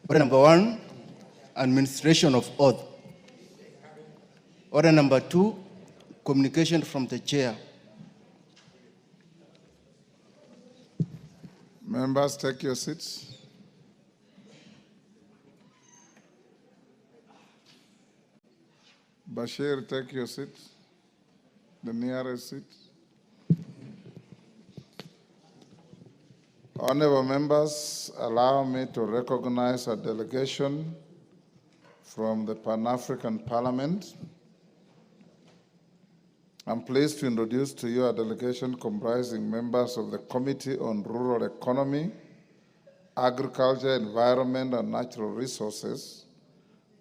Order number 1, administration of oath. Order number 2, communication from the chair. Members, take your seats. Bashir, take your seat, the nearest seat. Honorable members, allow me to recognize a delegation from the Pan-African Parliament. I'm pleased to introduce to you a delegation comprising members of the Committee on Rural Economy, Agriculture, Environment, and Natural Resources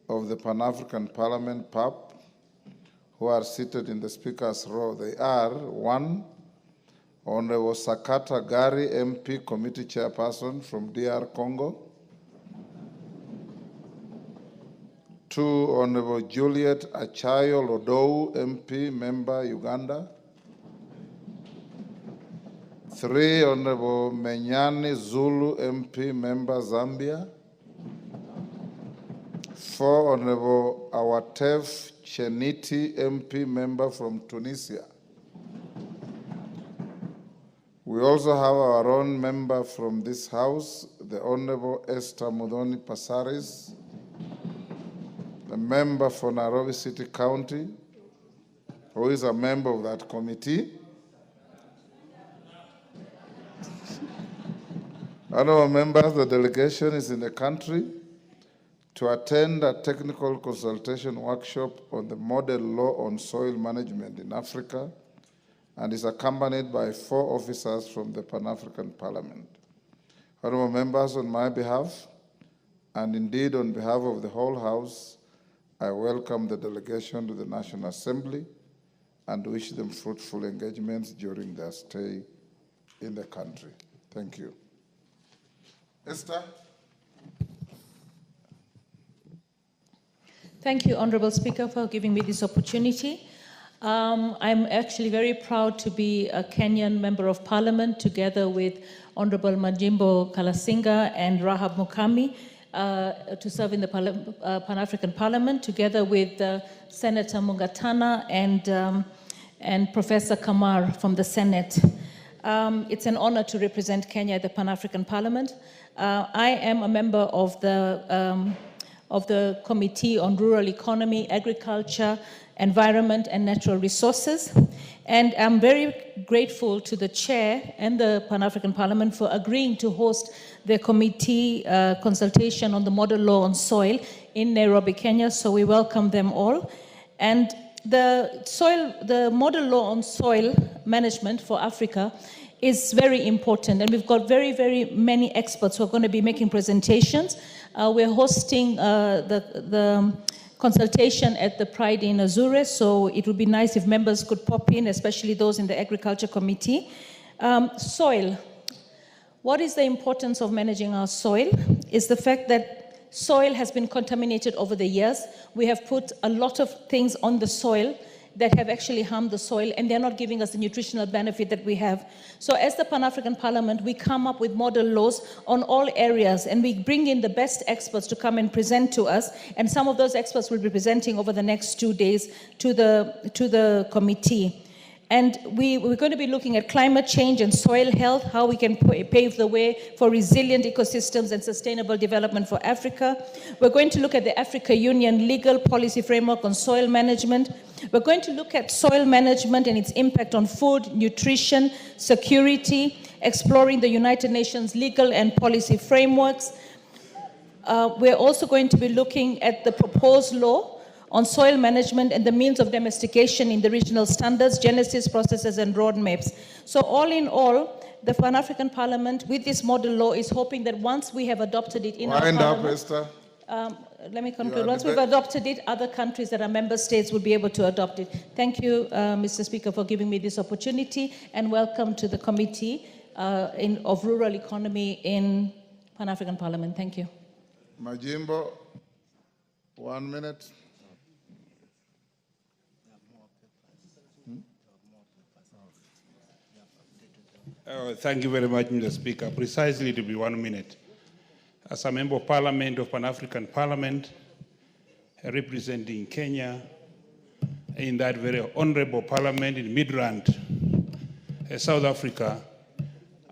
of the Pan-African Parliament, PAP, who are seated in the Speaker's row. They are: 1, Honorable Sakata Gari, MP, Committee Chairperson from DR Congo. 2, Honorable Juliet Achayo Lodou, MP, Member, Uganda. 3, Honorable Menyani Zulu, MP, Member, Zambia. 4, Honorable Awatef Cheniti, MP, Member from Tunisia. We also have our own member from this House, the Honorable Esther Mudhoni Passaris, the member for Nairobi City County, who is a member of that committee. Honorable members, the delegation is in the country to attend a technical consultation workshop on the model law on soil management in Africa, and is accompanied by 4 officers from the Pan-African Parliament. Honorable members, on my behalf, and indeed on behalf of the whole House, I welcome the delegation to the National Assembly and wish them fruitful engagements during their stay in the country. Thank you. Esther? Thank you, Honorable Speaker, for giving me this opportunity. I'm actually very proud to be a Kenyan Member of Parliament together with Honorable Majimbo Kalasinga and Rahab Mukami to serve in the Pan-African Parliament together with Senator Mungatana and Professor Kamar from the Senate. It's an honor to represent Kenya at the Pan-African Parliament. I am a member of the Committee on Rural Economy, Agriculture, Environment, and Natural Resources. And I'm very grateful to the Chair and the Pan-African Parliament for agreeing to host the committee consultation on the model law on soil in Nairobi, Kenya. So we welcome them all. And the model law on soil management for Africa is very important, and we've got very, very many experts who are going to be making presentations. We're hosting the consultation at the Pride in Azure, so it would be nice if members could pop in, especially those in the Agriculture Committee. Soil. What is the importance of managing our soil? Is the fact that soil has been contaminated over the years. We have put a lot of things on the soil that have actually harmed the soil, and they're not giving us the nutritional benefit that we have. So as the Pan-African Parliament, we come up with model laws on all areas, and we bring in the best experts to come and present to us, and some of those experts will be presenting over the next 2 days to the committee. And we're going to be looking at climate change and soil health, how we can pave the way for resilient ecosystems and sustainable development for Africa. We're going to look at the Africa Union legal policy framework on soil management. We're going to look at soil management and its impact on food, nutrition, security, exploring the United Nations legal and policy frameworks. We're also going to be looking at the proposed law on soil management and the means of domestication in the regional standards, genesis processes, and roadmaps. So all in all, the Pan-African Parliament with this model law is hoping that once we have adopted it in our parliament, Esther. Let me conclude. Once we've adopted it, other countries that are member states will be able to adopt it. Thank you, Mr. Speaker, for giving me this opportunity, and welcome to the Committee of Rural Economy in Pan-African Parliament. Thank you. Majimbo, 1 minute. Thank you very much, Mr. Speaker. Precisely to be 1 minute. as a member of Parliament of Pan-African Parliament, representing Kenya in that very honorable parliament in Midrand, South Africa,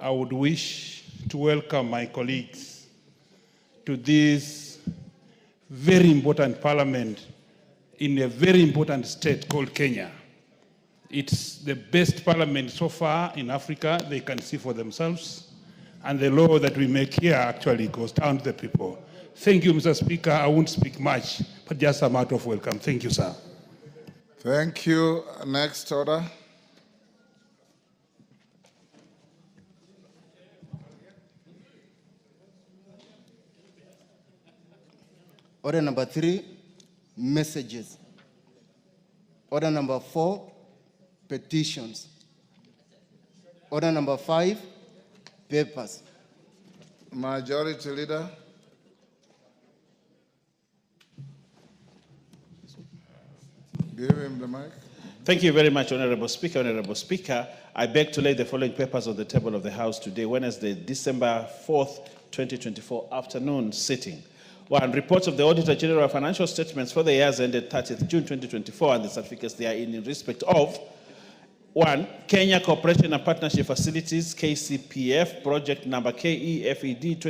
I would wish to welcome my colleagues to this very important parliament in a very important state called Kenya. It's the best parliament so far in Africa. They can see for themselves. And the law that we make here actually goes down to the people. Thank you, Mr. Speaker. I won't speak much, but just a matter of welcome. Thank you, sir. Thank you. Next order. Order number 3, messages. Order number 4, petitions. Order number 5, papers. Majority Leader. Give him the mic. Thank you very much, Honorable Speaker. Honorable Speaker, I beg to lay the following papers on the table of the House today, Wednesday, December 4th, 2024, afternoon sitting. 1. Reports of the Auditor General Financial Statements for the years ended 30th June 2024 and the certificates they are in respect of 1. Kenya Cooperation and Partnership Facilities, KCPF, project number KEFED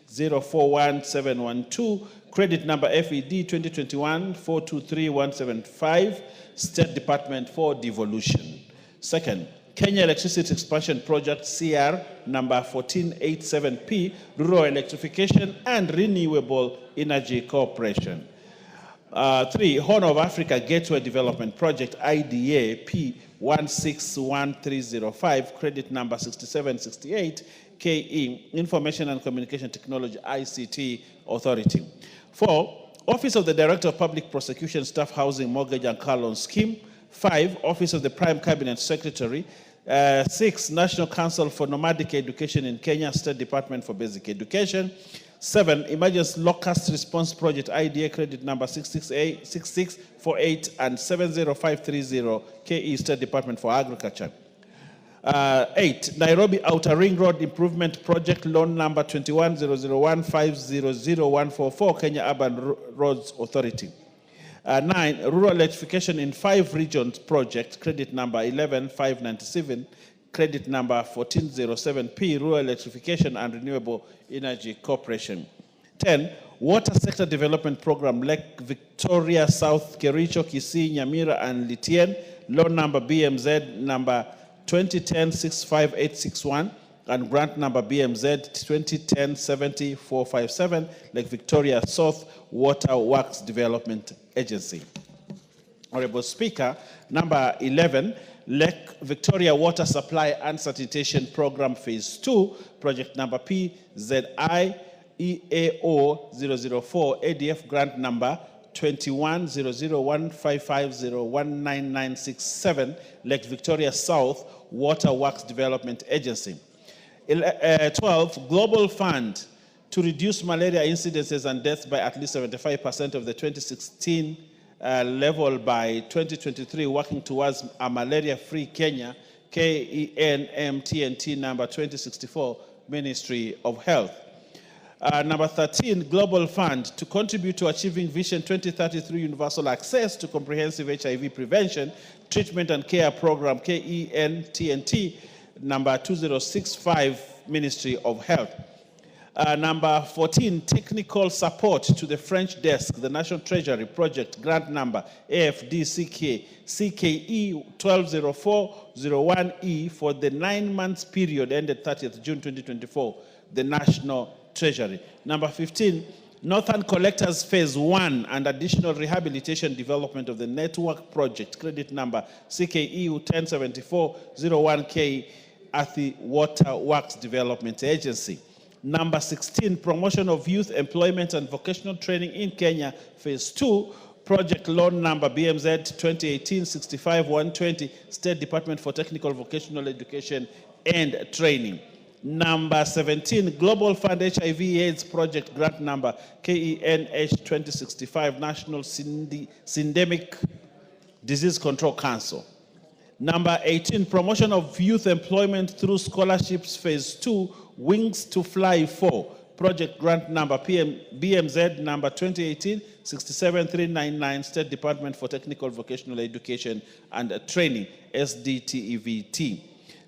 2019-041712, credit number FED 2021-423175, State Department for Devolution. 2. Kenya Electricity Expansion Project, CR number 1487P, Rural Electrification and Renewable Energy Corporation. 3. Horn of Africa Gateway Development Project, IDA P161305, credit number 6768, KE, Information and Communication Technology, ICT Authority. 4. Office of the Director of Public Prosecution, Staff Housing, Mortgage and Car Loan Scheme. 5. Office of the Prime Cabinet Secretary. 6. National Council for Nomadic Education in Kenya, State Department for Basic Education. 7. Emergency Locust Response Project, IDA, credit number 6648 and 70530, KE, State Department for Agriculture. 8. Nairobi Outer Ring Road Improvement Project, loan number 210015000144, Kenya Urban Roads Authority. 9. Rural Electrification in 5 Regions Project, credit number 11597, credit number 1407P, Rural Electrification and Renewable Energy Corporation. 10. Water Sector Development Program, Lake Victoria, South Kericho, Kisii, Nyamira, and Litien, loan number BMZ number 2010-65861, and grant number BMZ 2010-70457, Lake Victoria South Water Works Development Agency. Honorable Speaker, number 11, Lake Victoria Water Supply and Sanitation Program Phase 2, project number PZI EAO 004, ADF grant number 210015501997, Lake Victoria South Water Works Development Agency. 12, Global Fund to reduce malaria incidences and deaths by at least 75% of the 2016 level by 2023, working towards a malaria-free Kenya, KENMTNT number 2064, Ministry of Health. Number 13, Global Fund to contribute to achieving Vision 2033 universal access to comprehensive HIV prevention, treatment and care program, KENTNT number 2065, Ministry of Health. Number 14, technical support to the French desk, the National Treasury Project, grant number AFD CKE 120401E for the 9 months period ended 30th June 2024, the National Treasury. Number 15, Northern Collectors Phase 1 and additional rehabilitation development of the network project, credit number CKE 107401K, Athi Water Works Development Agency. Number 16, promotion of youth employment and vocational training in Kenya, Phase 2, project loan number BMZ 2018-65-120, State Department for Technical Vocational Education and Training. Number 17, Global Fund HIV/AIDS project grant number KENH 2065, National Syndemic Disease Control Council. Number 18, promotion of youth employment through scholarships, Phase 2, Wings to Fly 4, project grant number BMZ number 2018-67399, State Department for Technical Vocational Education and Training, SDTEVT.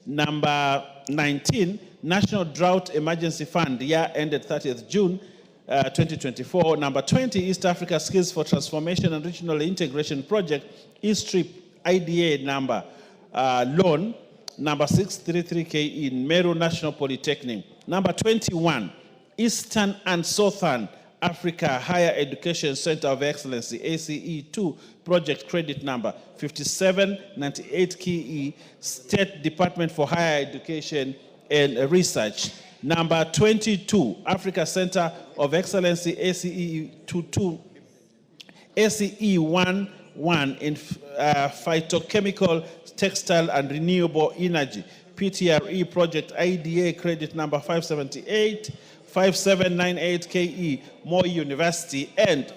Number 19, National Drought Emergency Fund, year ended 30th June 2024. Number 20, East Africa Skills for Transformation and Regional Integration Project, ESTRIP IDA number, loan, number 633KE in Meru National Polytechnic. Number 21, Eastern and Southern Africa Higher Education Center of Excellency, ACE2, project credit number 5798KE, State Department for Higher Education and Research. Number 22, Africa Center of Excellency, ACE11 in phytochemical, textile, and renewable energy. PTRE project IDA credit number 578-5798KE, Moi University, and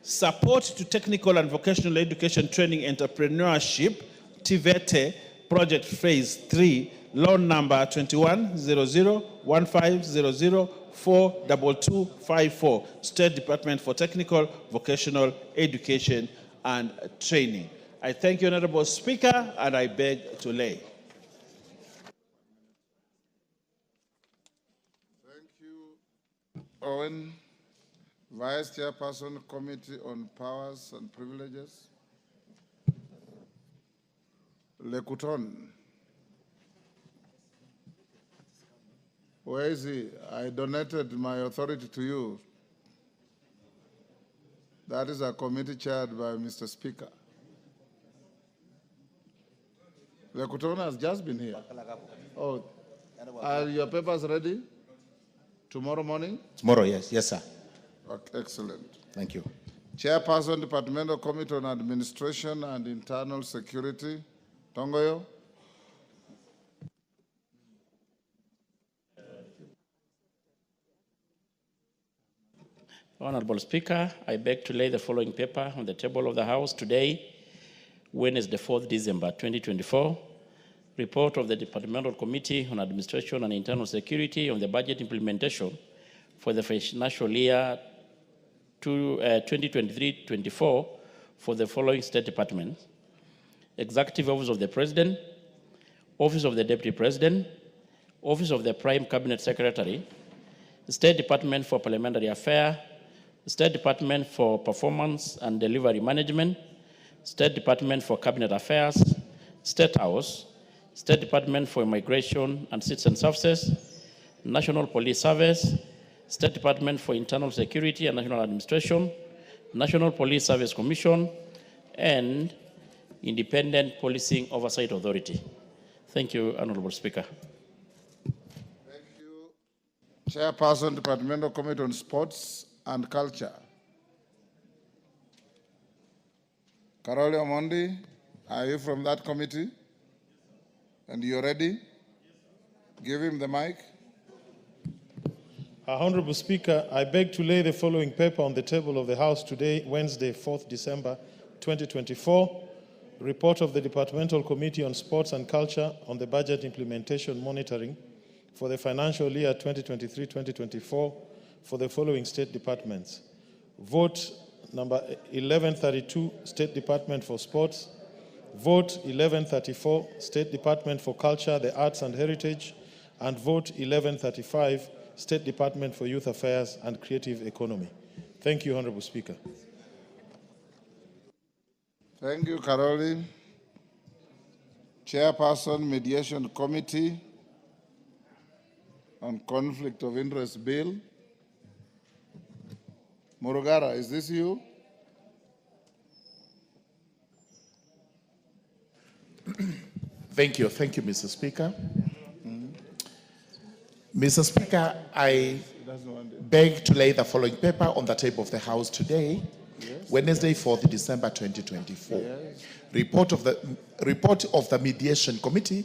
support to technical and vocational education training entrepreneurship, TVET project phase 3, loan number 21001500422254, State Department for Technical Vocational Education and Training. I thank you, Honorable Speaker, and I beg to lay. Thank you, Owen. Vice Chairperson, Committee on Powers and Privileges. Lekuton. Where is he? I donated my authority to you. That is a committee chaired by Mr. Speaker. Lekuton has just been here. Oh, are your papers ready? Tomorrow morning? Tomorrow, yes. Yes, sir. Okay, excellent. Thank you. Chairperson, Departmental Committee on Administration and Internal Security, Tongoyo. Honorable Speaker, I beg to lay the following paper on the table of the House today, Wednesday, 4th December 2024. Report of the Departmental Committee on Administration and Internal Security on the budget implementation for the financial year 2023-24 for the following state departments: Executive Office of the President, Office of the Deputy President, Office of the Prime Cabinet Secretary, State Department for Parliamentary Affairs, State Department for Performance and Delivery Management, State Department for Cabinet Affairs, State House, State Department for Immigration and Citizen Services, National Police Service, State Department for Internal Security and National Administration, National Police Service Commission, and Independent Policing Oversight Authority. Thank you, Honorable Speaker. Thank you. Chairperson, Departmental Committee on Sports and Culture. Carole Omondi, are you from that committee? And you're ready? Give him the mic. Honorable Speaker, I beg to lay the following paper on the table of the House today, Wednesday, 4th December 2024. Report of the Departmental Committee on Sports and Culture on the budget implementation monitoring for the financial year 2023-2024 for the following state departments. Vote number 1132, State Department for Sports. Vote 1134, State Department for Culture, the Arts and Heritage. And vote 1135, State Department for Youth Affairs and Creative Economy. Thank you, Honorable Speaker. Thank you, Carole. Chairperson, Mediation Committee on Conflict of Interest Bill. Murugara, is this you? Thank you, Mr. Speaker. Mr. Speaker, I beg to lay the following paper on the table of the House today, Wednesday, 4th December 2024. Report of the Mediation Committee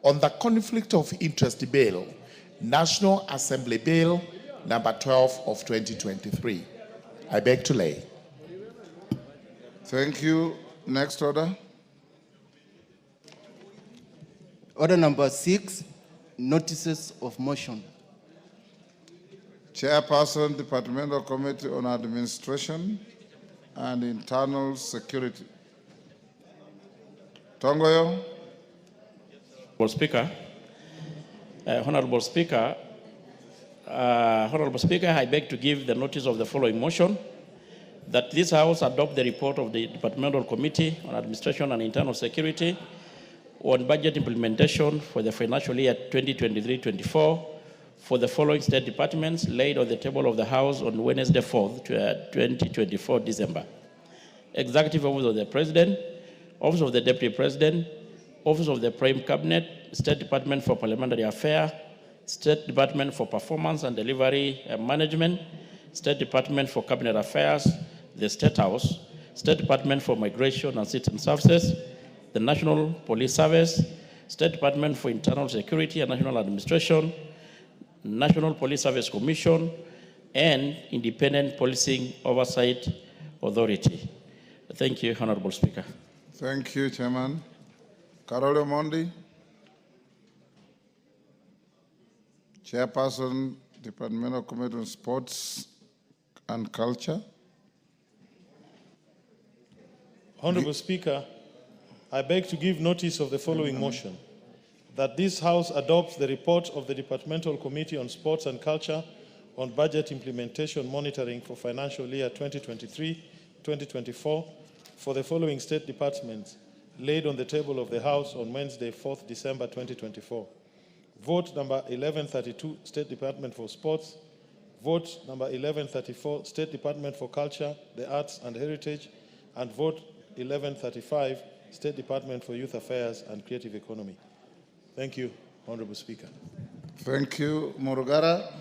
on the Conflict of Interest Bill, National Assembly Bill number 12 of 2023. I beg to lay. Thank you. Next order. Order number 6, notices of motion. Chairperson, Departmental Committee on Administration and Internal Security. Tongoyo. Honorable Speaker, I beg to give the notice of the following motion, that this House adopt the report of the Departmental Committee on Administration and Internal Security on budget implementation for the financial year 2023-24 for the following state departments laid on the table of the House on Wednesday, 4th, 2024 December. Executive Office of the President, Office of the Deputy President, Office of the Prime Cabinet, State Department for Parliamentary Affairs, State Department for Performance and Delivery Management, State Department for Cabinet Affairs, the State House, State Department for Migration and Citizen Services, the National Police Service, State Department for Internal Security and National Administration, National Police Service Commission, and Independent Policing Oversight Authority. Thank you, Honorable Speaker. Thank you, Chairman. Carole Mondi. Chairperson, Departmental Committee on Sports and Culture. Honorable Speaker, I beg to give notice of the following motion, that this House adopts the report of the Departmental Committee on Sports and Culture on budget implementation monitoring for financial year 2023-2024 for the following state departments laid on the table of the House on Wednesday, 4th December 2024. Vote number 1132, State Department for Sports. Vote number 1134, State Department for Culture, the Arts and Heritage. And vote 1135, State Department for Youth Affairs and Creative Economy. Thank you, Honorable Speaker. Thank you, Murugara.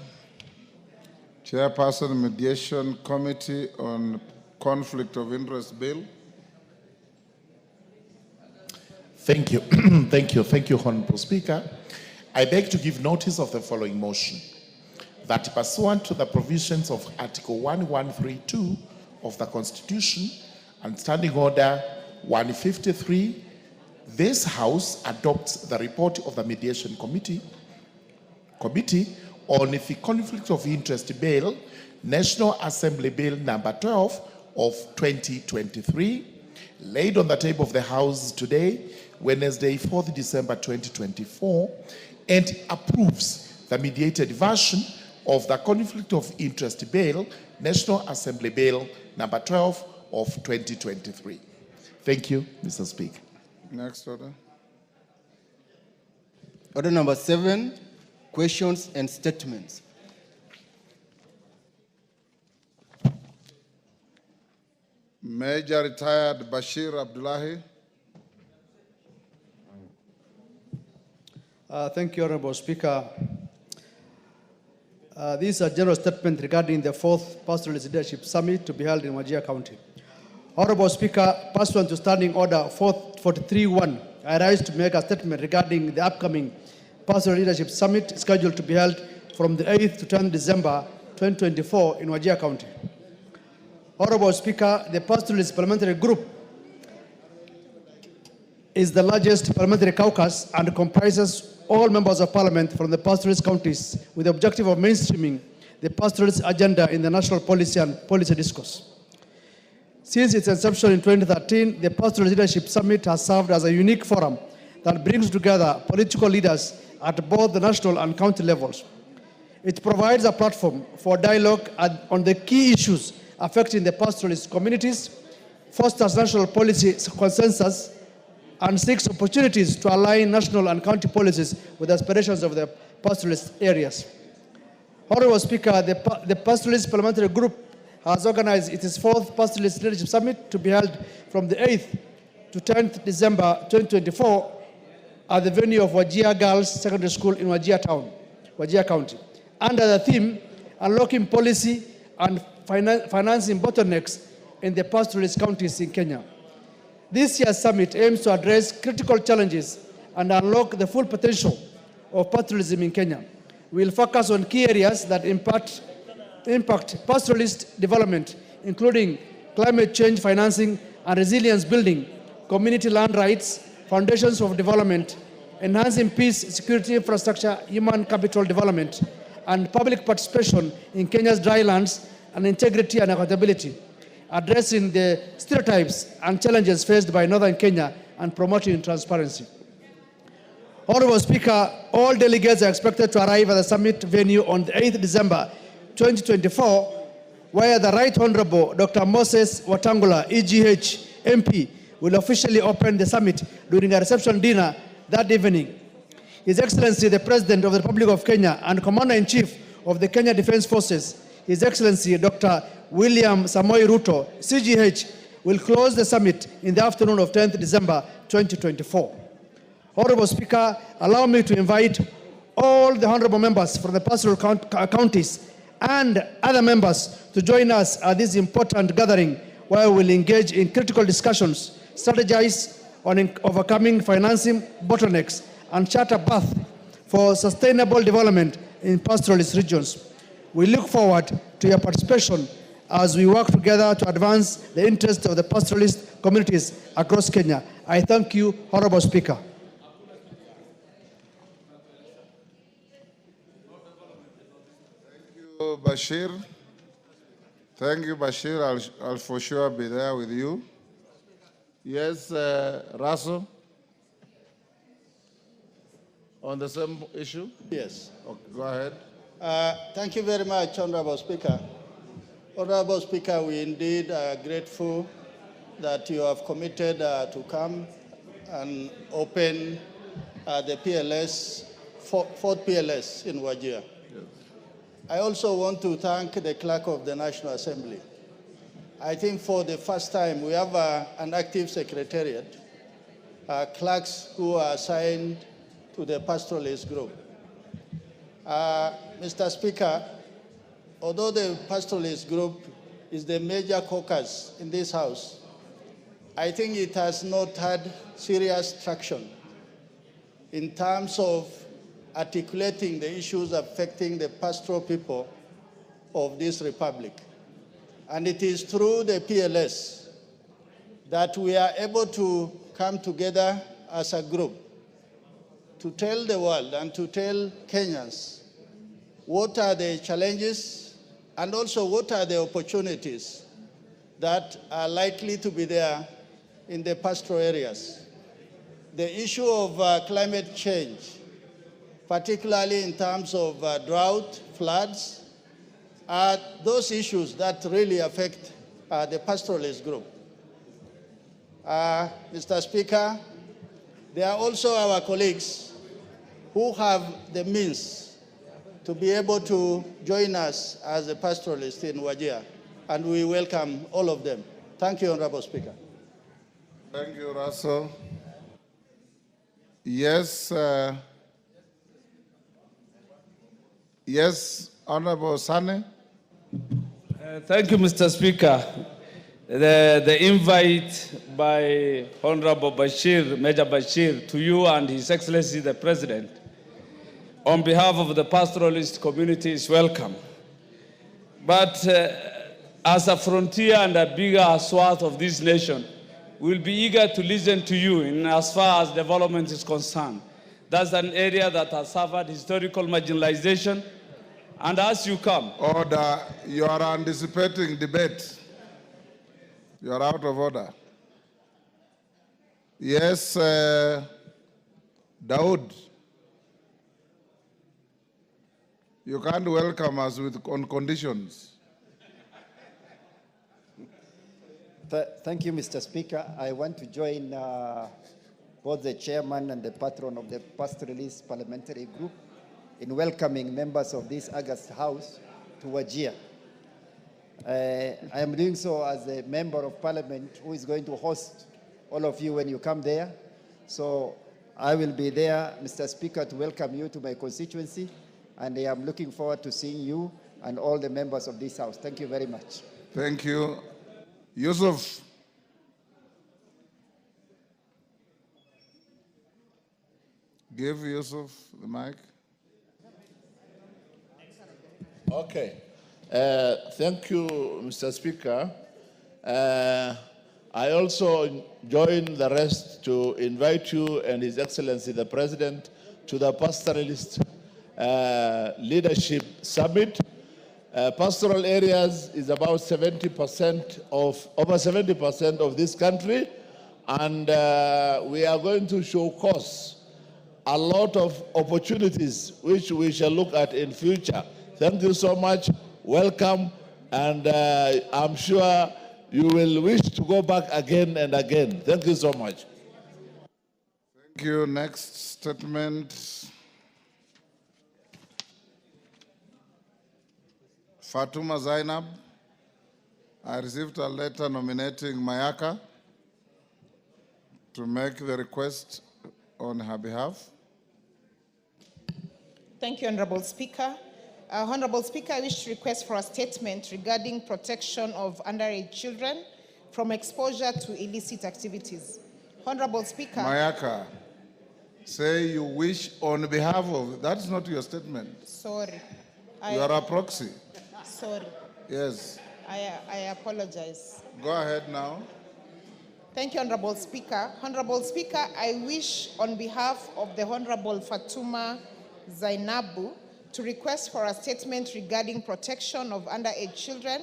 Chairperson, Mediation Committee on Conflict of Interest Bill. Thank you. Thank you, Honorable Speaker. I beg to give notice of the following motion, that pursuant to the provisions of Article 1132 of the Constitution and Standing Order 153, this House adopts the report of the Mediation Committee on the Conflict of Interest Bill, National Assembly Bill number 12 of 2023, laid on the table of the House today, Wednesday, 4th December 2024, and approves the mediated version of the Conflict of Interest Bill, National Assembly Bill number 12 of 2023. Thank you, Mr. Speaker. Next order. Order number 7, questions and statements. Major Retired Bashir Abdullahi. Thank you, Honorable Speaker. This is a general statement regarding the 4th Pastoralist Leadership Summit to be held in Wajir County. Honorable Speaker, pursuant to Standing Order 43.1, I rise to make a statement regarding the upcoming Pastoral Leadership Summit scheduled to be held from the 8th to 10th December 2024 in Wajir County. Honorable Speaker, the Pastoralist Parliamentary Group is the largest parliamentary caucus and comprises all members of parliament from the pastoralist counties with the objective of mainstreaming the pastoralist agenda in the national policy and policy discourse. Since its inception in 2013, the Pastoral Leadership Summit has served as a unique forum that brings together political leaders at both the national and county levels. It provides a platform for dialogue on the key issues affecting the pastoralist communities, fosters national policy consensus, and seeks opportunities to align national and county policies with the aspirations of the pastoralist areas. Honorable Speaker, the Pastoralist Parliamentary Group has organized its 4th Pastoralist Leadership Summit to be held from the 8th to 10th December 2024 at the venue of Wajir Girls Secondary School in Wajir Town, Wajir County, under the theme, Unlocking Policy and Financing Bottlenecks in the Pastoralist Counties in Kenya. This year's summit aims to address critical challenges and unlock the full potential of pastoralism in Kenya. We will focus on key areas that impact pastoralist development, including climate change financing and resilience building, community land rights, foundations of development, enhancing peace, security infrastructure, human capital development, and public participation in Kenya's drylands, and integrity and accountability, addressing the stereotypes and challenges faced by Northern Kenya and promoting transparency. Honorable Speaker, all delegates are expected to arrive at the summit venue on the 8th December 2024, where the Right Honorable Dr. Moses Wetangula, EGH, MP, will officially open the summit during a reception dinner that evening. His Excellency, the President of the Republic of Kenya and Commander-in-Chief of the Kenya Defense Forces, His Excellency Dr. William Samoei Ruto, CGH, will close the summit in the afternoon of 10th December 2024. Honorable Speaker, allow me to invite all the honorable members from the pastoral counties and other members to join us at this important gathering where we will engage in critical discussions, strategize on overcoming financing bottlenecks, and chart a path for sustainable development in pastoralist regions. We look forward to your participation as we work together to advance the interests of the pastoralist communities across Kenya. I thank you, Honorable Speaker. Bashir. Thank you, Bashir. I'll for sure be there with you. Yes, Russell? On the same issue? Yes. Okay, go ahead. Thank you very much, Honorable Speaker. Honorable Speaker, we indeed are grateful that you have committed to come and open the PLS, fourth PLS in Wajir. I also want to thank the Clerk of the National Assembly. I think for the first time we have an active secretariat, clerks who are assigned to the pastoralist group. Mr. Speaker, although the pastoralist group is the major caucus in this House, I think it has not had serious traction in terms of articulating the issues affecting the pastoral people of this republic. And it is through the PLS that we are able to come together as a group to tell the world and to tell Kenyans what are the challenges and also what are the opportunities that are likely to be there in the pastoral areas. The issue of climate change, particularly in terms of drought, floods, are those issues that really affect the pastoralist group. Mr. Speaker, there are also our colleagues who have the means to be able to join us as a pastoralist in Wajir, and we welcome all of them. Thank you, Honorable Speaker. Thank you, Russell. Yes, yes, Honorable Sane. Thank you, Mr. Speaker. The invite by Honorable Bashir, Major Bashir, to you and His Excellency the President, on behalf of the pastoralist community is welcome. But as a frontier and a bigger swath of this nation, we'll be eager to listen to you in as far as development is concerned. That's an area that has suffered historical marginalization. And as you come... Order, you are anticipating debate. You are out of order. Yes, Daoud. You can't welcome us on conditions. Thank you, Mr. Speaker. I want to join both the chairman and the patron of the Pastoralist Parliamentary Group in welcoming members of this August House to Wajir. I am doing so as a member of Parliament who is going to host all of you when you come there. So I will be there, Mr. Speaker, to welcome you to my constituency, and I am looking forward to seeing you and all the members of this House. Thank you very much. Thank you. Yusuf. Give Yusuf the mic. Okay. Thank you, Mr. Speaker. I also join the rest to invite you and His Excellency the President to the Pastoralist Leadership Summit. Pastoral areas is about 70% of, over 70% of this country, and we are going to show cause a lot of opportunities which we shall look at in future. Thank you so much. Welcome, and I'm sure you will wish to go back again and again. Thank you so much. Thank you. Next statement. Fatuma Zainab. I received a letter nominating Mayaka to make the request on her behalf. Thank you, Honorable Speaker. Honorable Speaker, I wish to request for a statement regarding protection of underage children from exposure to illicit activities. Honorable Speaker. Mayaka, say you wish on behalf of, that's not your statement. Sorry. You are a proxy. Sorry. Yes. I apologize. Go ahead now. Thank you, Honorable Speaker. Honorable Speaker, I wish on behalf of the Honorable Fatuma Zainabu to request for a statement regarding protection of underage children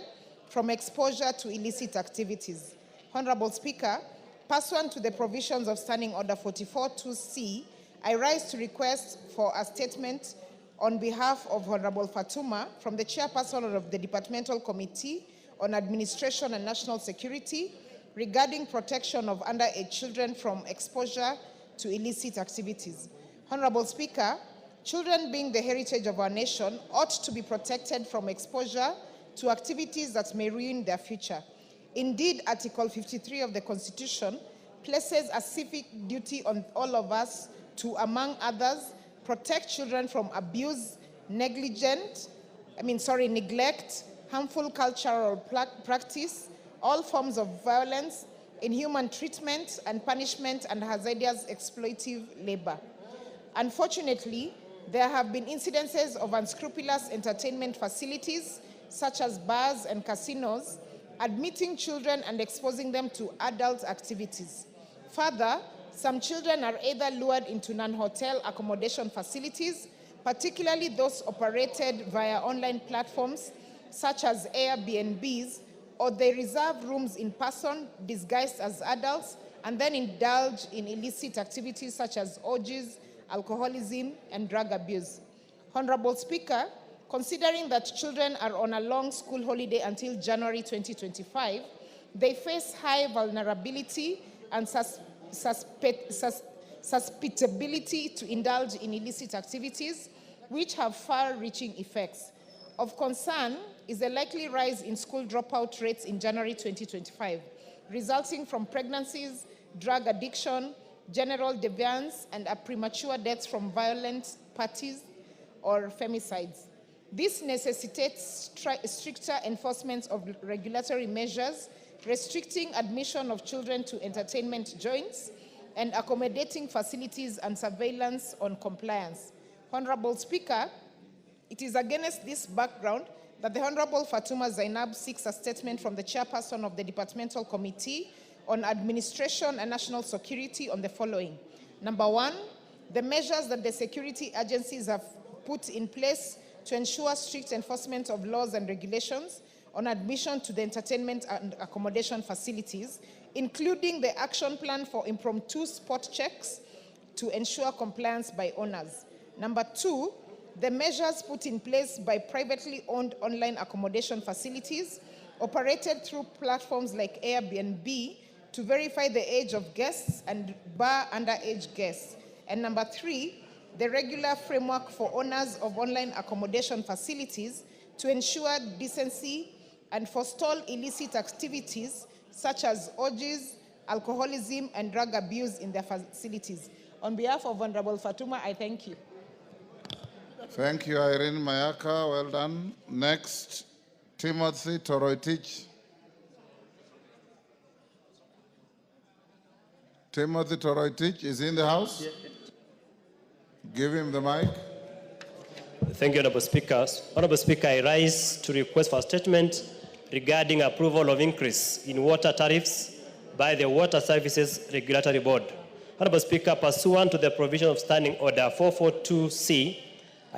from exposure to illicit activities. Honorable Speaker, pursuant to the provisions of Standing Order 44.2c, I rise to request for a statement on behalf of Honorable Fatuma from the Chairperson of the Departmental Committee on Administration and National Security regarding protection of underage children from exposure to illicit activities. Honorable Speaker, children being the heritage of our nation ought to be protected from exposure to activities that may ruin their future. Indeed, Article 53 of the Constitution places a civic duty on all of us to, among others, protect children from abuse, neglect, harmful cultural practice, all forms of violence, inhuman treatment and punishment, and hazardous exploitative labor. Unfortunately, there have been incidences of unscrupulous entertainment facilities, such as bars and casinos, admitting children and exposing them to adult activities. Further, some children are either lured into non-hotel accommodation facilities, particularly those operated via online platforms such as Airbnbs, or they reserve rooms in person disguised as adults and then indulge in illicit activities such as orgies, alcoholism, and drug abuse. Honorable Speaker, considering that children are on a long school holiday until January 2025, they face high vulnerability and susceptibility to indulge in illicit activities, which have far-reaching effects. Of concern is the likely rise in school dropout rates in January 2025, resulting from pregnancies, drug addiction, general deviance, and premature deaths from violent parties or femicides. This necessitates stricter enforcement of regulatory measures, restricting admission of children to entertainment joints, and accommodating facilities and surveillance on compliance. Honorable Speaker, it is against this background that the Honorable Fatuma Zainab seeks a statement from the Chairperson of the Departmental Committee on Administration and National Security on the following. Number one, the measures that the security agencies have put in place to ensure strict enforcement of laws and regulations on admission to the entertainment and accommodation facilities, including the action plan for impromptu spot checks to ensure compliance by owners. Number two, the measures put in place by privately owned online accommodation facilities operated through platforms like Airbnb to verify the age of guests and bar underage guests. And number three, the regular framework for owners of online accommodation facilities to ensure decency and forestall illicit activities such as orgies, alcoholism, and drug abuse in their facilities. On behalf of Honorable Fatuma, I thank you. Thank you, Irene Mayaka. Well done. Next, Timothy Toroitich. Timothy Toroitich is in the house. Give him the mic. Thank you, Honorable Speaker. Honorable Speaker, I rise to request for a statement regarding approval of increase in water tariffs by the Water Services Regulatory Board. Honorable Speaker, pursuant to the provision of Standing Order 442C,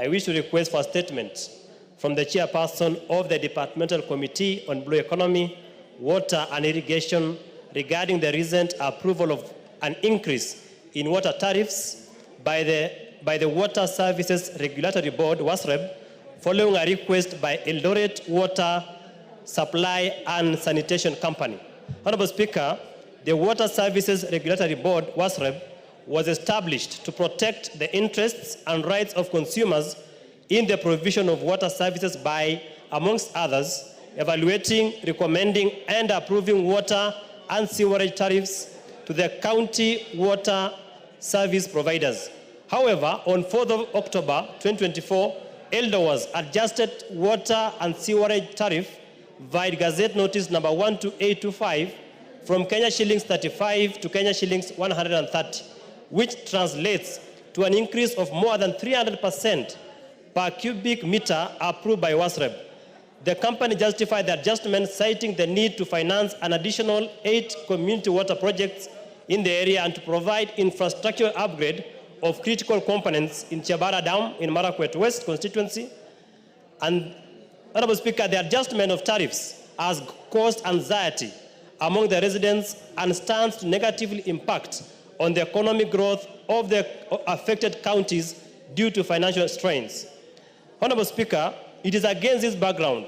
I wish to request for a statement from the chairperson of the Departmental Committee on Blue Economy, Water and Irrigation regarding the recent approval of an increase in water tariffs by the Water Services Regulatory Board, WASREB, following a request by Eldoret Water Supply and Sanitation Company. Honorable Speaker, the Water Services Regulatory Board, WASREB, was established to protect the interests and rights of consumers in the provision of water services by, amongst others, evaluating, recommending, and approving water and sewerage tariffs to the county water service providers. However, on 4th of October 2024, Eldowas adjusted water and sewerage tariff via Gazette Notice number 12825 from Kenya shillings 35 to Kenya shillings 130, which translates to an increase of more than 300% per cubic meter approved by WASREB. The company justified the adjustment, citing the need to finance an additional 8 community water projects in the area and to provide infrastructure upgrade of critical components in Chabara Dam in Marakwet West constituency. And, Honorable Speaker, the adjustment of tariffs has caused anxiety among the residents and stands to negatively impact on the economic growth of the affected counties due to financial strains. Honorable Speaker, it is against this background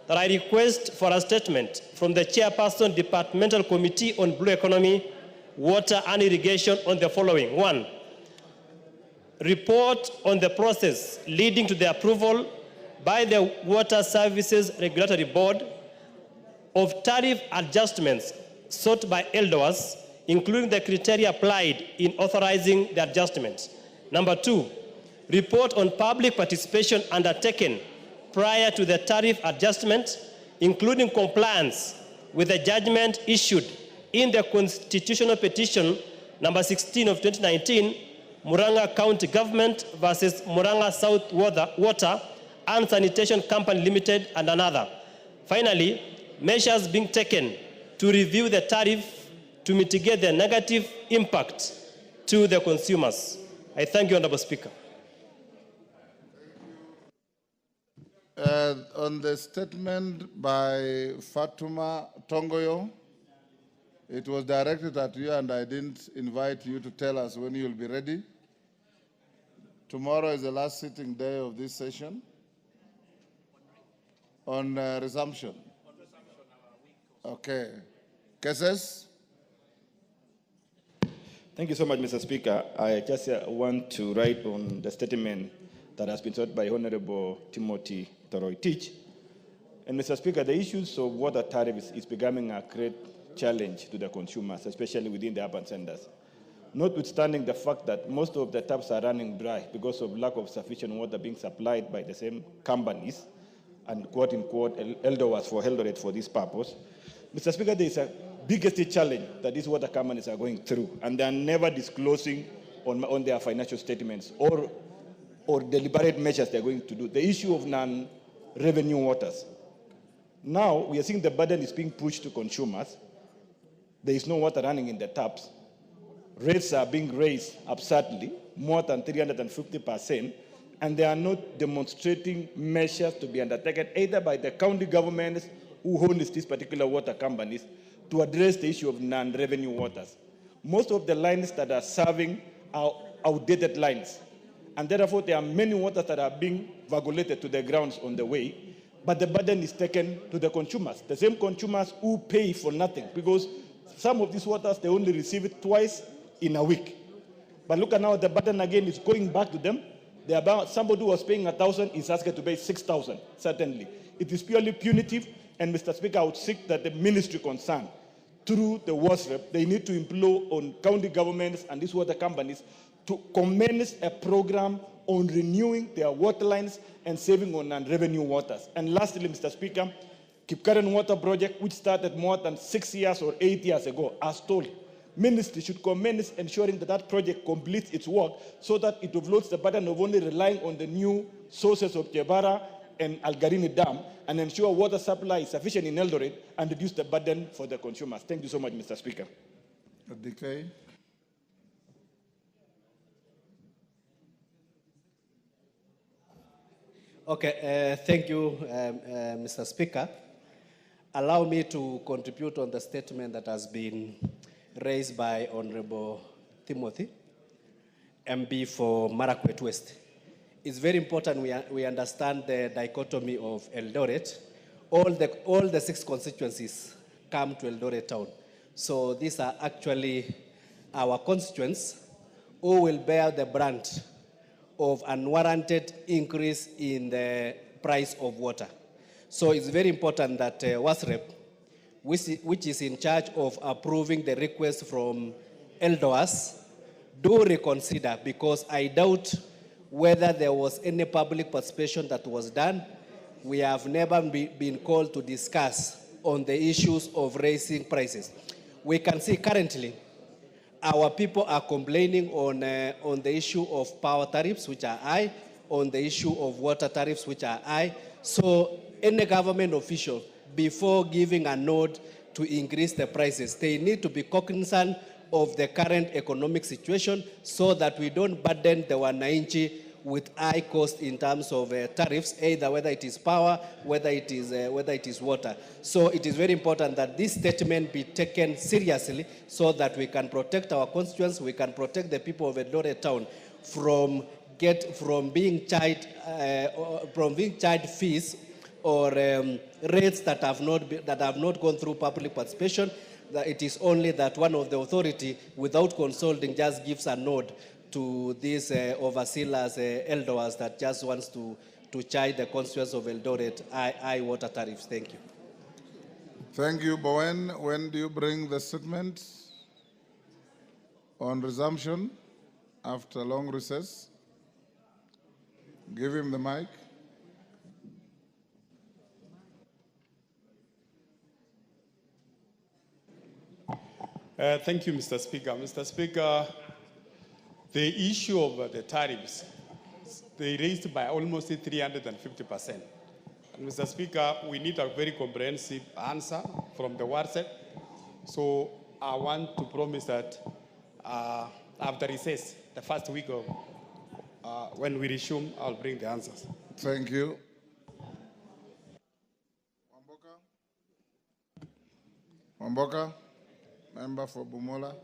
that I request for a statement from the Chairperson, Departmental Committee on Blue Economy, Water and Irrigation on the following. 1, report on the process leading to the approval by the Water Services Regulatory Board of tariff adjustments sought by Eldowas, including the criteria applied in authorizing the adjustments. Number 2, report on public participation undertaken prior to the tariff adjustment, including compliance with the judgment issued in the constitutional petition number 16 of 2019, Murang'a County Government versus Murang'a South Water and Sanitation Company Limited and another. Finally, measures being taken to review the tariff to mitigate the negative impact to the consumers. I thank you, Honorable Speaker. On the statement by Fatuma Tongoyo, it was directed at you and I didn't invite you to tell us when you'll be ready. Tomorrow is the last sitting day of this session. On resumption. Okay. Cases? Thank you so much, Mr. Speaker. I just want to write on the statement that has been sought by Honorable Timothy Toroitich. And Mr. Speaker, the issues of water tariffs is becoming a great challenge to the consumers, especially within the urban centers. Notwithstanding the fact that most of the taps are running dry because of lack of sufficient water being supplied by the same companies, and quote-unquote, Eldowas for Eldoret for this purpose. Mr. Speaker, there is a biggest challenge that these water companies are going through, and they are never disclosing on their financial statements or deliberate measures they're going to do. The issue of non-revenue waters. Now, we are seeing the burden is being pushed to consumers. There is no water running in the taps. Rates are being raised absurdly, more than 350%, and they are not demonstrating measures to be undertaken either by the county governments who own these particular water companies to address the issue of non-revenue waters. Most of the lines that are serving are outdated lines, and therefore there are many waters that are being vagulated to the grounds on the way, but the burden is taken to the consumers, the same consumers who pay for nothing, because some of these waters, they only receive it twice in a week. But look at now, the burden again is going back to them. Somebody who was paying 1,000 is asked to pay 6,000, certainly. It is purely punitive, and Mr. Speaker, I would seek that the ministry concerned, through the WASREP, they need to implore on county governments and these water companies to commence a program on renewing their water lines and saving on non-revenue waters. And lastly, Mr. Speaker, Kipkaren Water Project, which started more than 6 years or 8 years ago, as told, ministry should commence ensuring that that project completes its work so that it offloads the burden of only relying on the new sources of Jebara and Algarini Dam and ensure water supply is sufficient in Eldoret and reduce the burden for the consumers. Thank you so much, Mr. Speaker. DK. Okay, thank you, Mr. Speaker. Allow me to contribute on the statement that has been raised by Honorable Timothy, MB for Marakwet West. It's very important we understand the dichotomy of Eldoret. All the 6 constituencies come to Eldoret town. So these are actually our constituents who will bear the brunt of unwarranted increase in the price of water. So it's very important that WASREP, which is in charge of approving the request from Eldoas, do reconsider, because I doubt whether there was any public participation that was done. We have never been called to discuss on the issues of raising prices. We can see currently our people are complaining on the issue of power tariffs, which are high, on the issue of water tariffs, which are high. So any government official, before giving a nod to increase the prices, they need to be cognizant of the current economic situation so that we don't burden the wananchi with high cost in terms of tariffs, either whether it is power, whether it is water. So it is very important that this statement be taken seriously so that we can protect our constituents, we can protect the people of Eldoret town from being charged fees or rates that have not gone through public participation. That it is only that one of the authority, without consulting, just gives a nod to these overseers, Eldoas, that just wants to charge the constituents of Eldoret high water tariffs. Thank you. Thank you, Bowen. When do you bring the statement on resumption after long recess? Give him the mic. Thank you, Mr. Speaker. Mr. Speaker, the issue of the tariffs, they raised by almost 350%. And Mr. Speaker, we need a very comprehensive answer from the WhatsApp. So I want to promise that after recess, the first week of when we resume, I'll bring the answers. Thank you. Wamboka, member for Bumola.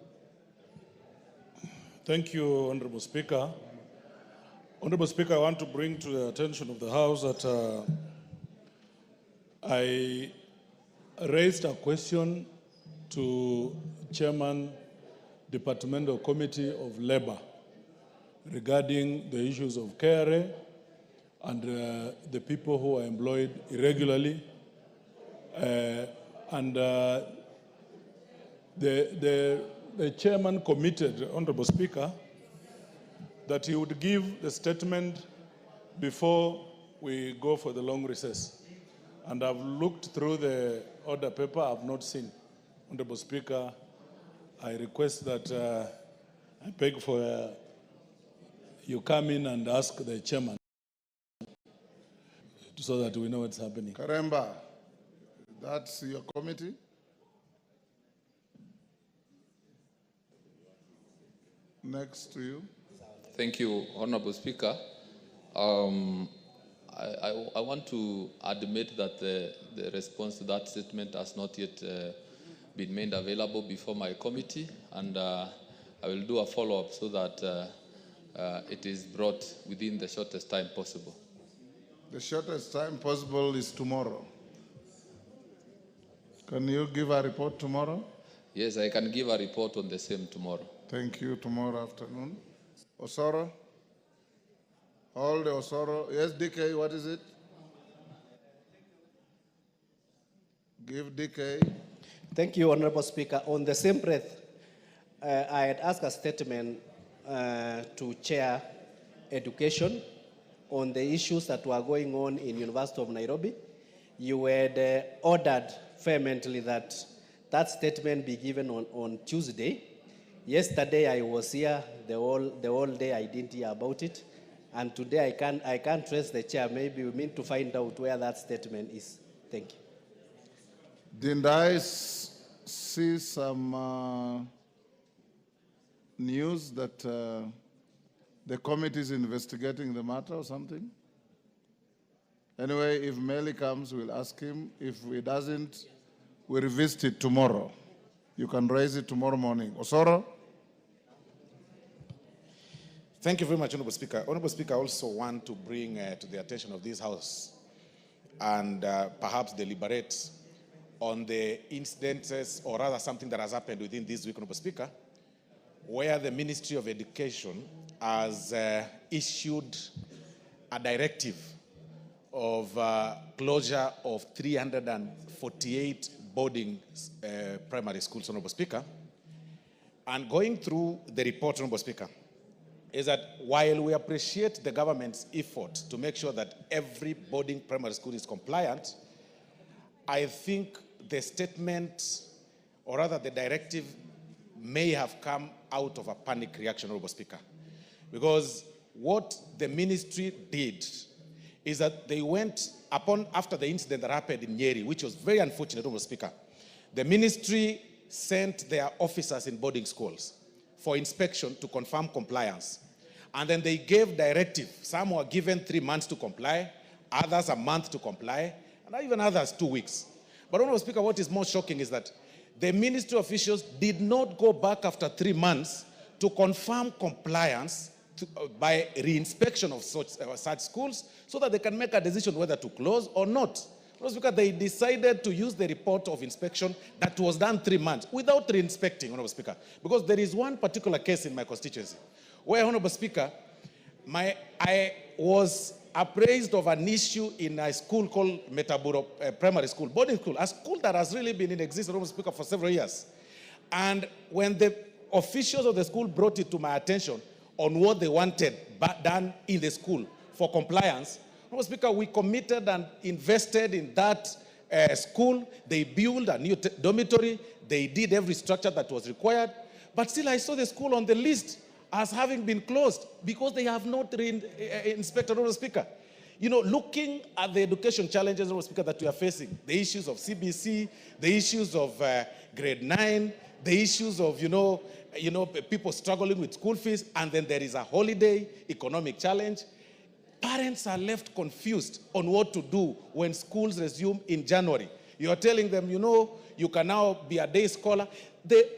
Thank you, Honorable Speaker. Honorable Speaker, I want to bring to the attention of the House that I raised a question to Chairman Departmental Committee of Labor regarding the issues of KRA and the people who are employed irregularly. The chairman committed, Honorable Speaker, that he would give the statement before we go for the long recess. And I've looked through the order paper, I've not seen. Honorable Speaker, I request that I beg for you come in and ask the chairman so that we know what's happening. Karemba, that's your committee? Next to you. Thank you, Honorable Speaker. I want to admit that the response to that statement has not yet been made available before my committee, and I will do a follow-up so that it is brought within the shortest time possible. The shortest time possible is tomorrow. Can you give a report tomorrow? Yes, I can give a report on the same tomorrow. Thank you. Tomorrow afternoon. Osoro? All the Osoro. Yes, DK, what is it? Give DK. Thank you, Honorable Speaker. On the same breath, I had asked a statement to chair education on the issues that were going on in University of Nairobi. You had ordered vehemently that that statement be given on Tuesday. Yesterday I was here the whole day. I didn't hear about it, and today I can't trace the chair. Maybe we need to find out where that statement is. Thank you. Didn't I see some news that the committee is investigating the matter or something? Anyway, if Meli comes, we'll ask him. If he doesn't, we revisit it tomorrow. You can raise it tomorrow morning. Osoro? Thank you very much, Honorable Speaker. Honorable Speaker, I also want to bring to the attention of this House and perhaps deliberate on the incidences, or rather something that has happened within this week, Honorable Speaker, where the Ministry of Education has issued a directive of closure of 348 boarding primary schools, Honorable Speaker. And going through the report, Honorable Speaker, is that while we appreciate the government's effort to make sure that every boarding primary school is compliant, I think the statement, or rather the directive, may have come out of a panic reaction, Honorable Speaker. Because what the ministry did is that they went after the incident that happened in Nyeri, which was very unfortunate, Honorable Speaker. The ministry sent their officers in boarding schools for inspection to confirm compliance. And then they gave directive. Some were given 3 months to comply, others a month to comply, and even others 2 weeks. But, Honorable Speaker, what is more shocking is that the ministry officials did not go back after 3 months to confirm compliance by reinspection of such schools so that they can make a decision whether to close or not. Honorable Speaker, they decided to use the report of inspection that was done 3 months without reinspecting, Honorable Speaker, because there is one particular case in my constituency where, Honorable Speaker, I was appraised of an issue in a school called Metaburo Primary School, boarding school, a school that has really been in existence, Honorable Speaker, for several years. And when the officials of the school brought it to my attention on what they wanted done in the school for compliance, Honorable Speaker, we committed and invested in that school. They built a new dormitory. They did every structure that was required. But still, I saw the school on the list as having been closed because they have not inspected, Honorable Speaker. You know, looking at the education challenges, Honorable Speaker, that we are facing, the issues of CBC, the issues of grade 9, the issues of, people struggling with school fees, and then there is a holiday economic challenge. Parents are left confused on what to do when schools resume in January. You are telling them, you can now be a day scholar.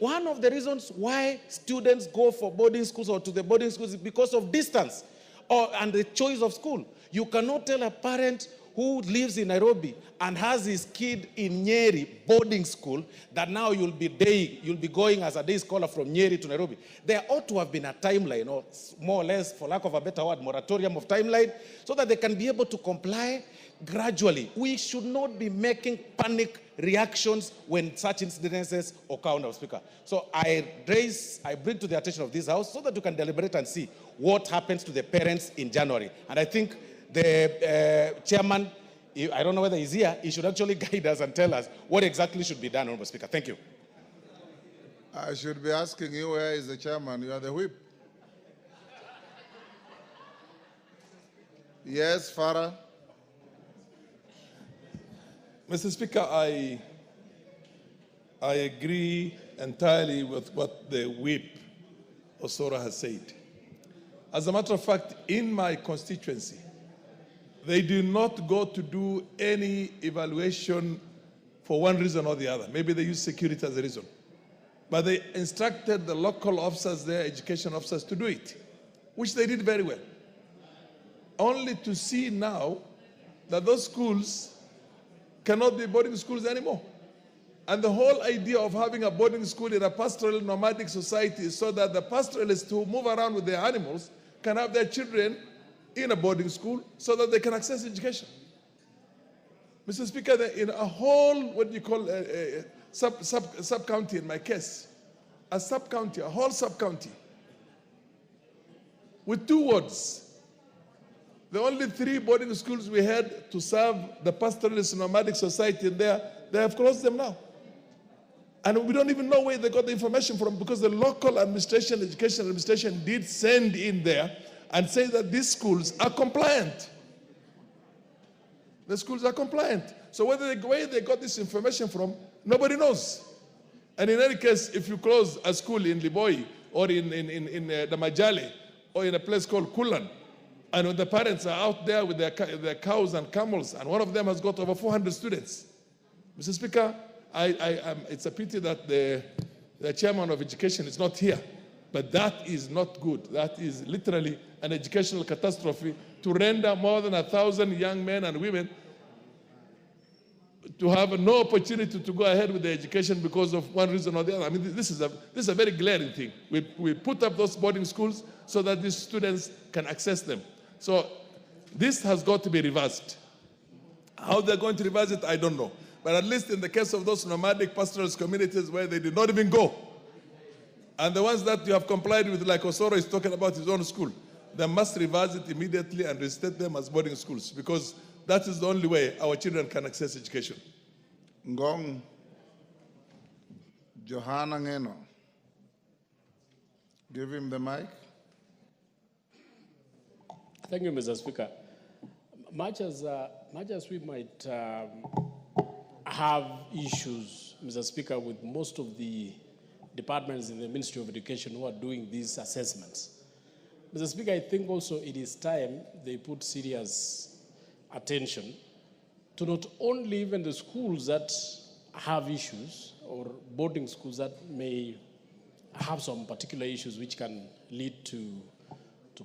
One of the reasons why students go for boarding schools or to the boarding schools is because of distance and the choice of school. You cannot tell a parent who lives in Nairobi and has his kid in Nyeri boarding school that now you'll be going as a day scholar from Nyeri to Nairobi. There ought to have been a timeline, or more or less, for lack of a better word, moratorium of timeline, so that they can be able to comply gradually. We should not be making panic reactions when such incidences occur, Honorable Speaker. So I bring to the attention of this House so that you can deliberate and see what happens to the parents in January. And I think the chairman, I don't know whether he's here, he should actually guide us and tell us what exactly should be done, Honorable Speaker. Thank you. I should be asking you, where is the chairman? You are the whip. Yes, Farah. Mr. Speaker, I agree entirely with what the whip, Osoro, has said. As a matter of fact, in my constituency, they do not go to do any evaluation for one reason or the other. Maybe they use security as a reason. But they instructed the local officers, their education officers, to do it, which they did very well. Only to see now that those schools cannot be boarding schools anymore. And the whole idea of having a boarding school in a pastoral nomadic society is so that the pastoralists who move around with their animals can have their children in a boarding school so that they can access education. Mr. Speaker, in a whole, what do you call a sub-county in my case, a sub-county, a whole sub-county, with 2 wards, the only 3 boarding schools we had to serve the pastoralist nomadic society in there, they have closed them now. And we don't even know where they got the information from, because the local administration, education administration, did send in there and say that these schools are compliant. The schools are compliant. So where they got this information from, nobody knows. And in any case, if you close a school in Liboi or in the Majale or in a place called Kulan, And when the parents are out there with their cows and camels, and one of them has got over 400 students. Mr. Speaker, it's a pity that the chairman of education is not here, but that is not good. That is literally an educational catastrophe to render more than 1,000 young men and women to have no opportunity to go ahead with their education because of one reason or the other. I mean, this is a very glaring thing. We put up those boarding schools so that these students can access them. So this has got to be reversed. How they're going to reverse it, I don't know. But at least in the case of those nomadic pastoralist communities where they did not even go, and the ones that you have complied with, like Osoro is talking about his own school, they must reverse it immediately and restate them as boarding schools, because that is the only way our children can access education. Ngong Johanna Ngeno. Give him the mic. Thank you, Mr. Speaker. Much as we might have issues, Mr. Speaker, with most of the departments in the Ministry of Education who are doing these assessments, Mr. Speaker, I think also it is time they put serious attention to not only even the schools that have issues or boarding schools that may have some particular issues which can lead to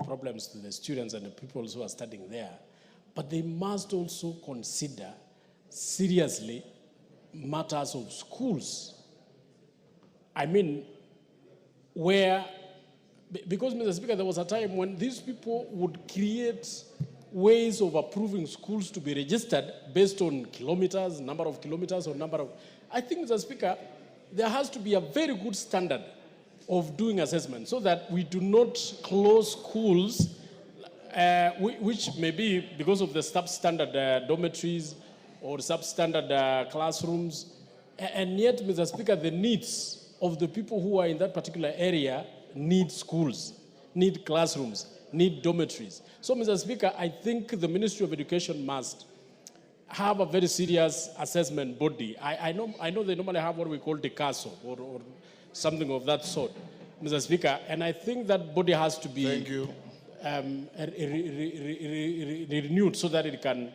problems to the students and the people who are studying there, but they must also consider seriously matters of schools. I mean, because, Mr. Speaker, there was a time when these people would create ways of approving schools to be registered based on kilometers, number of kilometers, or number of... I think, Mr. Speaker, there has to be a very good standard of doing assessment so that we do not close schools which may be because of the substandard dormitories or substandard classrooms, and yet, Mr. Speaker, the needs of the people who are in that particular area need schools, need classrooms, need dormitories. So, Mr. Speaker, I think the Ministry of Education must have a very serious assessment body. I know they normally have what we call the CASO or something of that sort, Mr. Speaker, and I think that body has to be renewed so that it can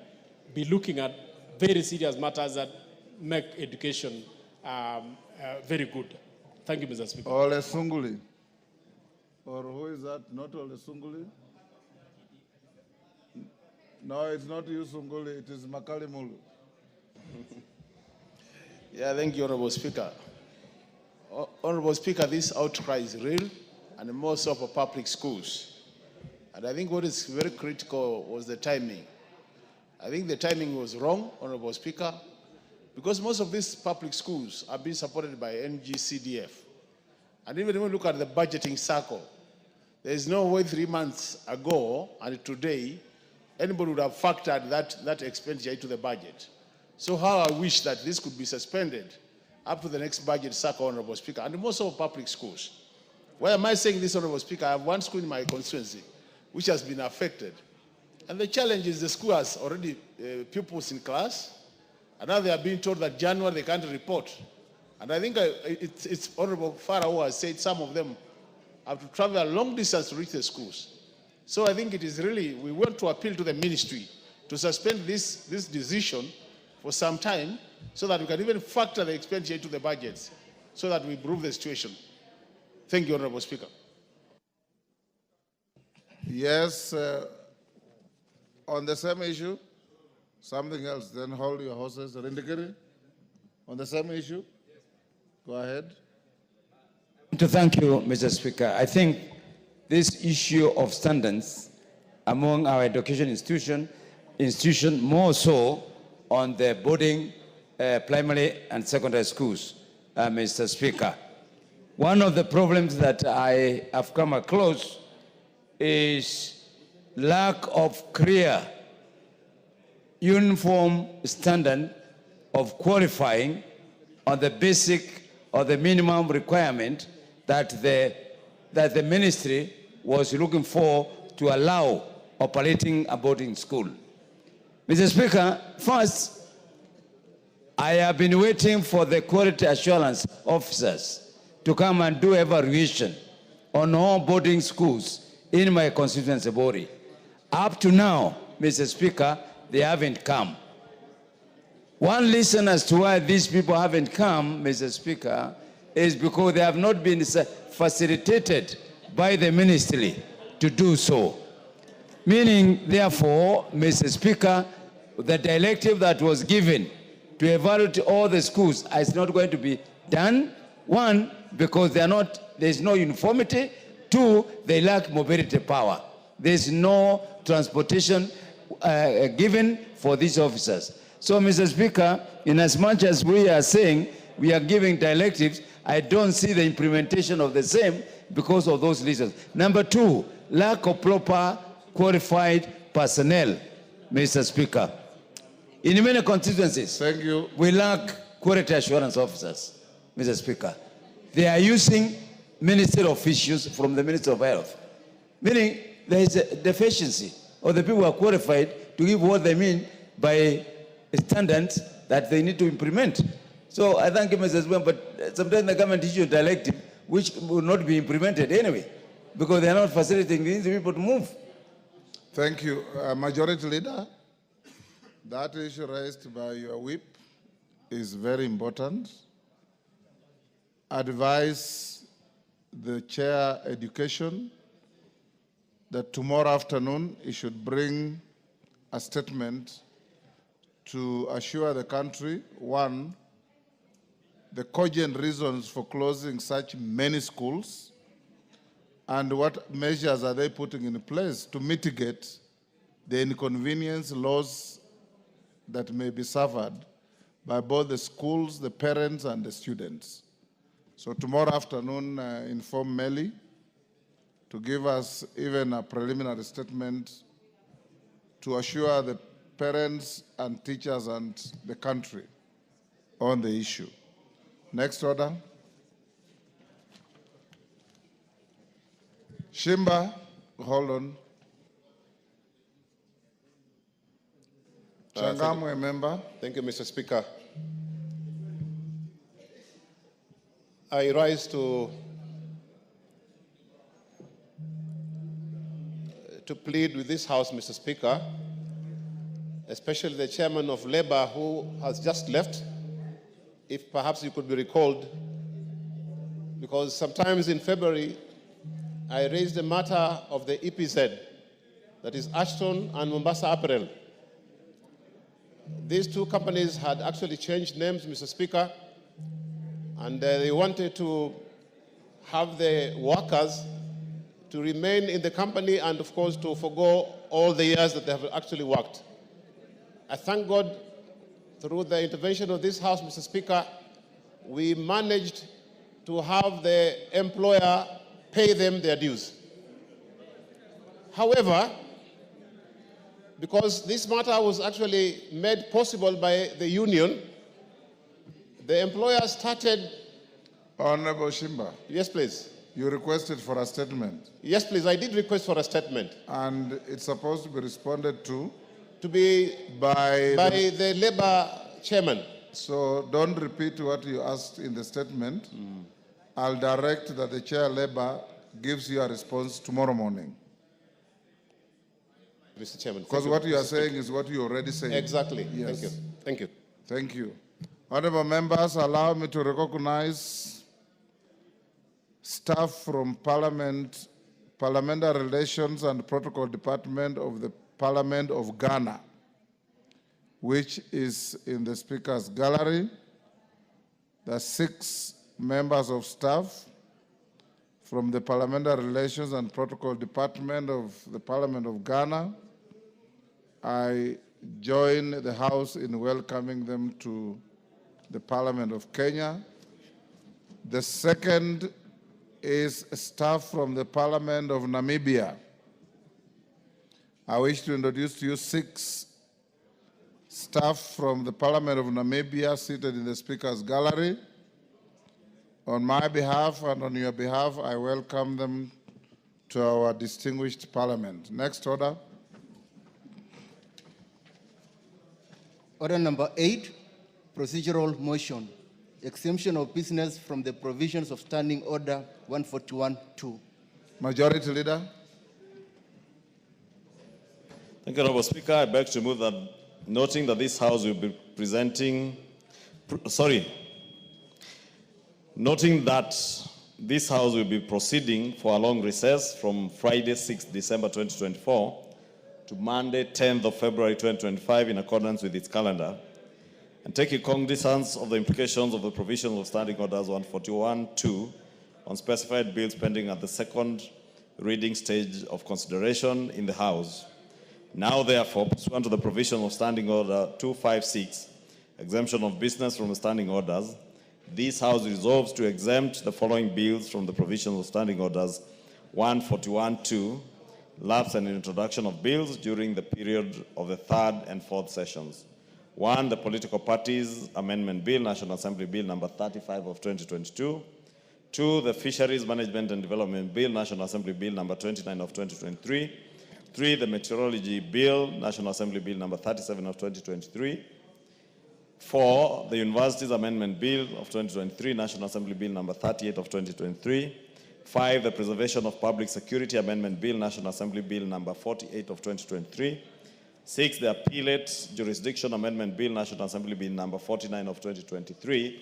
be looking at very serious matters that make education very good. Thank you, Mr. Speaker. Ole Sunguli. Or who is that? Not Ole Sunguli? No, it's not you, Sunguli. It is Makali Mulu. Yeah, thank you, Honorable Speaker. Honorable Speaker, this outcry is real, and more so for public schools. And I think what is very critical was the timing. I think the timing was wrong, Honorable Speaker, because most of these public schools are being supported by NGCDF. And even when we look at the budgeting cycle, there is no way 3 months ago and today, anybody would have factored that expenditure into the budget. So how I wish that this could be suspended up to the next budget cycle, Honorable Speaker, and most of public schools. Why am I saying this, Honorable Speaker? I have one school in my constituency which has been affected. And the challenge is the school has already pupils in class, and now they are being told that January they can't report. And I think it's Honorable Farah who has said some of them have to travel a long distance to reach the schools. So I think it is really, we want to appeal to the ministry to suspend this decision for some time so that we can even factor the expenditure into the budgets so that we improve the situation. Thank you, Honorable Speaker. Yes, on the same issue, something else, then hold your horses. Rindikiri, on the same issue, go ahead. To thank you, Mr. Speaker. I think this issue of standards among our education institution more so on the boarding primary and secondary schools, Mr. Speaker. One of the problems that I have come across is lack of clear, uniform standard of qualifying on the basic or the minimum requirement that the ministry was looking for to allow operating a boarding school. Mr. Speaker, first, I have been waiting for the quality assurance officers to come and do evaluation on all boarding schools in my constituency body. Up to now, Mr. Speaker, they haven't come. One reason as to why these people haven't come, Mr. Speaker, is because they have not been facilitated by the ministry to do so. Meaning, therefore, Mr. Speaker, the directive that was given to evaluate all the schools is not going to be done. One, because there's no uniformity. Two, they lack mobility power. There's no transportation given for these officers. So, Mr. Speaker, in as much as we are saying we are giving directives, I don't see the implementation of the same because of those reasons. Number two, lack of proper qualified personnel, Mr. Speaker. In many constituencies, thank you, we lack quality assurance officers, Mr. Speaker. They are using ministry officials from the Ministry of Health, meaning there is a deficiency of the people who are qualified to give what they mean by standards that they need to implement. So I thank you, Mr. Speaker, but sometimes the government issues a directive which will not be implemented anyway, because they are not facilitating these people to move. Thank you. Majority Leader, that issue raised by your whip is very important. Advise the Chair Education that tomorrow afternoon he should bring a statement to assure the country, one, the cogent reasons for closing such many schools, and what measures are they putting in place to mitigate the inconvenience loss that may be suffered by both the schools, the parents, and the students. So tomorrow afternoon, inform Melly to give us even a preliminary statement to assure the parents and teachers and the country on the issue. Next order. Shimba, hold on. Changamwe, member. Thank you, Mr. Speaker. I rise to plead with this House, Mr. Speaker, especially the chairman of Labour who has just left, if perhaps you could be recalled, because sometimes in February, I raised the matter of the EPZ, that is Ashton and Mombasa Apparel. These two companies had actually changed names, Mr. Speaker, and they wanted to have the workers to remain in the company and, of course, to forgo all the years that they have actually worked. I thank God, through the intervention of this House, Mr. Speaker, we managed to have the employer pay them their dues. However, because this matter was actually made possible by the union, the employer started... Honorable Shimba. Yes, please. You requested for a statement. Yes, please. I did request for a statement. And it's supposed to be responded to? To be by the Labour chairman. So don't repeat what you asked in the statement. I'll direct that the Chair Labour gives you a response tomorrow morning. Mr. Chairman. Because what you are saying is what you already said. Exactly. Yes. Thank you. Thank you. Thank you. Honorable members, allow me to recognize staff from Parliament, Parliamentary Relations and Protocol Department of the Parliament of Ghana, which is in the Speaker's gallery. There are 6 members of staff from the Parliamentary Relations and Protocol Department of the Parliament of Ghana. I join the House in welcoming them to the Parliament of Kenya. The second is staff from the Parliament of Namibia. I wish to introduce to you 6 staff from the Parliament of Namibia seated in the Speaker's gallery. On my behalf and on your behalf, I welcome them to our distinguished Parliament. Next order. Order number 8, procedural motion. Exemption of business from the provisions of Standing Order 141-2. Majority Leader. Thank you, Honorable Speaker. I beg to move that, noting that this House will be noting that this House will be proceeding for a long recess from Friday, 6th December 2024 to Monday, 10th of February 2025 in accordance with its calendar, and taking cognizance of the implications of the provisions of Standing Orders 141-2 on specified bills pending at the second reading stage of consideration in the House. Now, therefore, pursuant to the provision of Standing Order 256, exemption of business from the standing orders, this House resolves to exempt the following bills from the provisions of Standing Orders 141-2, lapse and introduction of bills during the period of the third and fourth sessions. 1, the Political Parties Amendment Bill, National Assembly Bill number 35 of 2022. 2, the Fisheries Management and Development Bill, National Assembly Bill number 29 of 2023. 3, the Meteorology Bill, National Assembly Bill number 37 of 2023. 4, the Universities Amendment Bill of 2023, National Assembly Bill number 38 of 2023. 5, the Preservation of Public Security Amendment Bill, National Assembly Bill number 48 of 2023. 6, the Appellate Jurisdiction Amendment Bill, National Assembly Bill number 49 of 2023.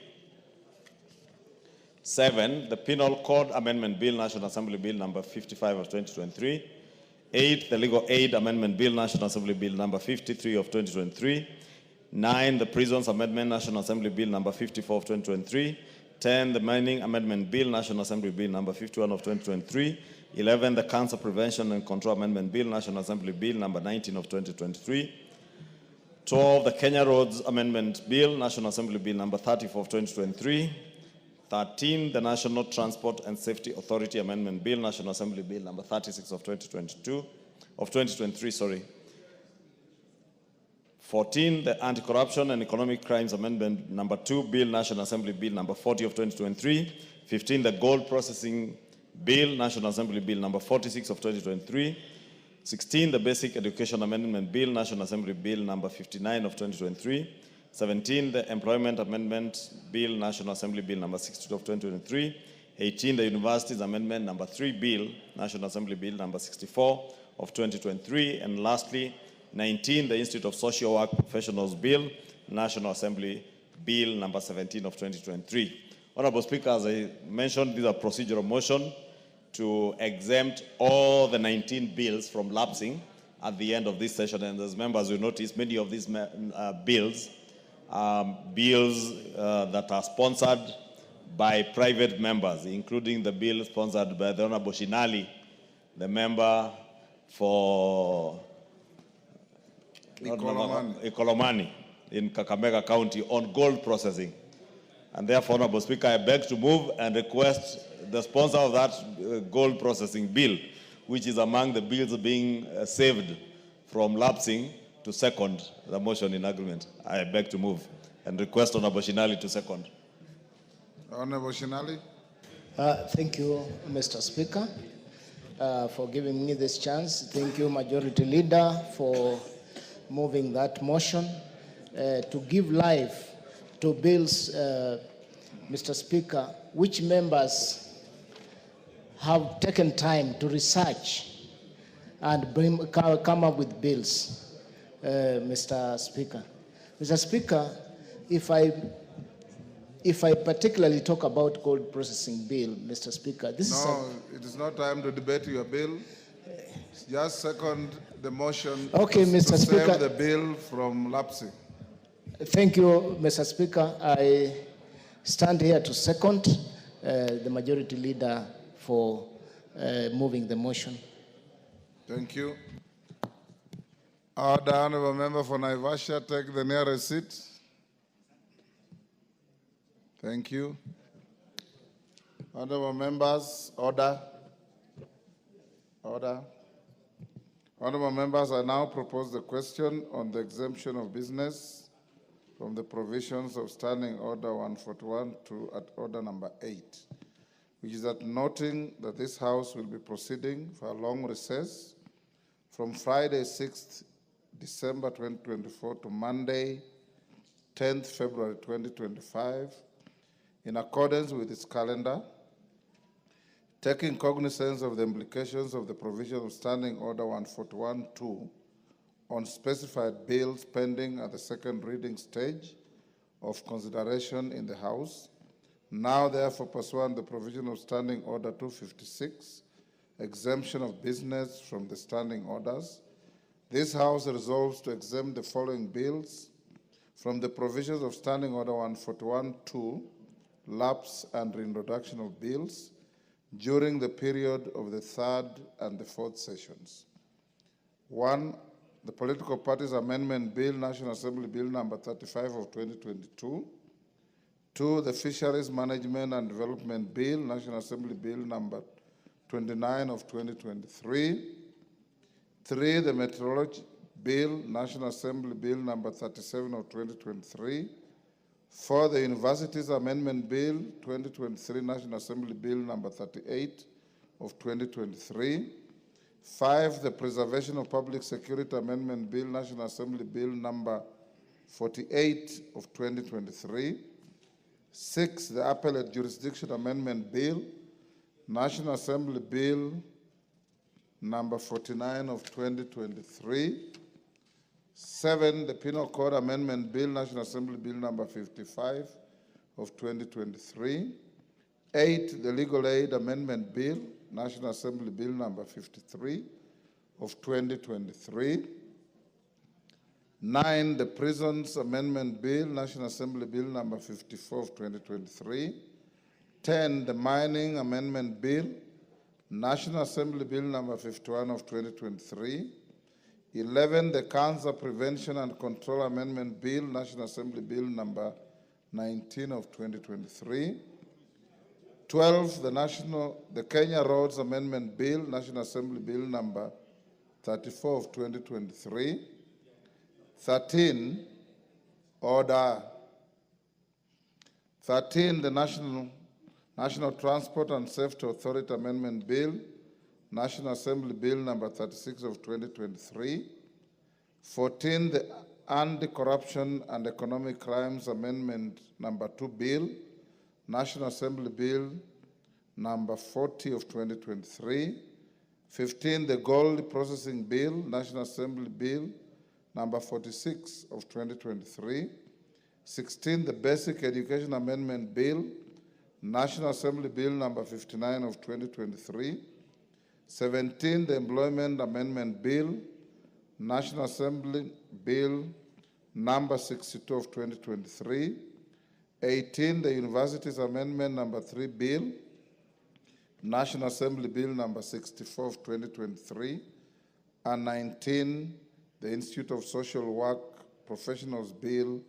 7, the Penal Code Amendment Bill, National Assembly Bill number 55 of 2023. 8, the Legal Aid Amendment Bill, National Assembly Bill number 53 of 2023. 9, the Prisons Amendment, National Assembly Bill number 54 of 2023. 10, the Mining Amendment Bill, National Assembly Bill number 51 of 2023. 11, the Cancer Prevention and Control Amendment Bill, National Assembly Bill number 19 of 2023. 12, the Kenya Roads Amendment Bill, National Assembly Bill number 34 of 2023. 13, the National Transport and Safety Authority Amendment Bill, National Assembly Bill number 36 of 2023. 14, the Anti-Corruption and Economic Crimes Amendment number 2 Bill, National Assembly Bill number 40 of 2023. 15, the Gold Processing Bill, National Assembly Bill number 46 of 2023. 16, the Basic Education Amendment Bill, National Assembly Bill number 59 of 2023. 17, the Employment Amendment Bill, National Assembly Bill number 62 of 2023. 18, the Universities Amendment number 3 Bill, National Assembly Bill number 64 of 2023. And lastly, 19, the Institute of Social Work Professionals Bill, National Assembly Bill number 17 of 2023. Honorable Speaker, as I mentioned, this is a procedural motion to exempt all the 19 bills from lapsing at the end of this session. And as members will notice, many of these bills that are sponsored by private members, including the bill sponsored by the Honorable Shinali, the member for Ikolomani in Kakamega County on gold processing. And therefore, Honorable Speaker, I beg to move and request the sponsor of that gold processing bill, which is among the bills being saved from lapsing, to second the motion in agreement. I beg to move and request Honorable Shinali to second. Honorable Shinali. Thank you, Mr. Speaker, for giving me this chance. Thank you, Majority Leader, for moving that motion to give life to bills, Mr. Speaker, which members have taken time to research and come up with bills. Mr. Speaker. Mr. Speaker, if I particularly talk about gold processing bill, Mr. Speaker, it is not time to debate your bill. Just second the motion Mr. to Speaker, save the bill from lapsing. Thank you, Mr. Speaker. I stand here to second the Majority Leader for moving the motion. Thank you. The Honourable Member for Naivasha, take the nearest seat. Thank you. Honourable Members, order. Order. Honourable Members, I now propose the question on the exemption of business from the provisions of Standing Order 141 to at Order number 8, which is that noting that this House will be proceeding for a long recess from Friday, 6th December 2024 to Monday, 10th February 2025, in accordance with its calendar, taking cognizance of the implications of the provision of Standing Order 141-2 on specified bills pending at the second reading stage of consideration in the House. Now, therefore, pursuant to the provision of Standing Order 256, exemption of business from the standing orders, this House resolves to exempt the following bills from the provisions of Standing Order 141-2, lapse and reintroduction of bills, during the period of the third and the fourth sessions. 1. The Political Parties Amendment Bill, National Assembly Bill number 35 of 2022. 2. The Fisheries Management and Development Bill, National Assembly Bill number 29 of 2023. 3. The Meteorology Bill, National Assembly Bill number 37 of 2023. 4. The Universities Amendment Bill, 2023, National Assembly Bill number 38 of 2023. 5. The Preservation of Public Security Amendment Bill, National Assembly Bill number 48 of 2023. 6. The Appellate Jurisdiction Amendment Bill, National Assembly Bill number 49 of 2023. 7. The Penal Code Amendment Bill, National Assembly Bill number 55 of 2023. 8. The Legal Aid Amendment Bill, National Assembly Bill number 53 of 2023. 9. The Prisons Amendment Bill, National Assembly Bill number 54 of 2023. 10. The Mining Amendment Bill, National Assembly Bill number 51 of 2023. 11. The Cancer Prevention and Control Amendment Bill, National Assembly Bill number 19 of 2023. 12. The Kenya Roads Amendment Bill, National Assembly Bill number 34 of 2023. 13. Order. 13. The National Transport and Safety Authority Amendment Bill, National Assembly Bill number 36 of 2023. 14. The Anti-Corruption and Economic Crimes Amendment number 2 Bill, National Assembly Bill number 40 of 2023. 15. The Gold Processing Bill, National Assembly Bill number 46 of 2023. 16. The Basic Education Amendment Bill, National Assembly Bill number 59 of 2023. 17. The Employment Amendment Bill, National Assembly Bill number 62 of 2023. 18. The Universities Amendment number 3 Bill, National Assembly Bill number 64 of 2023. And 19. The Institute of Social Work Professionals Bill,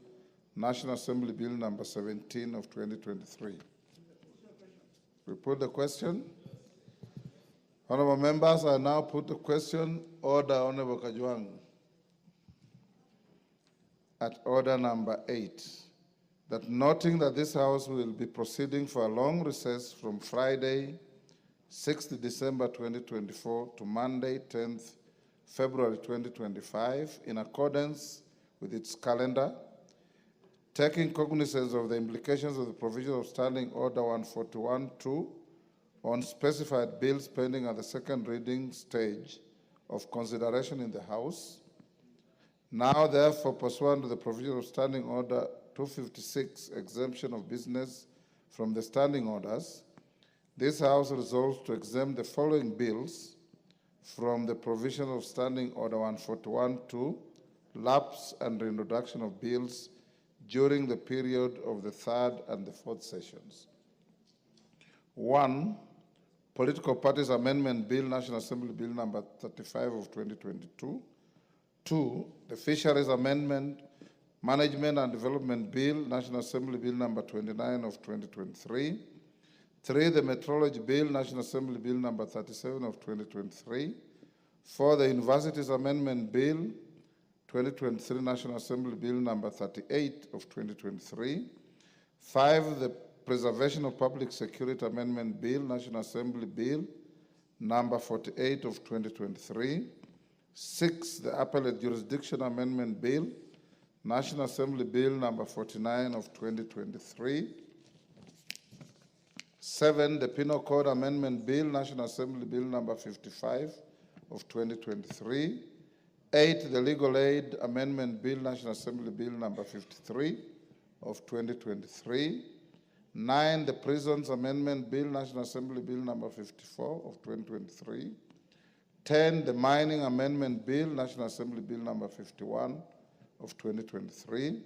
National Assembly Bill number 17 of 2023. We put the question. Honorable members, I now put the question. Order, Honorable Kajwang. At order number 8, that noting that this House will be proceeding for a long recess from Friday, 6th December 2024 to Monday, 10th February 2025, in accordance with its calendar, taking cognizance of the implications of the provision of Standing Order 141-2 on specified bills pending at the second reading stage of consideration in the House. Now, therefore, pursuant to the provision of Standing Order 256, exemption of business from the standing orders, this House resolves to exempt the following bills from the provision of Standing Order 141-2, lapse and reintroduction of bills during the period of the third and the fourth sessions. 1. Political Parties Amendment Bill, National Assembly Bill number 35 of 2022. 2. The Fisheries Amendment Management and Development Bill, National Assembly Bill number 29 of 2023. 3. The Meteorology Bill, National Assembly Bill number 37 of 2023. 4. The Universities Amendment Bill, 2023, National Assembly Bill number 38 of 2023. 5. The Preservation of Public Security Amendment Bill, National Assembly Bill number 48 of 2023. 6. The Appellate Jurisdiction Amendment Bill, National Assembly Bill number 49 of 2023. 7. The Penal Code Amendment Bill, National Assembly Bill number 55 of 2023. 8, the Legal Aid Amendment Bill, National Assembly Bill number 53 of 2023. 9, the Prisons Amendment Bill, National Assembly Bill number 54 of 2023. 10, the Mining Amendment Bill, National Assembly Bill number 51 of 2023.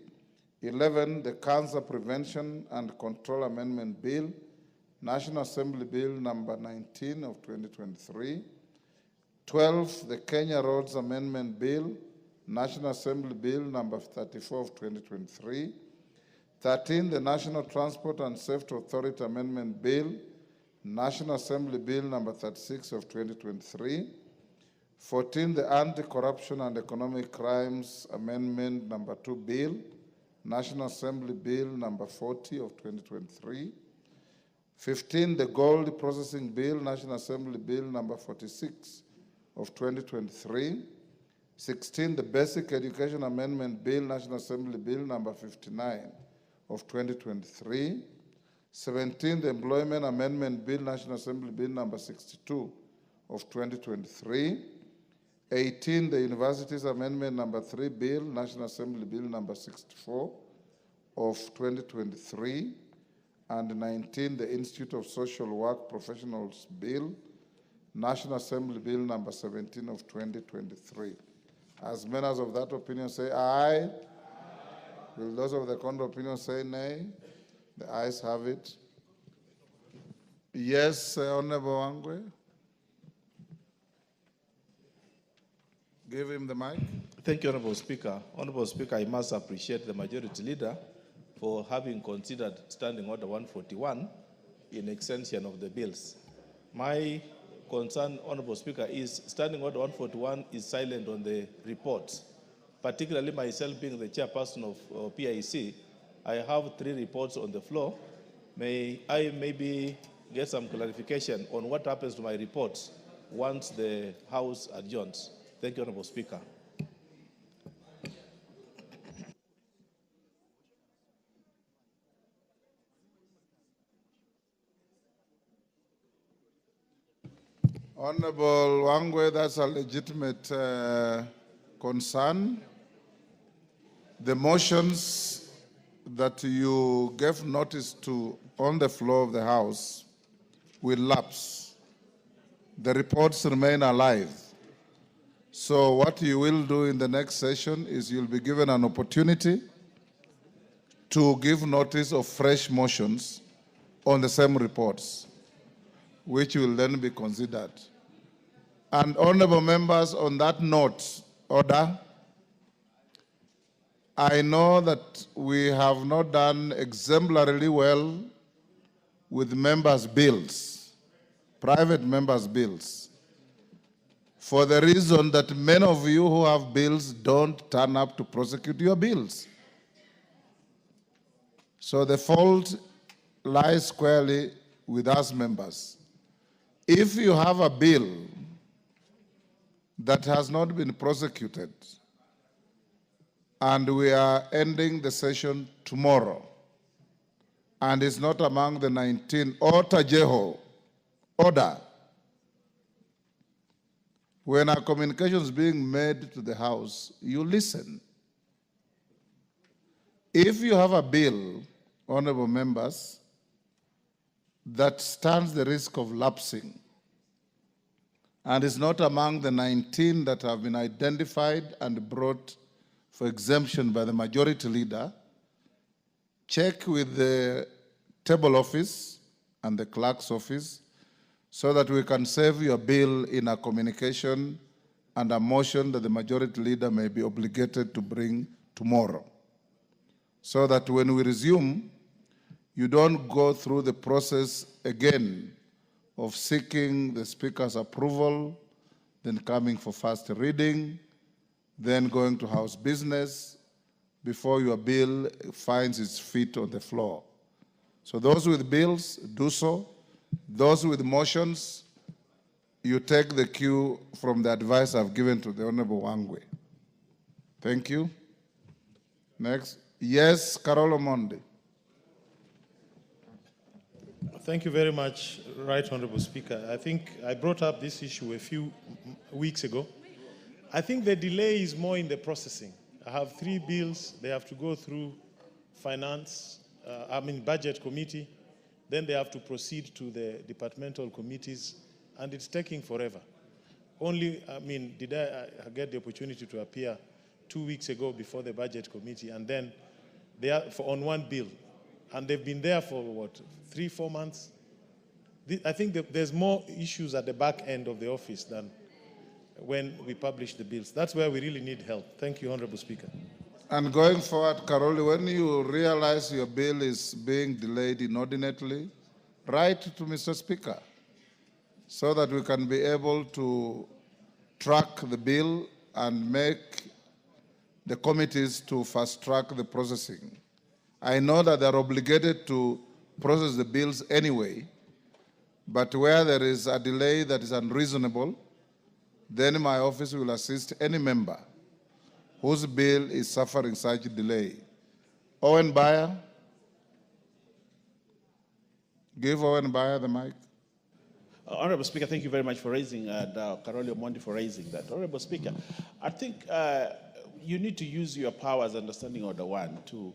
11, the Cancer Prevention and Control Amendment Bill, National Assembly Bill number 19 of 2023. 12, the Kenya Roads Amendment Bill, National Assembly Bill number 34 of 2023. 13, the National Transport and Safety Authority Amendment Bill, National Assembly Bill number 36 of 2023. 14, the Anti-Corruption and Economic Crimes Amendment number 2 Bill, National Assembly Bill number 40 of 2023. 15, the Gold Processing Bill, National Assembly Bill number 46 of 2023. 16, the Basic Education Amendment Bill, National Assembly Bill number 59 of 2023. 17, the Employment Amendment Bill, National Assembly Bill number 62 of 2023. 18, the Universities Amendment number 3 Bill, National Assembly Bill number 64 of 2023. And 19, the Institute of Social Work Professionals Bill, National Assembly Bill number 17 of 2023. As members of that opinion say aye. Aye. Will those of the contrary opinion say nay? The ayes have it. Yes, Honorable Wangwe. Give him the mic. Thank you, Honorable Speaker. Honorable Speaker, I must appreciate the Majority Leader for having considered Standing Order 141 in extension of the bills. My concern, Honorable Speaker, is Standing Order 141 is silent on the reports. Particularly myself being the chairperson of PIC, I have 3 reports on the floor. May I maybe get some clarification on what happens to my reports once the House adjourns? Thank you, Honorable Speaker. Honorable Wangwe, that's a legitimate concern. The motions that you gave notice to on the floor of the House will lapse. The reports remain alive. So what you will do in the next session is you'll be given an opportunity to give notice of fresh motions on the same reports, which will then be considered. And honorable members, on that note, order. I know that we have not done exemplarily well with members' bills, private members' bills, for the reason that many of you who have bills don't turn up to prosecute your bills. So the fault lies squarely with us members. If you have a bill that has not been prosecuted, and we are ending the session tomorrow, and it's not among the 19, Otajeho, order. When a communication is being made to the House, you listen. If you have a bill, honorable members, that stands the risk of lapsing, and is not among the 19 that have been identified and brought for exemption by the Majority Leader, check with the table office and the clerk's office so that we can save your bill in a communication and a motion that the Majority Leader may be obligated to bring tomorrow. So that when we resume, you don't go through the process again of seeking the Speaker's approval, then coming for first reading, then going to House business before your bill finds its feet on the floor. So those with bills, do so. Those with motions, you take the cue from the advice I've given to the Honorable Wangwe. Thank you. Next. Yes, Carol Omondi. Thank you very much, Right Honorable Speaker. I think I brought up this issue a few weeks ago, I think the delay is more in the processing. I have 3 bills. They have to go through budget committee. Then they have to proceed to the departmental committees, and it's taking forever. Did I get the opportunity to appear 2 weeks ago before the budget committee, and then they are on 1 bill, and they've been there for what, 3-4 months? I think there's more issues at the back end of the office than when we publish the bills. That's where we really need help. Thank you, Honorable Speaker. And going forward, Karoli, when you realize your bill is being delayed inordinately, write to Mr. Speaker so that we can be able to track the bill and make the committees to fast-track the processing. I know that they're obligated to process the bills anyway, but where there is a delay that is unreasonable, then my office will assist any member whose bill is suffering such delay. Owen Bayer. Give Owen Bayer the mic. Honorable Speaker, thank you very much for raising, and Karoli Omondi for raising that. Honorable Speaker, I think you need to use your powers, understanding Order 1, to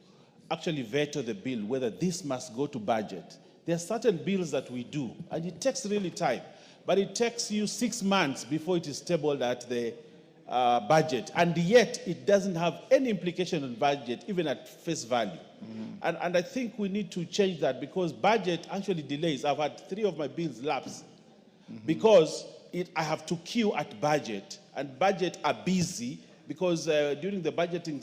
actually veto the bill, whether this must go to budget. There are certain bills that we do, and it takes really time, but it takes you 6 months before it is tabled at the budget, and yet it doesn't have any implication on budget, even at face value. And I think we need to change that, because budget actually delays. I've had 3 of my bills lapse because I have to queue at budget, and budget are busy because during the budgeting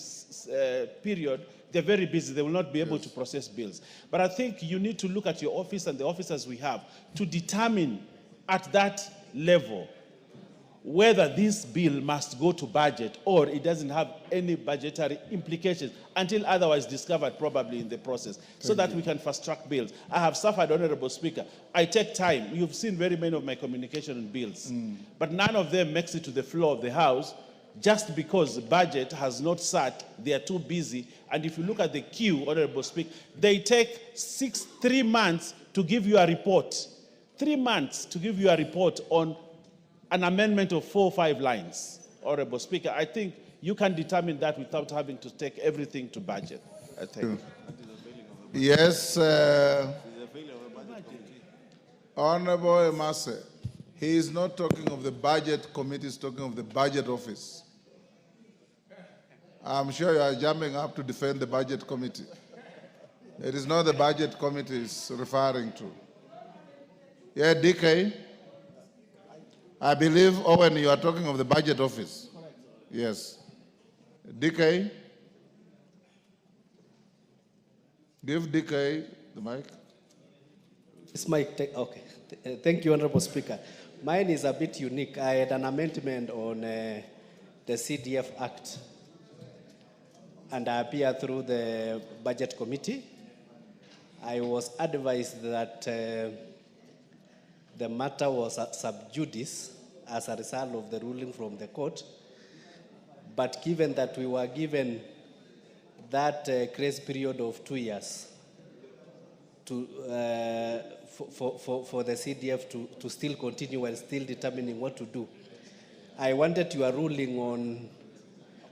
period, they're very busy. They will not be able to process bills. But I think you need to look at your office and the officers we have to determine at that level whether this bill must go to budget or it doesn't have any budgetary implications until otherwise discovered probably in the process, so that we can fast-track bills. I have suffered, Honorable Speaker. I take time. You've seen very many of my communication on bills, but none of them makes it to the floor of the House just because the budget has not sat. They are too busy. And if you look at the queue, Honorable Speaker, they take 3 months to give you a report. 3 months to give you a report on an amendment of 4 or 5 lines. Honorable Speaker, I think you can determine that without having to take everything to budget. I think. Yes, Honorable Emase, he is not talking of the budget committee, he's talking of the budget office. I'm sure you are jumping up to defend the budget committee. It is not the budget committee he's referring to. Yeah, DK. I believe, Owen, you are talking of the budget office. Yes. DK. Give DK the mic. This mic, okay. Thank you, Honorable Speaker. Mine is a bit unique. I had an amendment on the CDF Act, and I appeared through the Budget Committee. I was advised that the matter was sub judice as a result of the ruling from the court. But given that we were given that grace period of 2 years to, for the CDF to still continue and still determining what to do, I wanted your ruling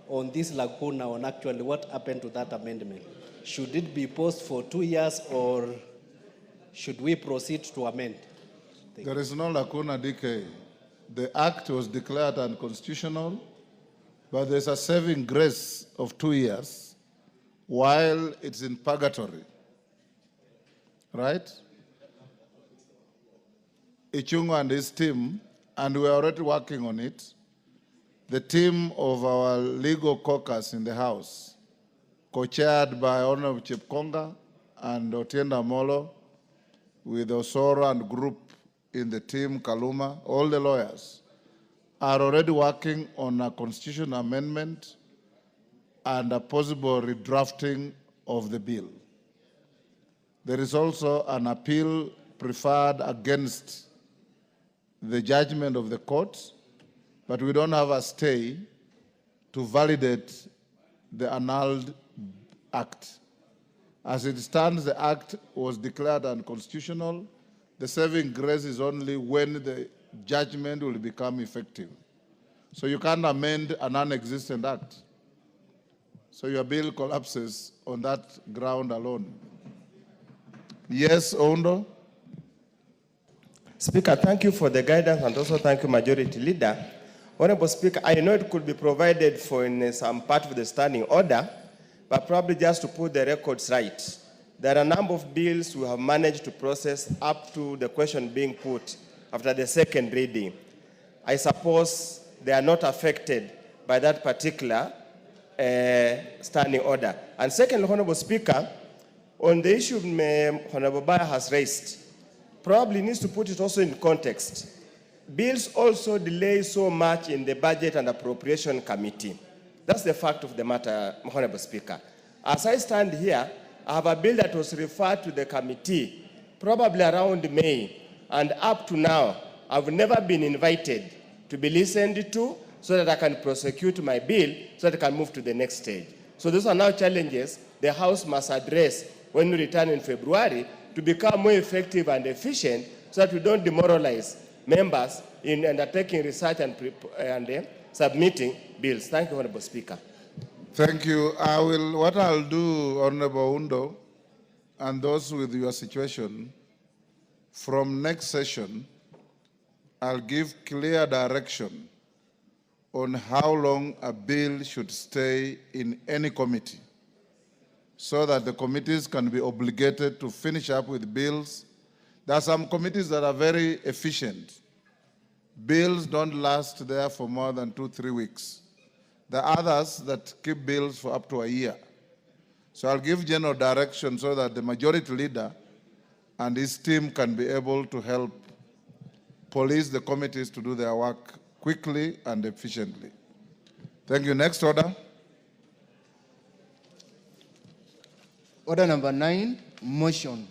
on this lacuna, on actually what happened to that amendment. Should it be paused for 2 years, or should we proceed to amend? There is no lacuna, DK. The act was declared unconstitutional, but there's a saving grace of 2 years while it's in purgatory. Right? Ichungo and his team, and we're already working on it, the team of our legal caucus in the House, co-chaired by Honorable Chepkonga and Otienda Molo, with Osoro and group in the team, Kaluma, all the lawyers, are already working on a constitutional amendment and a possible redrafting of the bill. There is also an appeal preferred against the judgment of the court, but we don't have a stay to validate the annulled act. As it stands, the act was declared unconstitutional. The saving grace is only when the judgment will become effective. So you can't amend a non-existent act. So your bill collapses on that ground alone. Yes, Ondo? Speaker, thank you for the guidance and also thank you, Majority Leader. Honorable Speaker, I know it could be provided for in some part of the standing order, but probably just to put the records right. There are a number of bills we have managed to process up to the question being put after the second reading. I suppose they are not affected by that particular standing order. And secondly, Honorable Speaker, on the issue Honorable Baya has raised, probably needs to put it also in context. Bills also delay so much in the Budget and Appropriation Committee. That's the fact of the matter, Honorable Speaker. As I stand here, I have a bill that was referred to the committee probably around May, and up to now, I've never been invited to be listened to so that I can prosecute my bill so that I can move to the next stage. So those are now challenges the House must address when we return in February to become more effective and efficient so that we don't demoralize members in undertaking research and submitting bills. Thank you, Honorable Speaker. Thank you. What I'll do, Honorable Undo, and those with your situation, from next session, I'll give clear direction on how long a bill should stay in any committee so that the committees can be obligated to finish up with bills. There are some committees that are very efficient. Bills don't last there for more than 2-3 weeks. There are others that keep bills for up to a year. So I'll give general direction so that the majority leader and his team can be able to help police the committees to do their work quickly and efficiently. Thank you. Next order. Order number 9, motion.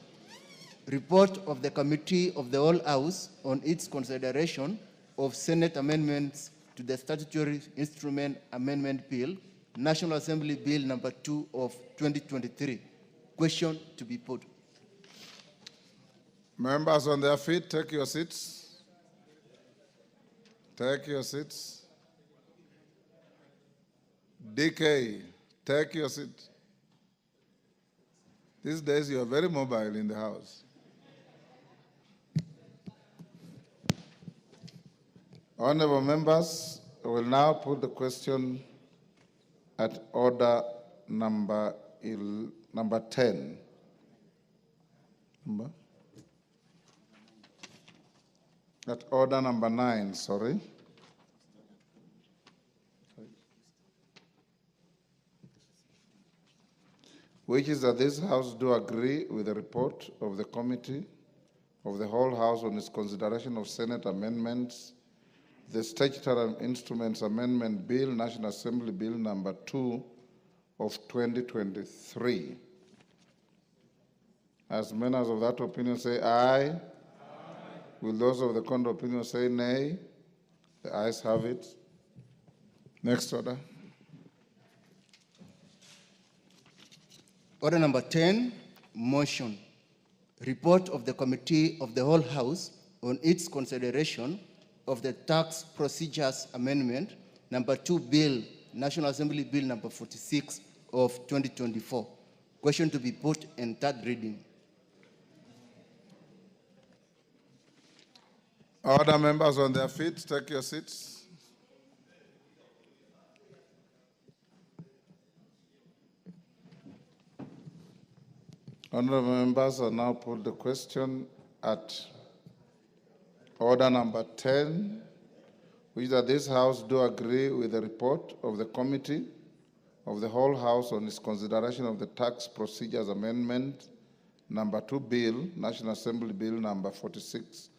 Report of the Committee of the Whole House on its consideration of Senate amendments to the Statutory Instrument Amendment Bill, National Assembly Bill number 2 of 2023. Question to be put. Members on their feet, take your seats. Take your seats. DK, take your seat. These days you are very mobile in the House. Honorable members, I will now put the question at order number 10. At order number 9, sorry. Which is that this House do agree with the report of the Committee of the Whole House on its consideration of Senate amendments, the Statutory Instruments Amendment Bill, National Assembly Bill number 2 of 2023. As members of that opinion say aye. Aye. Will those of the contrary opinion say nay? The ayes have it. Next order. Order number 10, motion. Report of the Committee of the Whole House on its consideration of the Tax Procedures Amendment, number 2 Bill, National Assembly Bill number 46 of 2024. Question to be put in third reading. Order, members on their feet, take your seats. Honorable members, I now put the question at order number 10, which that this House do agree with the report of the Committee of the Whole House on its consideration of the Tax Procedures Amendment, number 2 Bill, National Assembly Bill number 46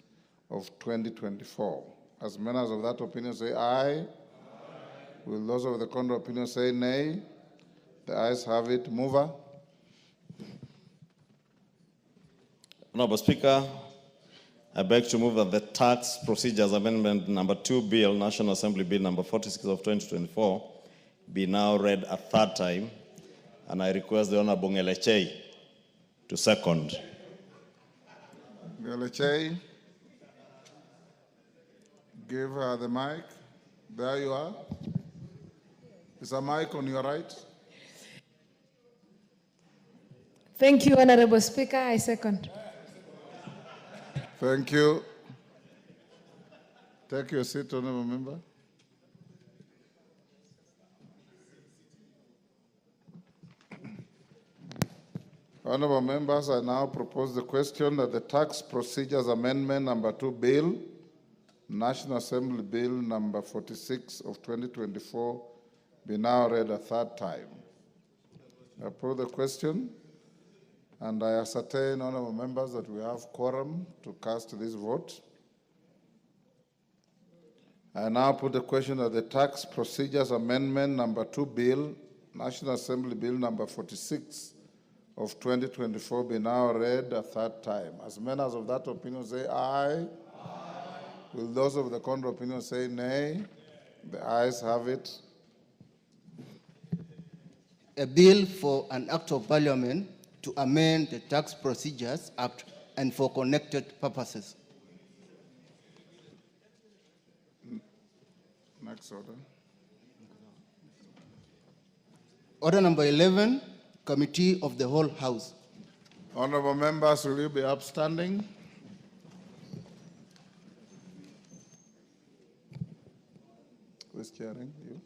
of 2024. As members of that opinion say aye. Aye. Will those of the contrary opinion say nay? The ayes have it. Mover. Honorable Speaker, I beg to move that the Tax Procedures Amendment number 2 Bill, National Assembly Bill number 46 of 2024, be now read a third time, and I request the Honorable Ngelechei to second. Ngelechei, give her the mic. There you are. Is a mic on your right? Thank you, Honorable Speaker. I second. Thank you. Take your seat, Honorable Member. Honorable members, I now propose the question that the Tax Procedures Amendment Number 2 Bill, National Assembly Bill Number 46 of 2024, be now read a third time. I put the question, and I ascertain, honorable members, that we have quorum to cast this vote. I now put the question that the Tax Procedures Amendment Number 2 Bill, National Assembly Bill Number 46 of 2024, be now read a third time. As many as of that opinion say aye. Will those of the contrary opinion say nay? The ayes have it. A bill for an act of parliament to amend the Tax Procedures Act and for connected purposes. Next order. Order number 11, Committee of the Whole House. Honorable members, will you be upstanding? Who is chairing? You?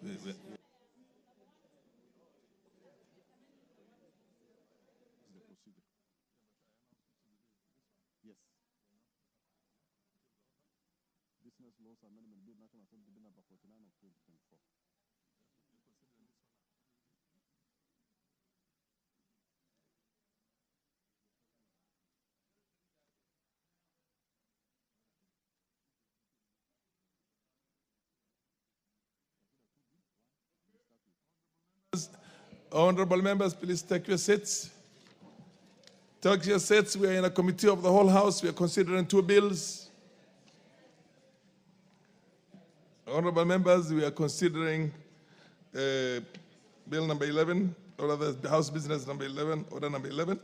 Business Laws Amendment Bill, National Assembly Bill number 49 of 2024. Honorable members, please take your seats. Take your seats. We are in a committee of the whole House. We are considering two bills. Honorable members, we are considering Bill number 11, or rather the House Business number 11, order number 11.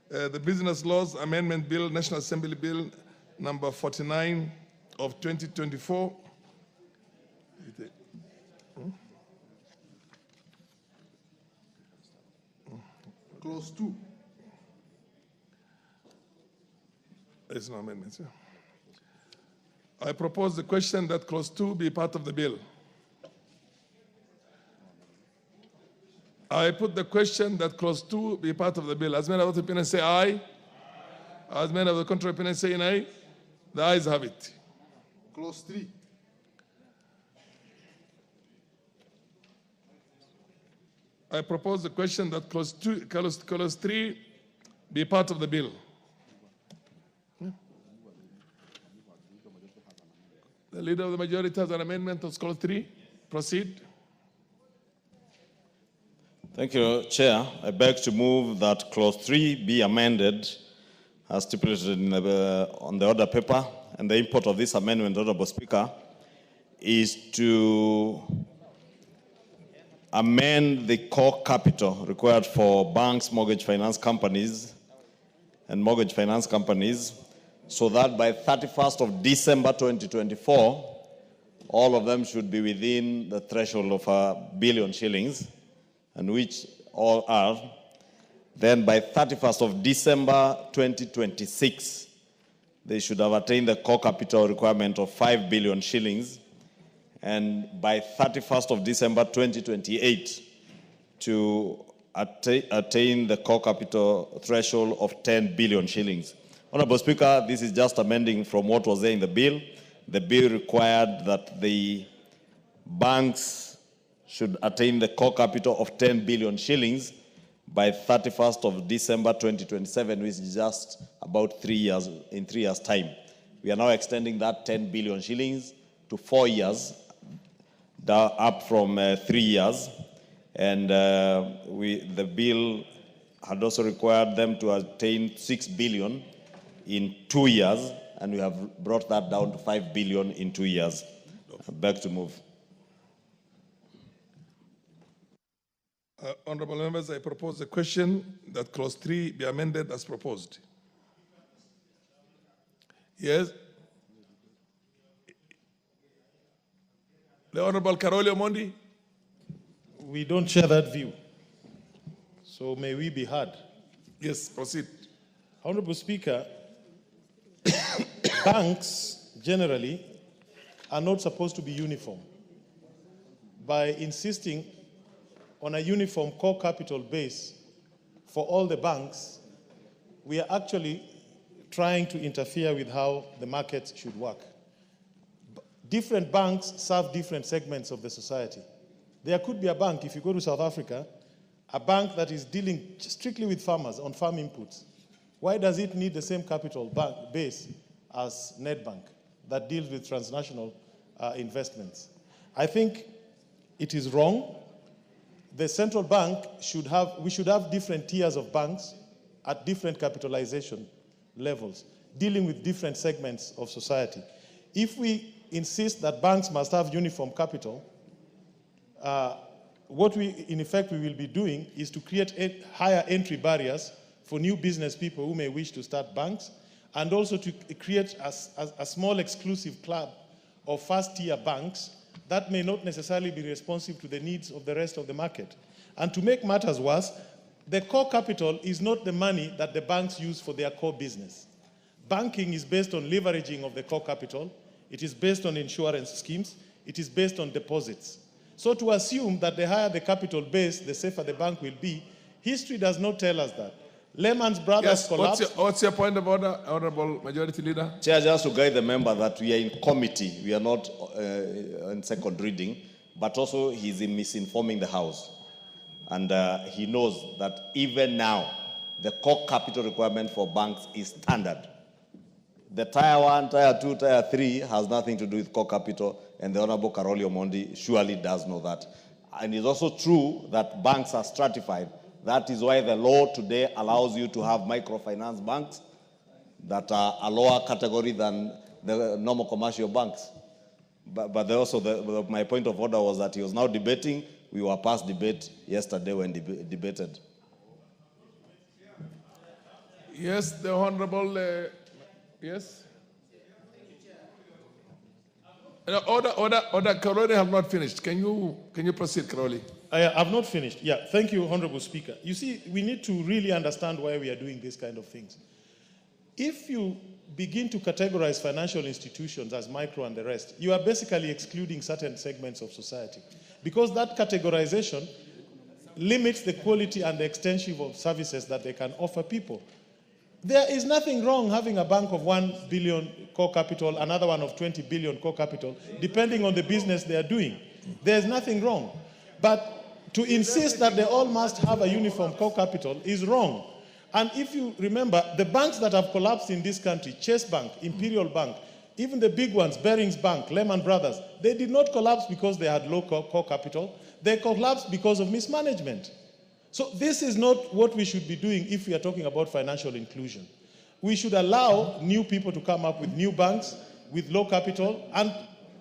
The Business Laws Amendment Bill, National Assembly Bill number 49 of 2024. Clause 2. There's no amendments here. I propose the question that clause 2 be part of the bill. I put the question that clause 2 be part of the bill. As many of the opinions say aye. As many of the contrary opinions say nay. The ayes have it. Clause 3. I propose the question that clause 3 be part of the bill. The leader of the majority has an amendment of clause 3. Proceed. Thank you, Chair. I beg to move that clause 3 be amended as stipulated on the order paper. And the import of this amendment, Honorable Speaker, is to amend the core capital required for banks, mortgage finance companies, and mortgage finance companies, so that by 31st of December 2024, all of them should be within the threshold of $1 billion shillings, and which all are. Then by 31st of December 2026, they should have attained the core capital requirement of 5 billion shillings, and by 31st of December 2028 to attain the core capital threshold of 10 billion shillings. Honorable Speaker, this is just amending from what was there in the bill. The bill required that the banks should attain the core capital of 10 billion shillings by 31st of December 2027, which is just about 3 years, in 3 years' time. We are now extending that 10 billion shillings to 4 years, up from 3 years. And the bill had also required them to attain 6 billion in 2 years, and we have brought that down to 5 billion in 2 years. I beg to move. Honorable members, I propose a question that clause 3 be amended as proposed. Yes. The Honorable Carolio Mondi. We don't share that view. So may we be heard? Yes, proceed. Honorable Speaker, banks generally are not supposed to be uniform. By insisting on a uniform core capital base for all the banks, we are actually trying to interfere with how the market should work. Different banks serve different segments of the society. There could be a bank, if you go to South Africa, a bank that is dealing strictly with farmers on farm inputs. Why does it need the same capital base as Nedbank that deals with transnational investments? I think it is wrong. The central bank we should have different tiers of banks at different capitalization levels, dealing with different segments of society. If we insist that banks must have uniform capital, what in effect we will be doing is to create higher entry barriers for new business people who may wish to start banks, and also to create a small exclusive club of first-tier banks that may not necessarily be responsive to the needs of the rest of the market. And to make matters worse, the core capital is not the money that the banks use for their core business. Banking is based on leveraging of the core capital. It is based on insurance schemes. It is based on deposits. So to assume that the higher the capital base, the safer the bank will be, history does not tell us that. Lehman's Brothers collapsed. What's your point of order, Honorable Majority Leader? Chair, just to guide the member that we are in committee, we are not in second reading, but also he's misinforming the House. And he knows that even now, the core capital requirement for banks is standard. The Tier 1, Tier 2, Tier 3 has nothing to do with core capital, and the Honorable Carolio Mondi surely does know that. And it's also true that banks are stratified. That is why the law today allows you to have microfinance banks that are a lower category than the normal commercial banks. But also, my point of order was that he was now debating. We were past debate yesterday when debated. Yes, the Honorable, yes? Order, Karoli have not finished. Can you proceed, Karoli? I have not finished. Yeah, thank you, Honorable Speaker. You see, we need to really understand why we are doing these kind of things. If you begin to categorize financial institutions as micro and the rest, you are basically excluding certain segments of society, because that categorization limits the quality and the extension of services that they can offer people. There is nothing wrong having a bank of 1 billion core capital, another one of 20 billion core capital, depending on the business they are doing. There's nothing wrong. But to insist that they all must have a uniform core capital is wrong. And if you remember, the banks that have collapsed in this country, Chase Bank, Imperial Bank, even the big ones, Barings Bank, Lehman Brothers, they did not collapse because they had low core capital. They collapsed because of mismanagement. So this is not what we should be doing if we are talking about financial inclusion. We should allow new people to come up with new banks with low capital and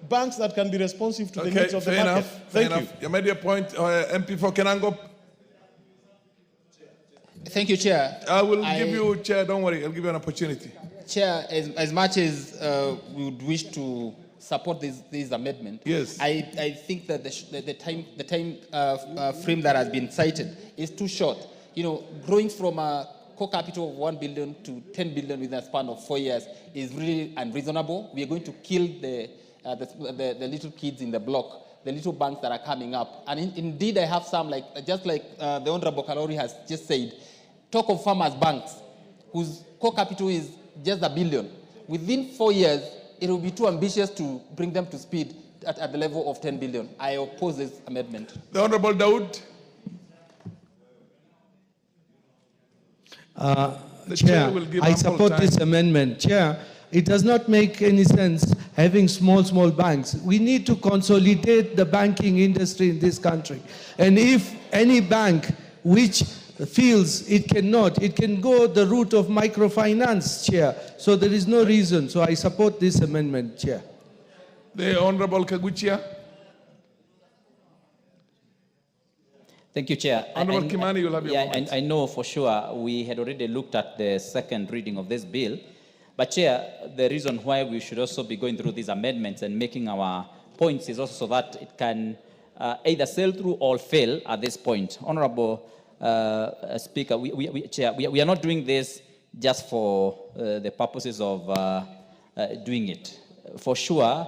banks that can be responsive to the needs of the market. Thank you. You made your point, MP for Kenango. Thank you, Chair. I will give you, Chair, don't worry, I'll give you an opportunity. Chair, as much as we would wish to support this amendment, yes, I think that the time frame that has been cited is too short. You know, growing from a core capital of 1 billion to 10 billion within a span of 4 years is really unreasonable. We are going to kill the little kids in the block, the little banks that are coming up. And indeed, I have some, just like the Honorable Kalori has just said, talk of farmers' banks, whose core capital is just $1 billion. Within 4 years, it will be too ambitious to bring them to speed at the level of 10 billion. I oppose this amendment. The Honorable Dawood. Chair, I support this amendment. Chair, it does not make any sense having small banks. We need to consolidate the banking industry in this country. And if any bank which feels it cannot, it can go the route of microfinance, Chair. So there is no reason. So I support this amendment, Chair. The Honorable Kaguchia. Thank you, Chair. Honorable Kimani, you'll have your moment. I know for sure we had already looked at the second reading of this bill. But, Chair, the reason why we should also be going through these amendments and making our points is also so that it can either sail through or fail at this point. Honorable Speaker, Chair, we are not doing this just for the purposes of doing it. For sure,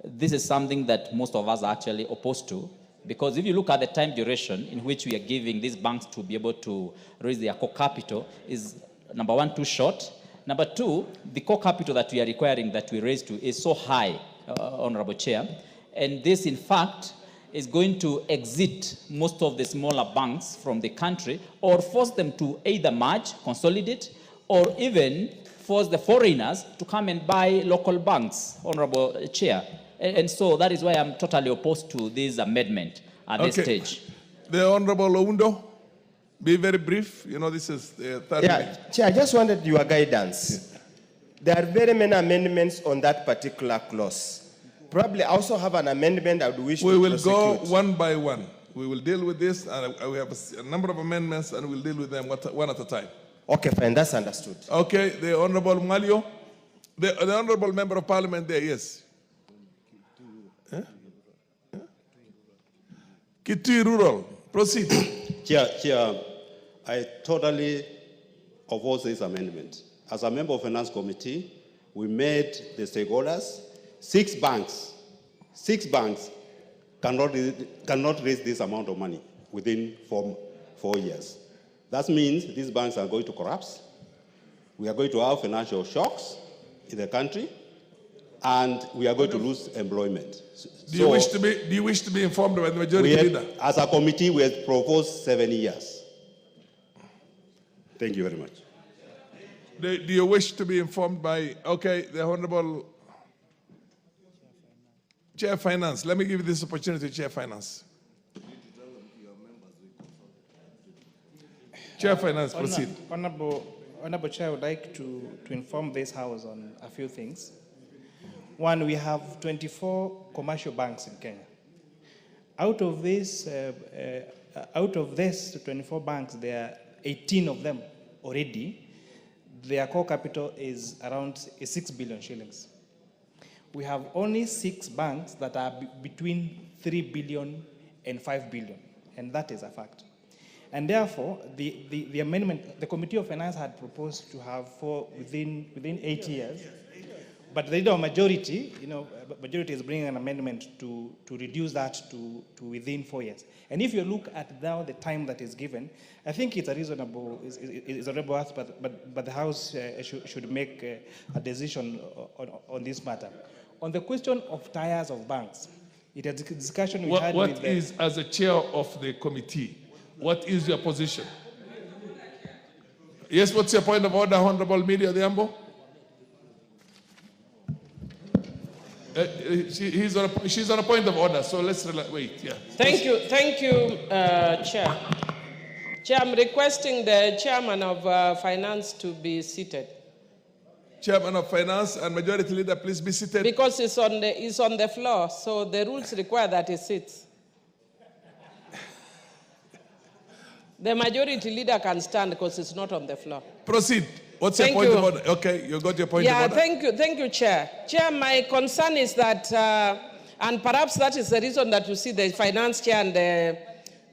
this is something that most of us are actually opposed to, because if you look at the time duration in which we are giving these banks to be able to raise their core capital is, number one, too short. Number two, the core capital that we are requiring that we raise to is so high, Honorable Chair, and this, in fact, is going to exit most of the smaller banks from the country or force them to either merge, consolidate, or even force the foreigners to come and buy local banks, Honorable Chair. And so that is why I'm totally opposed to this amendment at this stage. The Honorable Oundo, be very brief. You know, this is the third minute. Chair, I just wanted your guidance. There are very many amendments on that particular clause. Probably I also have an amendment I would wish to prosecute. We will go one by one. We will deal with this, and we have a number of amendments, and we'll deal with them one at a time. Okay, fine, that's understood. Okay, the Honorable Malio, the Honorable Member of Parliament there, yes. Kitui Rural, proceed. Chair, I totally oppose this amendment. As a member of Finance Committee, we made the stakeholders, six banks cannot raise this amount of money within 4 years. That means these banks are going to collapse. We are going to have financial shocks in the country, and we are going to lose employment. Do you wish to be informed by the majority leader? As a committee, we have proposed 7 years. Thank you very much. Do you wish to be informed by, the Honorable Chair Finance? Let me give you this opportunity, Chair Finance. Chair Finance, proceed. Honorable Chair, I would like to inform this House on a few things. One, we have 24 commercial banks in Kenya. Out of these 24 banks, there are 18 of them already. Their core capital is around 6 billion shillings. We have only 6 banks that are between 3 billion and 5 billion, and that is a fact. And therefore, the amendment, the Committee of Finance had proposed to have within 8 years. But the leader majority, majority is bringing an amendment to reduce that to within 4 years. And if you look at now the time that is given, I think it's a reasonable ask, but the House should make a decision on this matter. On the question of tiers of banks, it is a discussion we had with as a chair of the committee, what is your position? Yes, what's your point of order, Honorable Media Diambo? She's on a point of order, so let's wait. Yeah. Thank you, Chair. Chair, I'm requesting the Chairman of Finance to be seated. Chairman of Finance and Majority Leader, please be seated. Because it's on the floor, so the rules require that he sits. The Majority Leader can stand because it's not on the floor. Proceed. What's your point of order? Okay, you got your point of order. Thank you, Chair. Chair, my concern is that, and perhaps that is the reason that you see the Finance Chair and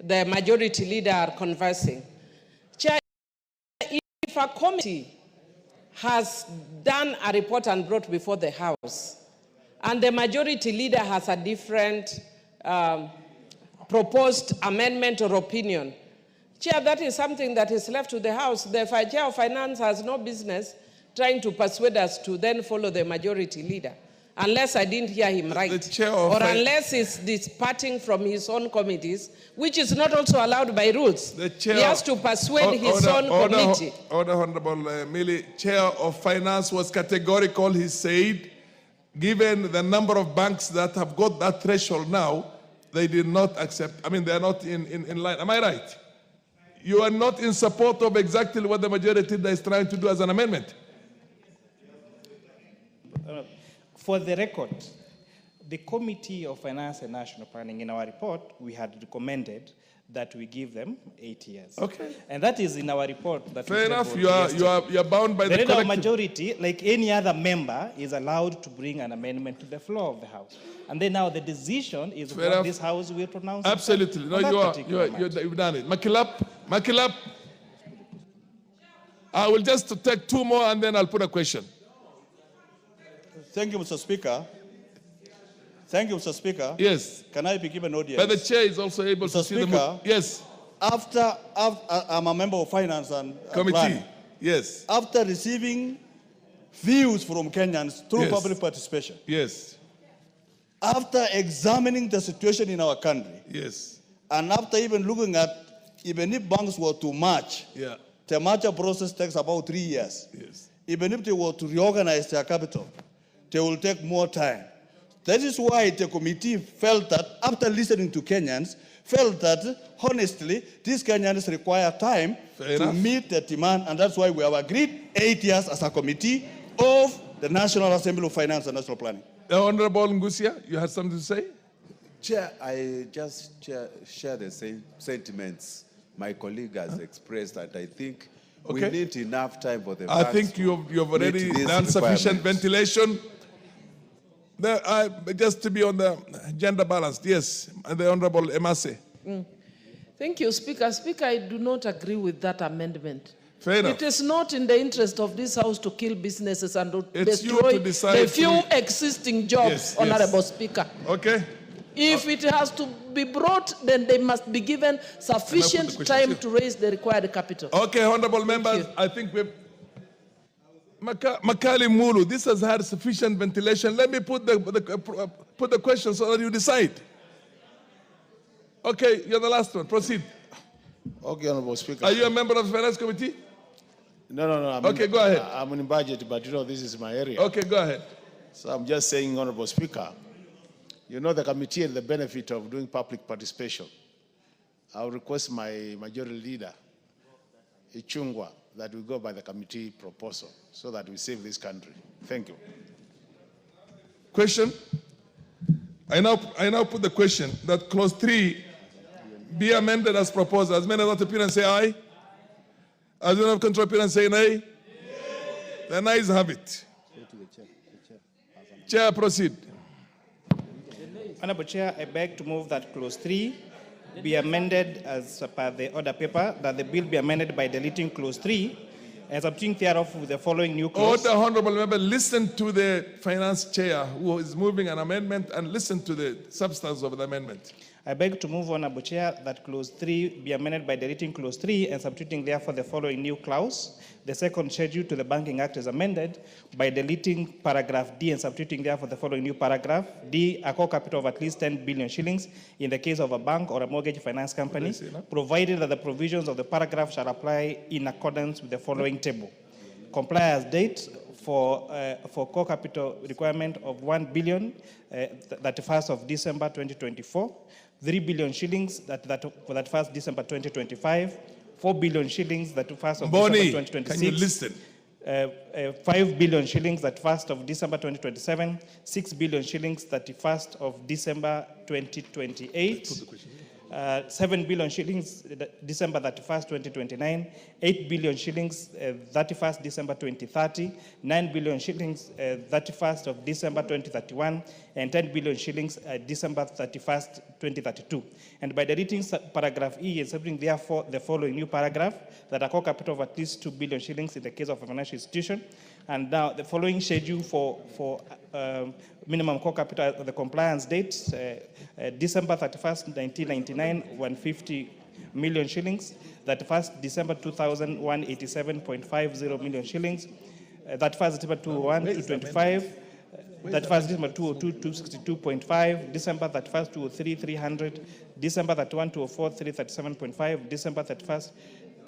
the Majority Leader are conversing. Chair, if if a committee has done a report and brought before the House, and the majority leader has a different proposed amendment or opinion, Chair, that is something that is left to the House. The Chair of Finance has no business trying to persuade us to then follow the majority leader, unless I didn't hear him right, or unless he's departing from his own committees, which is not also allowed by rules. He has to persuade his own committee. Order, Honorable Millie. Chair of Finance was categorical. He said, given the number of banks that have got that threshold now, they did not accept. I mean, they are not in line. Am I right? You are not in support of exactly what the majority is trying to do as an amendment. For the record, the Committee of Finance and National Planning, in our report, we had recommended that we give them 8 years. Okay. And that is in our report. That Fair enough. You are bound by the collective. Majority, like any other member, is allowed to bring an amendment to the floor of the House. And then now the decision is Fair what enough. this House will pronounce. Absolutely. No, you've done it. Makilap. I will just take two more and then I'll put a question. Thank you, Mr. Speaker. Thank you, Mr. Speaker. Yes. Can I be given audience? But the chair is also able Mr. to see Speaker, the... Yes. After I'm a member of Finance and Committee. Planning. Yes. After receiving views from Kenyans through Yes. public participation. Yes. After examining the situation in our country. Yes. And after even looking at, even if banks were to merge, Yeah. the merger process takes about 3 years. Yes. Even if they were to reorganize their capital, they will take more time. That is why the committee felt that, after listening to Kenyans, felt that, honestly, these Kenyans require time to meet the demand, and that's why we have agreed 8 years as a committee of the National Assembly of Finance and National Planning. The Honorable Ngusia, you had something to say? Chair, I just share the same sentiments my colleague has expressed, that I think we need enough time for the I think you've already done sufficient ventilation. Just to be on the gender balanced, yes, and the Honorable Emase. Thank you, Speaker. Speaker, I do not agree with that amendment. Fair enough. It is not in the interest of this House to kill businesses and to It's you destroy to decide the few to- existing jobs, Yes, Honorable yes. Speaker. Okay. If it has to be brought, then they must be given sufficient question time here. to raise the required capital. Okay, honorable members, I think we've... Makali Mulu, this has had sufficient ventilation. Let me put the question so that you decide. Okay, you're the last one. Proceed. Okay, Honorable Speaker. Are you a member of the Finance Committee? No. Okay, go ahead. I'm in budget, but this is my area. Okay, go ahead. So I'm just saying, Honorable Speaker, the committee had the benefit of doing public participation. I'll request my majority leader, Ichungwa, that we go by the committee proposal so that we save this country. Thank you. Question? I now put the question that clause 3 be amended as proposed. As many as not appear and say aye. As many of control appear and say nay. The ayes have it. Chair, proceed. Honorable Chair, I beg to move that clause 3 be amended as per the order paper, that the bill be amended by deleting clause 3 and substituting thereof with the following new clause. Order, honorable member, listen to the finance chair who is moving an amendment and listen to the substance of the amendment. I beg to move, Honorable Chair, that clause 3 be amended by deleting clause 3 and substituting therefore the following new clause. The second schedule to the Banking Act is amended by deleting paragraph D and substituting therefore the following new paragraph. D, a core capital of at least 10 billion shillings in the case of a bank or a mortgage finance company, provided that the provisions of the paragraph shall apply in accordance with the following table. Compliance date for core capital requirement of 1 billion, 31st of December 2024, 3 billion shillings for 31st December 2025, 4 billion shillings 31st of Boni, December 2026. can you listen? 5 billion shillings 31st of December 2027, 6 billion shillings 31st of December 2028, 7 billion shillings, December 31st, 2029, 8 billion shillings, 31st December 2030, 9 billion shillings, 31st of December 2031, and 10 billion shillings, December 31st, 2032. And by deleting paragraph E and substituting therefore the following new paragraph, that a core capital of at least 2 billion shillings in the case of a financial institution. And now the following schedule for minimum core capital of the compliance date, December 31st, 1999, 150 million shillings. 31st December 2000, 187.50 million shillings. 31st December 2001, 225. 31st December 202, 262.5. December 31st, 203, 300. December 31, 204, 337.5. December 31st,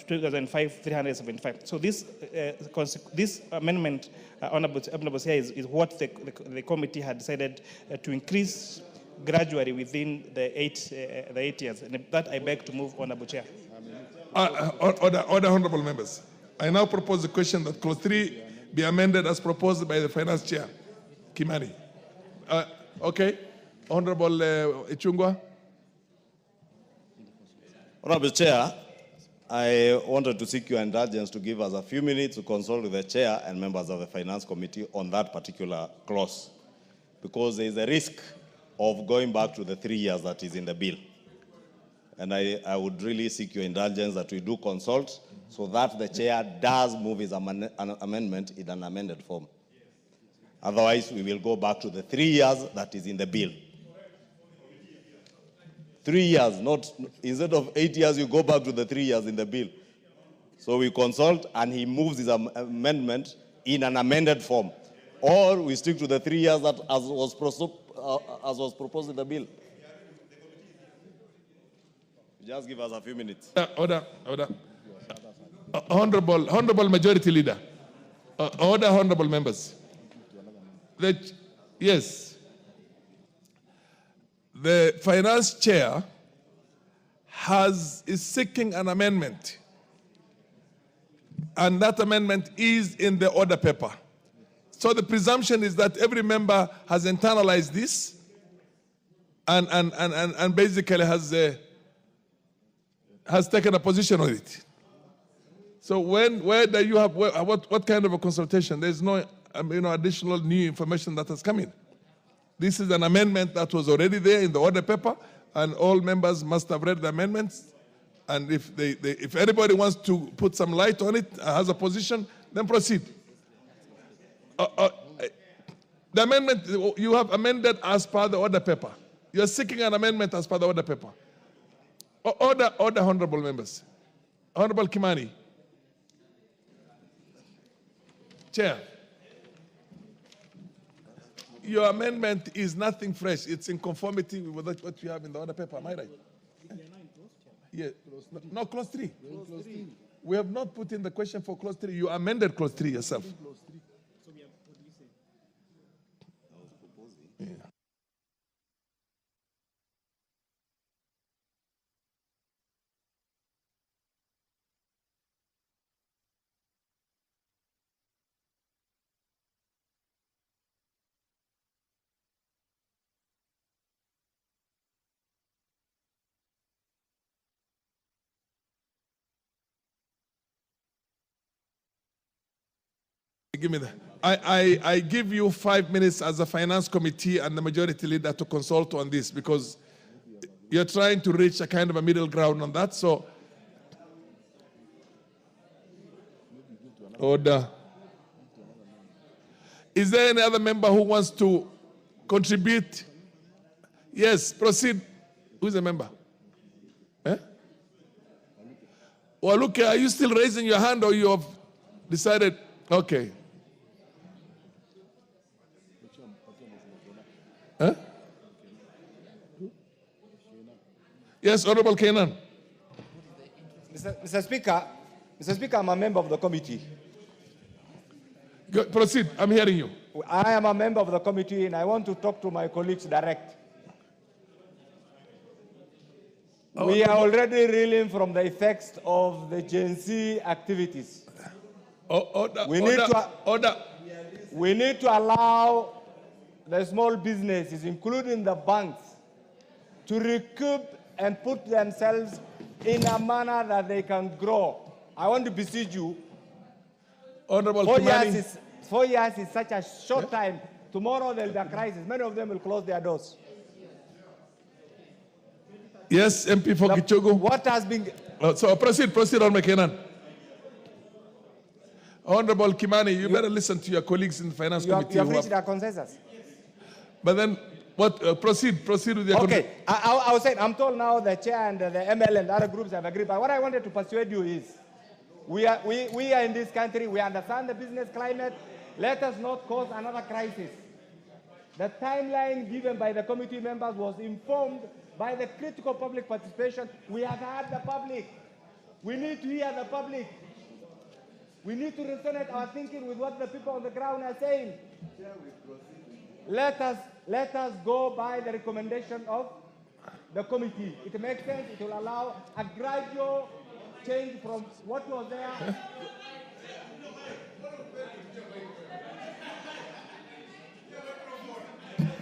2005, 375. So this amendment, Honorable Chair, is what the committee had decided to increase gradually within the eight years. And that I beg to move, Honorable Chair. Order, honorable members. I now propose the question that clause 3 be amended as proposed by the finance chair, Kimani. Okay. Honorable Ichungwa. Honorable Chair, I wanted to seek your indulgence to give us a few minutes to consult with the chair and members of the Finance Committee on that particular clause, because there is a risk of going back to the 3 years that is in the bill. And I would really seek your indulgence that we do consult so that the chair does move his amendment in an amended form. Otherwise, we will go back to the 3 years that is in the bill. 3 years, not instead of 8 years, you go back to the 3 years in the bill. So we consult and he moves his amendment in an amended form. Or we stick to the 3 years that as was proposed in the bill. Just give us a few minutes. Order. Honorable Majority Leader. Order, honorable members. Yes. The finance chair is seeking an amendment, and that amendment is in the order paper. So the presumption is that every member has internalized this and basically has taken a position on it. So where you have what kind of a consultation? There's no additional new information that has come in. This is an amendment that was already there in the order paper, and all members must have read the amendments. And if anybody wants to put some light on it, has a position, then proceed. The amendment, you have amended as per the order paper. You are seeking an amendment as per the order paper. Order, honorable members. Honorable Kimani. Chair. Your amendment is nothing fresh. It's in conformity with what you have in the order paper. Am I right? Yeah. No, clause 3. We have not put in the question for clause 3. You amended clause 3 yourself. Yeah. Give me that. I give you 5 minutes as a finance committee and the majority leader to consult on this, because you're trying to reach a kind of a middle ground on that. So, order. Is there any other member who wants to contribute? Yes, proceed. Who's a member? Eh? Well, look, are you still raising your hand, or you have decided? Okay. Huh? Yes, Honorable Kenan. Mr. Speaker, I'm a member of the committee. Go, proceed. I'm hearing you. I am a member of the committee, and I want to talk to my colleagues direct. We are already reeling from the effects of the Gen Z activities. We need to allow the small businesses, including the banks, to recoup and put themselves in a manner that they can grow. I want to beseech you. Honorable 4 years is such a short time. Tomorrow there will be a crisis. Many of them will close their doors. Yes, MP for Kichogo. What has been... So proceed, Honorable Kenan. Honorable Kimani, you better listen to your colleagues in the Finance Committee. You have reached a consensus. But then, what? Proceed with your... Okay, I was saying, I'm told now the chair and the ML and other groups have agreed. But what I wanted to persuade you is, we are in this country, we understand the business climate. Let us not cause another crisis. The timeline given by the committee members was informed by the critical public participation. We have had the public. We need to hear the public. We need to resonate our thinking with what the people on the ground are saying. Let us go by the recommendation of the committee. It makes sense. It will allow a gradual change from what was there.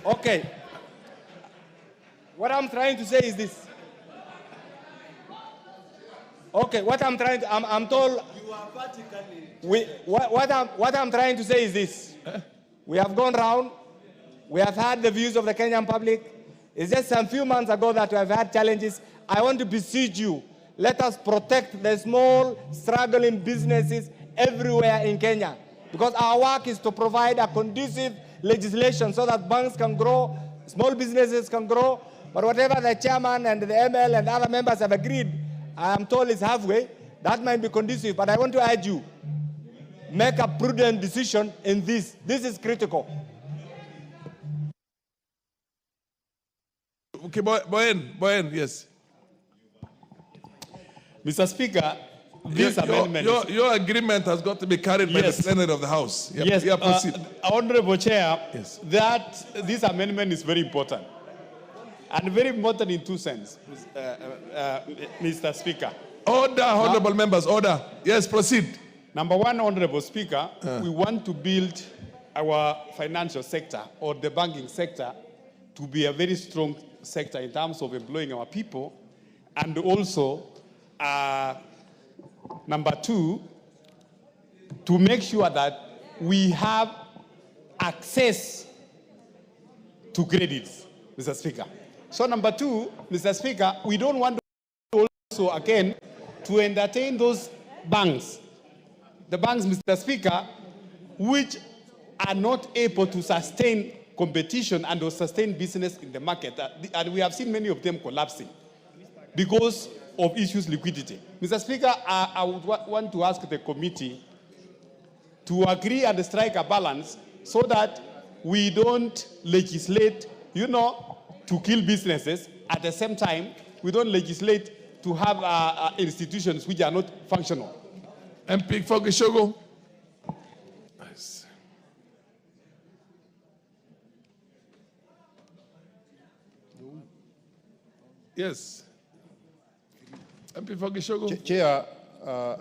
Okay. What I'm trying to say is this. Okay, what I'm trying to, I'm told, You are vertically. what I'm trying to say is this. We have gone round. We have had the views of the Kenyan public. It's just a few months ago that we have had challenges. I want to beseech you. Let us protect the small, struggling businesses everywhere in Kenya. Because our work is to provide a conducive legislation so that banks can grow, small businesses can grow. But whatever the chairman and the ML and other members have agreed, I am told is halfway. That might be conducive. But I want to urge you, make a prudent decision in this. This is critical. Okay, Boyen, yes. Mr. Speaker, this amendment... Your agreement has got to be carried by the plenary of the House. Yes, proceed. Honorable Chair, that this amendment is very important. And very important in two senses, Mr. Speaker. Order, honorable members, order. Yes, proceed. Number one, Honorable Speaker, we want to build our financial sector or the banking sector to be a very strong sector in terms of employing our people. And also, number two, to make sure that we have access to credits, Mr. Speaker. So number two, Mr. Speaker, we don't want to also, again, to entertain those banks, the banks, Mr. Speaker, which are not able to sustain competition and to sustain business in the market. And we have seen many of them collapsing because of issues liquidity. Mr. Speaker, I would want to ask the committee to agree and strike a balance so that we don't legislate, to kill businesses. At the same time, we don't legislate to have institutions which are not functional. MP for Gishogo. Nice. Yes. MP for Gishogo. Chair,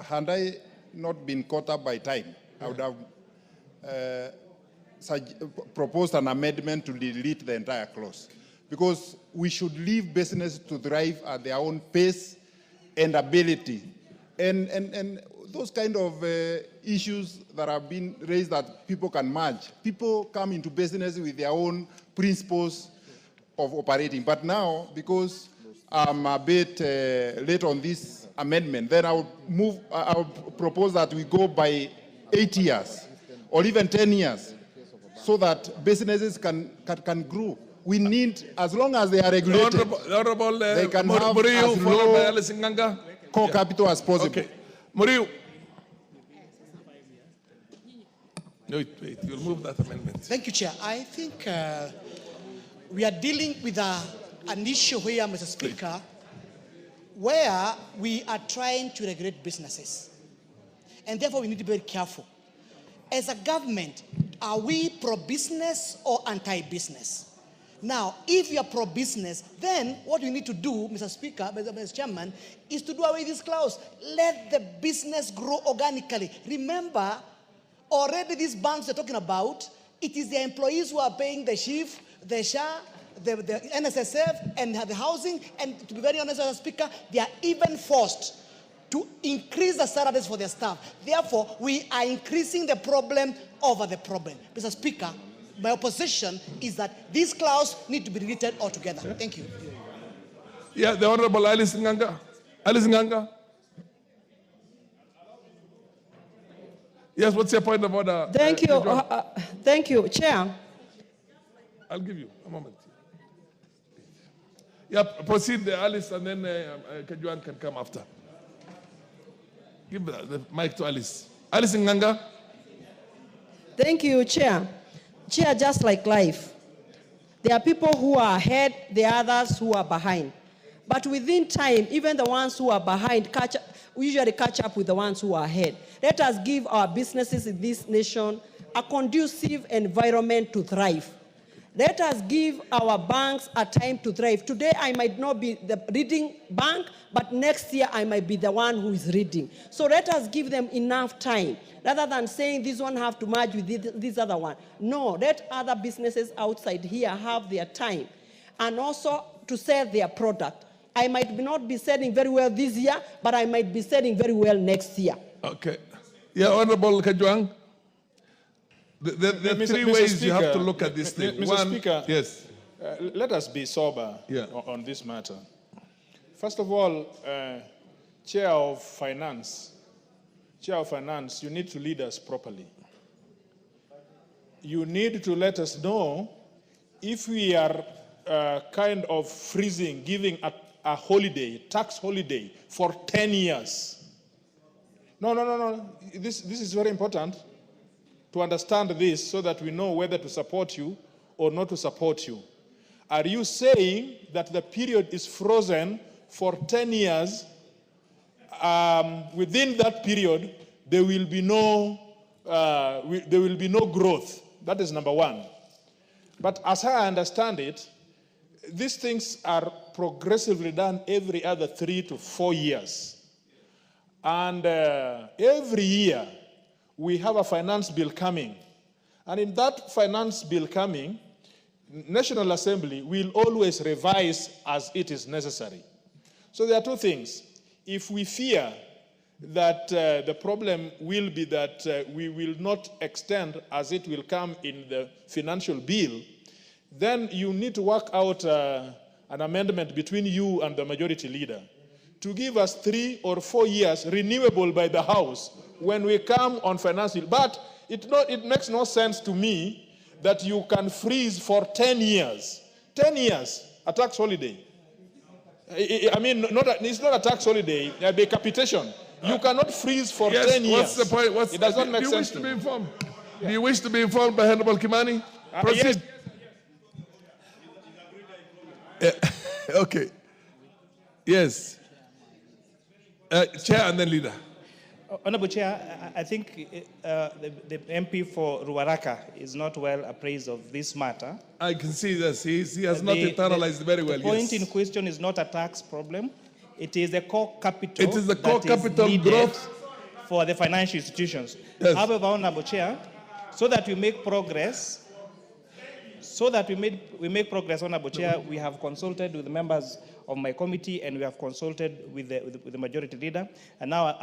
had I not been caught up by time, I would have proposed an amendment to delete the entire clause. Because we should leave business to thrive at their own pace and ability. And those kind of issues that have been raised that people can merge. People come into business with their own principles of operating. But now, because I'm a bit late on this amendment, then I'll propose that we go by 8 years or even 10 years so that businesses can grow. We need, as long as they are regulated, they can have as low core capital as possible. Okay. Muriu. Wait, you'll move that amendment. Thank you, Chair. I think we are dealing with an issue here, Mr. Speaker, where we are trying to regulate businesses. And therefore, we need to be very careful. As a government, are we pro-business or anti-business? Now, if you are pro-business, then what we need to do, Mr. Speaker, Mr. Chairman, is to do away with this clause. Let the business grow organically. Remember, already these banks are talking about, it is the employees who are paying the chief, the SHA, the NSSF and the housing, and to be very honest, Mr. Speaker, they are even forced to increase the salaries for their staff. Therefore, we are increasing the problem over the problem. Mr. Speaker, my opposition is that this clause need to be deleted altogether. Thank you. Yeah, the Honorable Alice Nganga. Alice Nganga. Yes, what's your point of order? Thank you. Thank you, Chair. I'll give you a moment. Yeah, proceed, Alice, and then Kajuan can come after. Give the mic to Alice. Alice Nganga. Thank you, Chair. Chair, just like life, there are people who are ahead, there are others who are behind. But within time, even the ones who are behind usually catch up with the ones who are ahead. Let us give our businesses in this nation a conducive environment to thrive. Let us give our banks a time to thrive. Today, I might not be the reading bank, but next year, I might be the one who is reading. So let us give them enough time, rather than saying this one have to merge with this other one. No, let other businesses outside here have their time, and also to sell their product. I might not be selling very well this year, but I might be selling very well next year. Okay. Yeah, Honorable Kajwang. There are three ways you have to look at this thing. Mr. Speaker, yes. Let us be sober on this matter. First of all, Chair of Finance, you need to lead us properly. You need to let us know if we are kind of freezing, giving a holiday, tax holiday for 10 years. No. This is very important to understand this so that we know whether to support you or not to support you. Are you saying that the period is frozen for 10 years? Within that period, there will be no growth. That is number one. But as I understand it, these things are progressively done every other 3 to 4 years. And every year, we have a finance bill coming. And in that finance bill coming, National Assembly will always revise as it is necessary. So there are two things. If we fear that the problem will be that we will not extend as it will come in the financial bill, then you need to work out an amendment between you and the majority leader to give us 3 or 4 years renewable by the House when we come on financial. But it makes no sense to me that you can freeze for 10 years. 10 years, a tax holiday. I mean, it's not a tax holiday, a capitation. You cannot freeze for 10 years. What's the point? It does not make sense to me. Do you wish to be informed by Honorable Kimani? Proceed. Yes. Okay. Yes. Chair and then leader. Honorable Chair, I think the MP for Ruaraka is not well appraised of this matter. I can see this. He has not internalized very well. The point in question is not a tax problem. It is the core capital. It is the core capital needed growth for the financial institutions. Yes. However, Honorable Chair, so that we make progress, Honorable Chair, we have consulted with the members of my committee and we have consulted with the majority leader. And now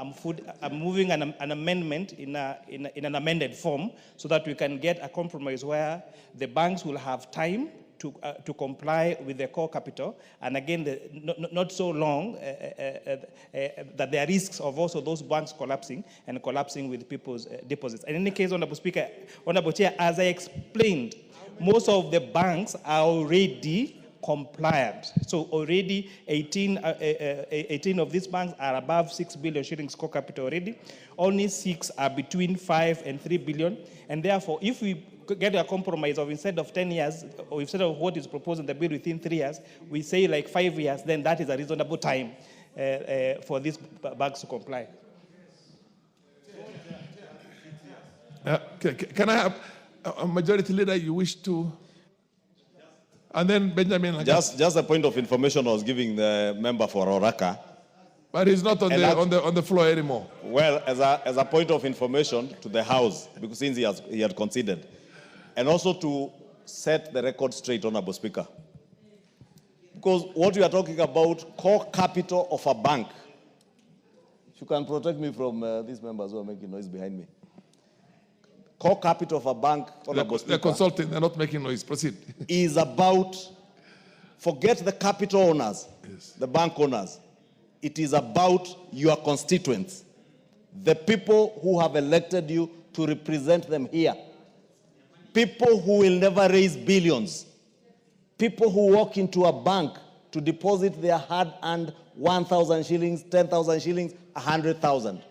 I'm moving an amendment in an amended form so that we can get a compromise where the banks will have time to comply with the core capital, and again, not so long that there are risks of also those banks collapsing with people's deposits. In any case, Honorable Speaker, Honorable Chair, as I explained, most of the banks are already compliant. So already 18 of these banks are above 6 billion shillings core capital already. Only 6 are between 5 and 3 billion. And therefore, if we get a compromise of instead of 10 years, or instead of what is proposed in the bill within 3 years, we say like 5 years, then that is a reasonable time for these banks to comply. Can I have a majority leader you wish to? And then Benjamin. Just a point of information I was giving the member for Oraka. But he's not on the floor anymore. Well, as a point of information to the House, because since he had conceded, and also to set the record straight, Honorable Speaker. Because what we are talking about, core capital of a bank. If you can protect me from these members who are making noise behind me. Core capital of a bank, they're consulting, they're not making noise. Proceed. Is about, forget the capital owners, the bank owners. It is about your constituents, the people who have elected you to represent them here. People who will never raise billions. People who walk into a bank to deposit their hard-earned 1,000 shillings, 10,000 shillings, 100,000.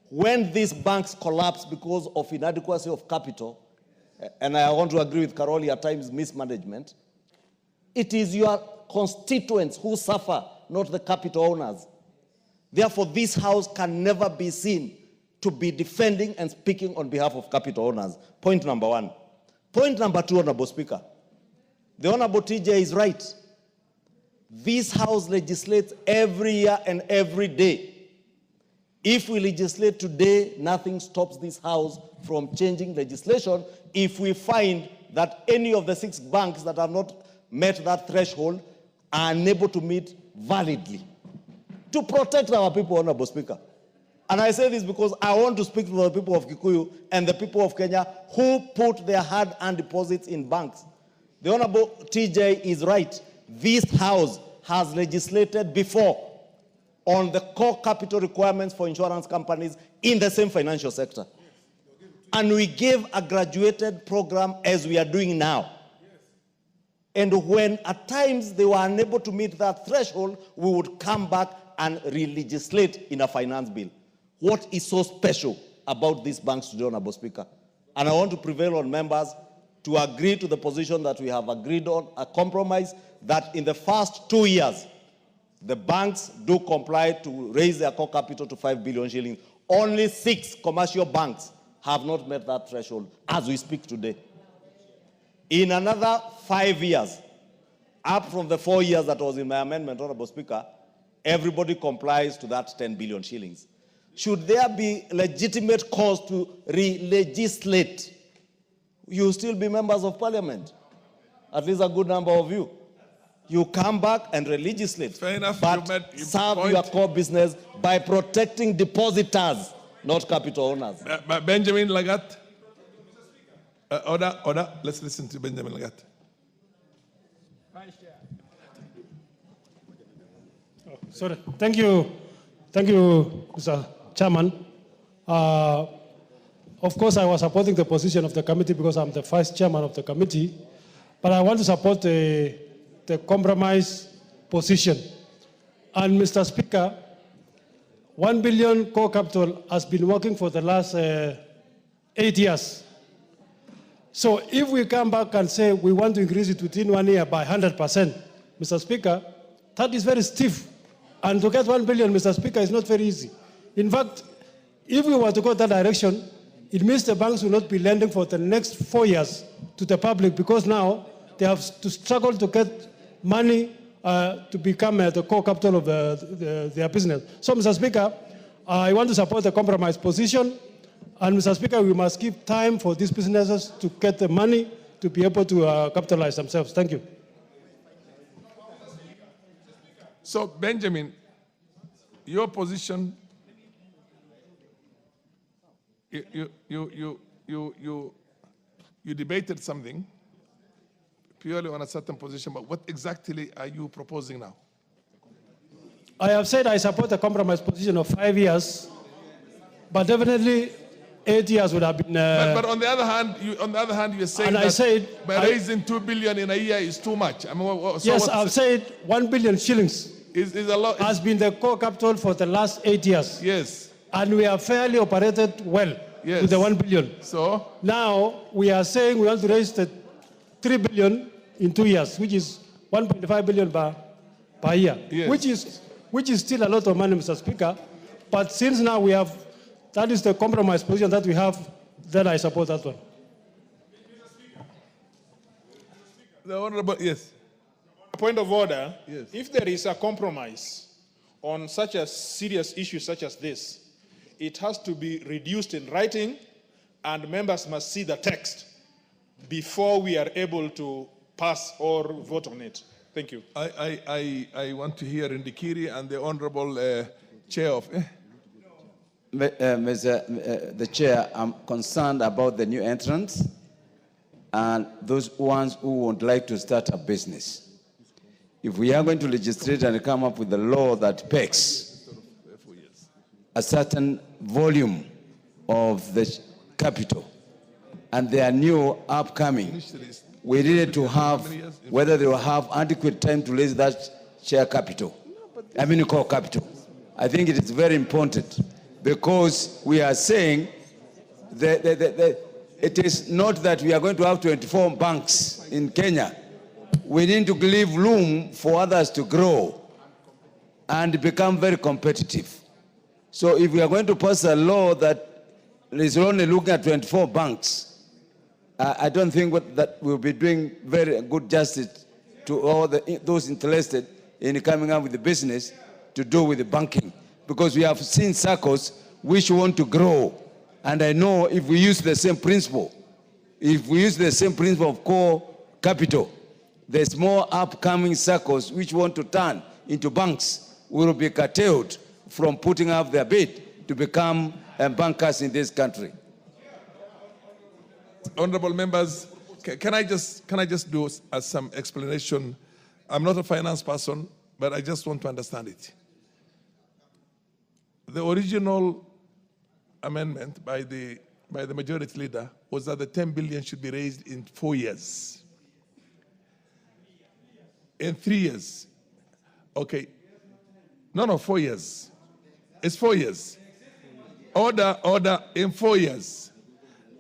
When these banks collapse because of inadequacy of capital, and I want to agree with Caroli at times mismanagement, it is your constituents who suffer, not the capital owners. Therefore, this House can never be seen to be defending and speaking on behalf of capital owners. Point number one. Point number two, Honorable Speaker. The Honorable TJ is right. This House legislates every year and every day. If we legislate today, nothing stops this House from changing legislation if we find that any of the 6 banks that have not met that threshold are unable to meet validly. To protect our people, Honorable Speaker. And I say this because I want to speak to the people of Kikuyu and the people of Kenya who put their hard-earned deposits in banks. The Honorable TJ is right. This House has legislated before on the core capital requirements for insurance companies in the same financial sector. And we gave a graduated program as we are doing now. And when at times they were unable to meet that threshold, we would come back and re-legislate in a finance bill. What is so special about these banks today, Honorable Speaker? And I want to prevail on members to agree to the position that we have agreed on, a compromise that in the first 2 years, the banks do comply to raise their core capital to 5 billion shillings. Only 6 commercial banks have not met that threshold as we speak today. In another 5 years, up from the 4 years that was in my amendment, Honorable Speaker, everybody complies to that 10 billion shillings. Should there be legitimate cause to re-legislate, you still be members of parliament. At least a good number of you. You come back and re-legislate. Fair enough. But serve your core business by protecting depositors, not capital owners. Benjamin Lagat. Order. Let's listen to Benjamin Lagat. Sorry. Thank you, Mr. Chairman. Of course, I was supporting the position of the committee because I'm the vice chairman of the committee, but I want to support the compromise position. And Mr. Speaker, 1 billion core capital has been working for the last 8 years. So if we come back and say we want to increase it within 1 year by 100%, Mr. Speaker, that is very stiff. And to get 1 billion, Mr. Speaker, is not very easy. In fact, if we were to go that direction, it means the banks will not be lending for the next 4 years to the public because now they have to struggle to get money to become the core capital of their business. So, Mr. Speaker, I want to support the compromise position. And, Mr. Speaker, we must give time for these businesses to get the money to be able to capitalize themselves. Thank you. So, Benjamin, your position, you debated something purely on a certain position, but what exactly are you proposing now? I have said I support the compromise position of 5 years, but definitely 8 years would have been. But on the other hand, you're saying that by raising 2 billion in a year is too much. I mean, so yes, I've said 1 billion shillings is a lot. Has been the core capital for the last 8 years. Yes. And we have fairly operated well with the 1 billion. So now we are saying we want to raise the 3 billion in 2 years, which is 1.5 billion per year, which is still a lot of money, Mr. Speaker. But since now we have, that is the compromise position that we have, then I support that one. The Honorable, yes. Point of order. Yes. If there is a compromise on such a serious issue such as this, it has to be reduced in writing and members must see the text before we are able to pass or vote on it. Thank you. I want to hear Ndikiri and the Honorable Chair of... the Chair, I'm concerned about the new entrants and those ones who would like to start a business. If we are going to legislate and come up with a law that pegs a certain volume of the capital, and they are new, upcoming, we needed to have, whether they will have adequate time to raise that share capital, core capital. I think it is very important because we are saying that it is not that we are going to have 24 banks in Kenya. We need to leave room for others to grow and become very competitive. So if we are going to pass a law that is only looking at 24 banks, I don't think that we'll be doing very good justice to all those interested in coming up with the business to do with the banking. Because we have seen circles which want to grow. And I know if we use the same principle, of core capital, there's more upcoming circles which want to turn into banks will be curtailed from putting up their bid to become bankers in this country. Honorable members, can I just do some explanation? I'm not a finance person, but I just want to understand it. The original amendment by the majority leader was that the 10 billion should be raised in 4 years. In 3 years. Okay. No, 4 years. It's 4 years. Order in 4 years.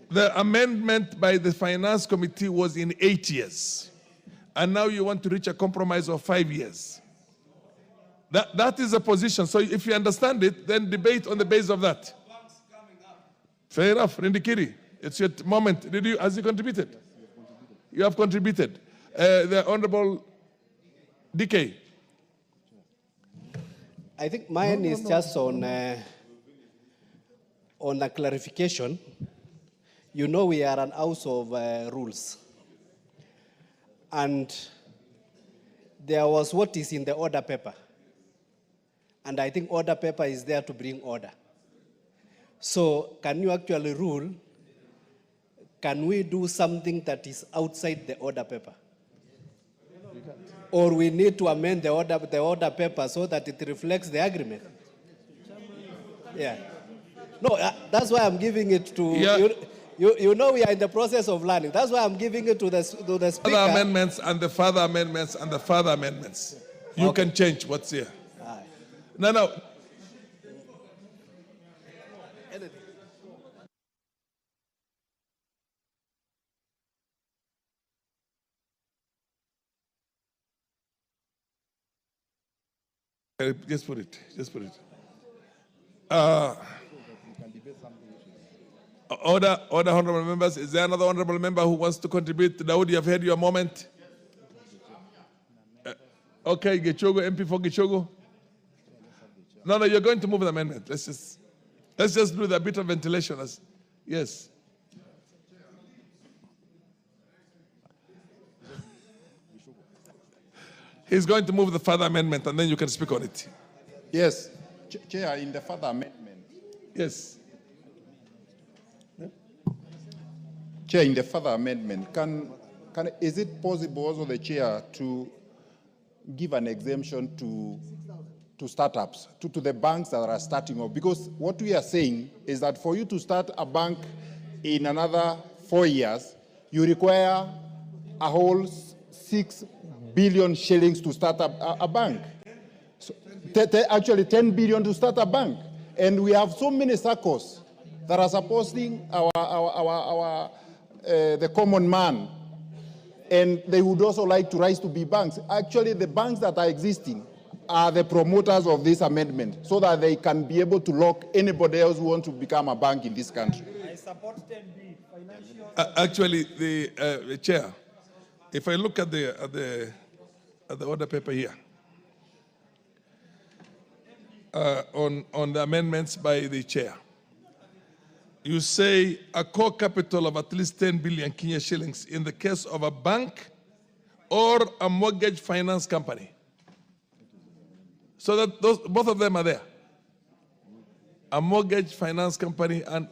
The amendment by the Finance Committee was in 8 years. And now you want to reach a compromise of 5 years. That is a position. So if you understand it, then debate on the basis of that. Fair enough, Rindikiri. It's your moment. Has he contributed? You have contributed. The Honorable DK. I think mine is just on a clarification. You know we are an house of rules. And there was what is in the order paper. And I think order paper is there to bring order. So can you actually rule, can we do something that is outside the order paper? Or we need to amend the order paper so that it reflects the agreement? Yeah. No, that's why I'm giving it to... Yeah. You know we are in the process of learning. That's why I'm giving it to the speaker. Other amendments and the further amendments and the further amendments. You can change what's here. No. Just put it. Order, honorable members. Is there another honorable member who wants to contribute? Dawood, you have had your moment. Okay, Gichogo, MP for Gichogo. No, you're going to move the amendment. Let's just do the bit of ventilation. Yes. He's going to move the further amendment, and then you can speak on it. Yes. Chair, in the further amendment. Yes. Chair, in the further amendment, is it possible also the chair to give an exemption to startups, to the banks that are starting up? Because what we are saying is that for you to start a bank in another 4 years, you require a whole 6 billion shillings to start a bank. So, actually 10 billion to start a bank. And we have so many circles that are supporting the common man. And they would also like to rise to be banks. Actually, the banks that are existing are the promoters of this amendment so that they can be able to lock anybody else who wants to become a bank in this country. I support 10B. Actually, the chair, if I look at the order paper here, on the amendments by the chair, you say a core capital of at least 10 billion Kenya shillings in the case of a bank or a mortgage finance company. So that both of them are there. A mortgage finance company and...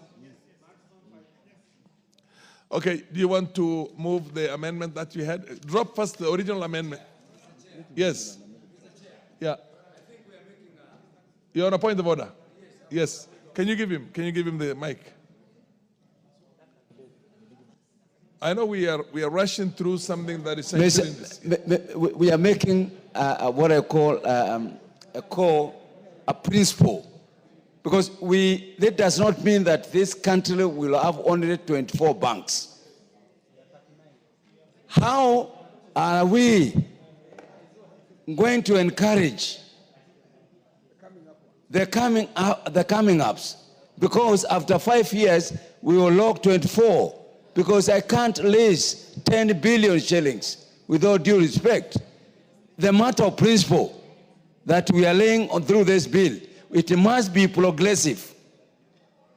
Okay, do you want to move the amendment that you had? Drop first the original amendment. Yes. Yeah. You're on a point of order? Yes. Can you give him the mic? I know we are rushing through something that is essential in this. We are making what I call a principle. Because that does not mean that this country will have only 24 banks. How are we going to encourage the coming ups? Because after 5 years, we will lock 24. Because I can't raise 10 billion shillings without due respect. The matter of principle that we are laying on through this bill, it must be progressive.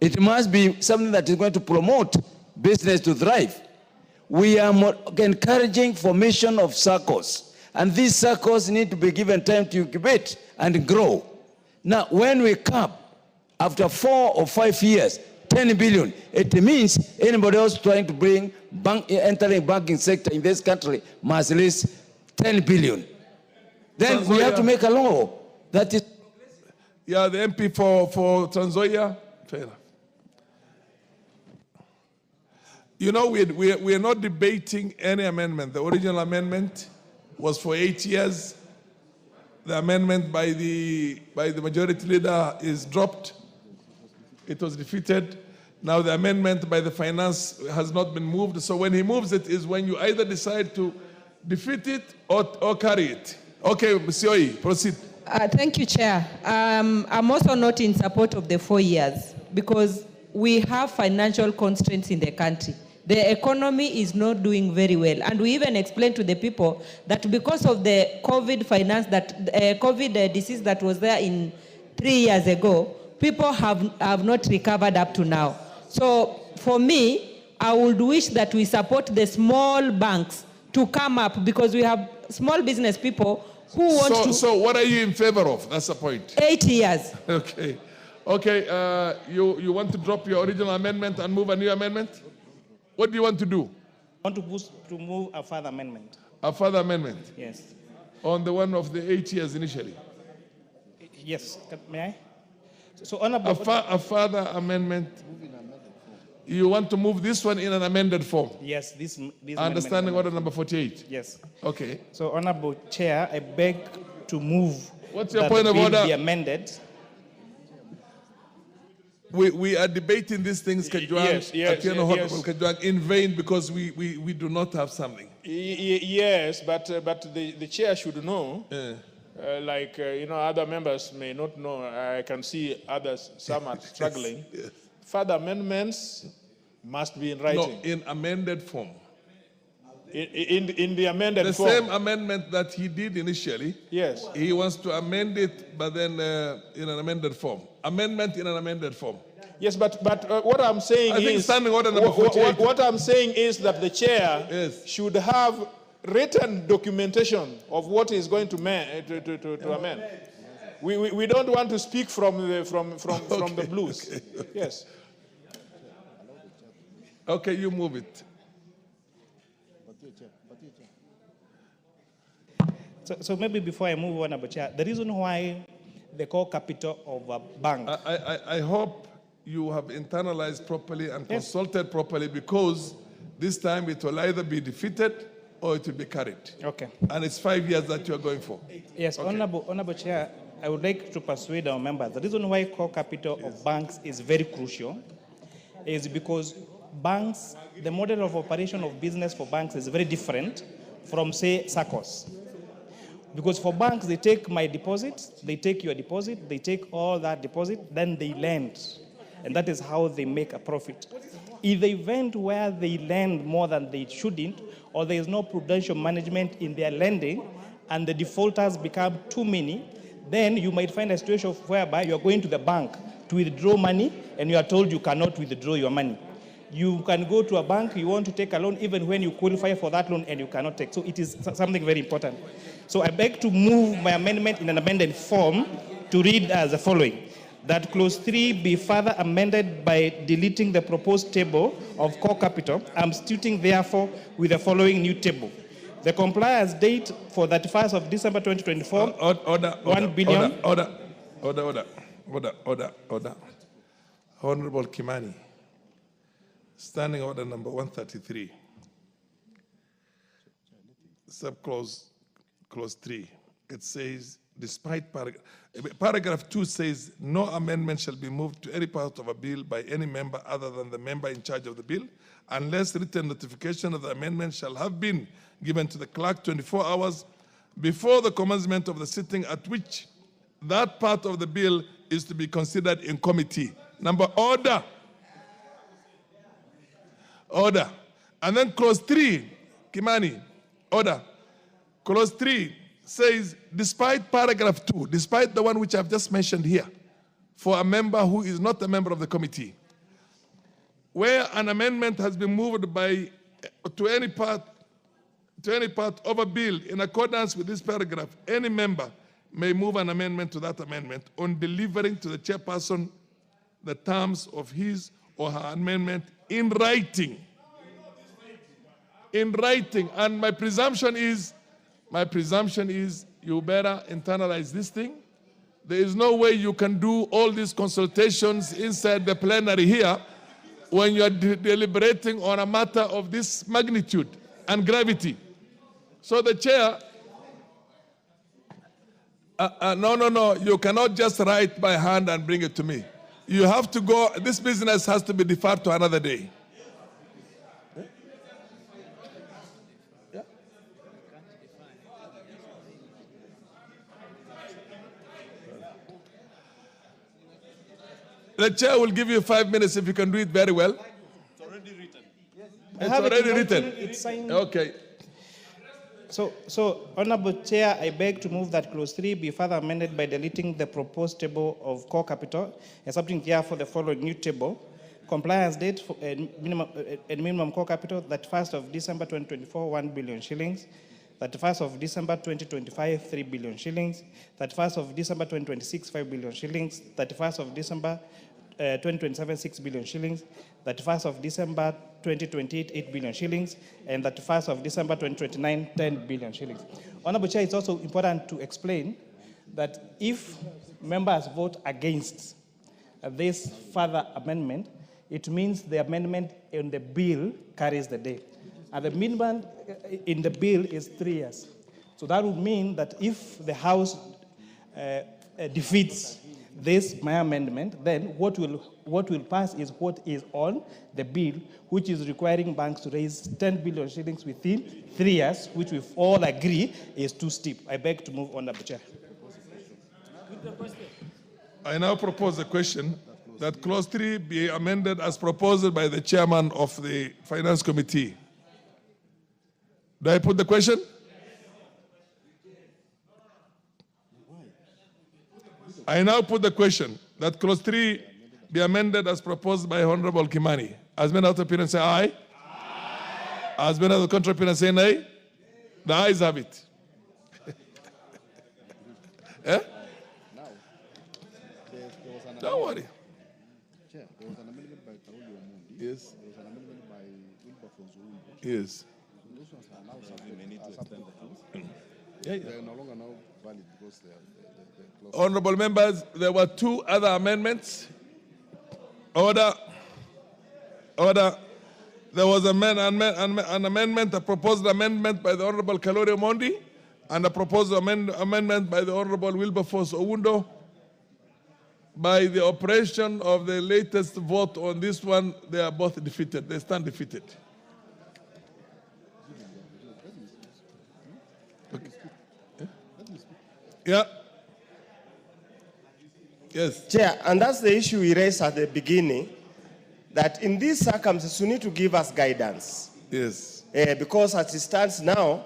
It must be something that is going to promote business to thrive. We are encouraging formation of circles, and these circles need to be given time to incubate and grow. Now, when we cap after 4 or 5 years, 10 billion, it means anybody else trying to entering banking sector in this country must raise 10 billion. Then we have to make a law that is... Yeah, the MP for Transoia, fair enough. You know, we are not debating any amendment. The original amendment was for 8 years. The amendment by the majority leader is dropped. It was defeated. Now the amendment by the finance has not been moved. So when he moves it is when you either decide to defeat it or carry it. Okay, Monsieur Oyi, proceed. Thank you, Chair. I'm also not in support of the 4 years because we have financial constraints in the country. The economy is not doing very well. And we even explained to the people that because of the COVID disease that was there 3 years ago, people have not recovered up to now. So for me, I would wish that we support the small banks to come up because we have small business people who want to... So what are you in favor of? That's the point. 8 years. Okay. Okay, you want to drop your original amendment and move a new amendment? What do you want to do? I want to move a further amendment. A further amendment? Yes. On the one of the 8 years initially? Yes. May I? So honorable... A further amendment. You want to move this one in an amended form? Yes, this Understanding order number 48? Yes. Okay. So, Honorable Chair, I beg to move. What's your point of order? Be amended. We are debating these things, Kajwang, yes. In vain because we do not have something. Yes, but the chair should know. Other members may not know. I can see others, some are struggling. Yes. Further amendments must be in writing. No, in amended form. In the amended form. The same amendment that he did initially. Yes. He wants to amend it, but then in an amended form. Amendment in an amended form. Yes, but what I'm saying I think is... standing order number 48. What I'm saying is that the chair should have written documentation of what is going to amend. We don't want to speak from the blues. Okay. Yes. Okay, you move it. So maybe before I move on, Honorable Chair, the reason why the core capital of a bank... I hope you have internalized properly and consulted properly because this time it will either be defeated or it will be carried. Okay. And it's 5 years that you are going for. Yes, okay. Honorable Chair, I would like to persuade our members. The reason why core capital of banks is very crucial is because banks, the model of operation of business for banks is very different from, say, SACCOs. Because for banks, they take my deposit, they take your deposit, they take all that deposit, then they lend. And that is how they make a profit. In the event where they lend more than they shouldn't, or there is no prudential management in their lending, and the defaulters become too many, then you might find a situation whereby you are going to the bank to withdraw money, and you are told you cannot withdraw your money. you can go to a bank, you want to take a loan, even when you qualify for that loan and you cannot take. So it is something very important. So I beg to move my amendment in an amended form to read as the following. That clause 3 be further amended by deleting the proposed table of core capital, substituting therefore with the following new table. The compliance date for 31st of December 2024, $1 billion. Order. Honorable Kimani, standing order number 133. Subclause clause 3. It says, despite paragraph 2 says, no amendment shall be moved to any part of a bill by any member other than the member in charge of the bill, unless written notification of the amendment shall have been given to the clerk 24 hours before the commencement of the sitting at which that part of the bill is to be considered in committee. Order. And then clause 3, Kimani, order. Clause 3 says, despite paragraph 2, despite the one which I've just mentioned here, for a member who is not a member of the committee, where an amendment has been moved to any part of a bill in accordance with this paragraph, any member may move an amendment to that amendment on delivering to the chairperson the terms of his or her amendment in writing. In writing. And my presumption is you better internalize this thing. There is no way you can do all these consultations inside the plenary here when you are deliberating on a matter of this magnitude and gravity. So the chair, no, you cannot just write by hand and bring it to me. You have to go, this business has to be deferred to another day. The chair will give you 5 minutes if you can do it very well. It's already written. It's already written. It's signed. Okay. So, Honorable Chair, I beg to move that clause 3 be further amended by deleting the proposed table of core capital and substituting therefore the following new table. Compliance date for minimum core capital, 31st of December 2024, 1 billion shillings. 31st of December 2025, 3 billion shillings. 31st of December 2026, 5 billion shillings. 31st of December 2027, 6 billion shillings. 31st of December 2028, 8 billion shillings. And 31st of December 2029, 10 billion shillings. Honorable Chair, it's also important to explain that if members vote against this further amendment, it means the amendment in the bill carries the day. And the minimum in the bill is 3 years. So that would mean that if the House defeats my amendment, then what will pass is what is on the bill, which is requiring banks to raise 10 billion shillings within 3 years, which we all agree is too steep. I beg to move on, Honorable Chair. I now propose the question that clause 3 be amended as proposed by the chairman of the Finance Committee. Do I put the question? I now put the question that clause 3 be amended as proposed by Honorable Kimani. As many other opinions say aye. As many other contrary opinions say nay. The ayes have it. Eh? Don't worry. Chair, there was an amendment by Karoli Omondi. Yes. There was an amendment by Wilberforce Oundo. Yes. Those ones are now subject. Yeah. They are no longer now valid because they are Honorable members, there were 2 other amendments. Order. There was an amendment, a proposed amendment by the Honorable Karoli Omondi and a proposed amendment by the Honorable Wilberforce Oundo. By the operation of the latest vote on this one, they are both defeated. They stand defeated. Okay. Yeah. Yes. Chair, and that's the issue we raised at the beginning, that in these circumstances, you need to give us guidance. Yes. Because as it stands now,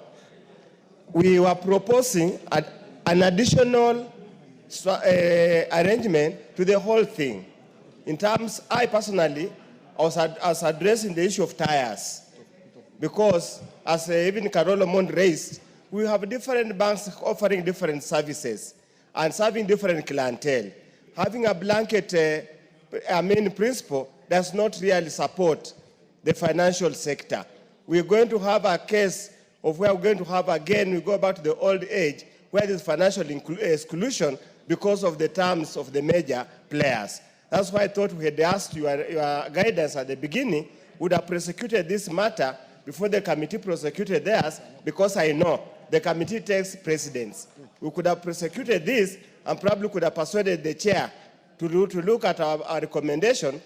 we were proposing an additional arrangement to the whole thing. In terms, I personally I was addressing the issue of tires. Because, as even Carol Mond raised, we have different banks offering different services and serving different clientele. Having a blanket principle does not really support the financial sector. We're going to have a case of where we're going to have, again, we go back to the old age, where there's financial exclusion because of the terms of the major players. That's why I thought we had asked your guidance at the beginning, would have prosecuted this matter before the committee prosecuted theirs, because I know the committee takes precedence. We could have prosecuted this and probably could have persuaded the chair to look at our recommendation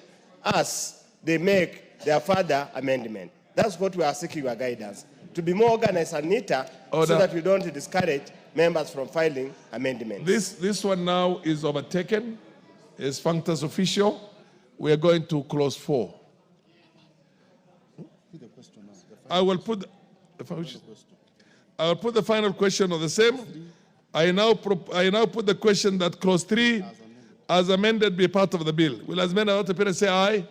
as they make their further amendment. That's what we are seeking your guidance, to be more organized and neater so that we don't discourage members from filing amendments. This one now is overtaken. It's functus official. We are going to clause 4. I will put the final question on the same. I now put the question that clause 3, as amended, be part of the bill. Will as many other parents say aye?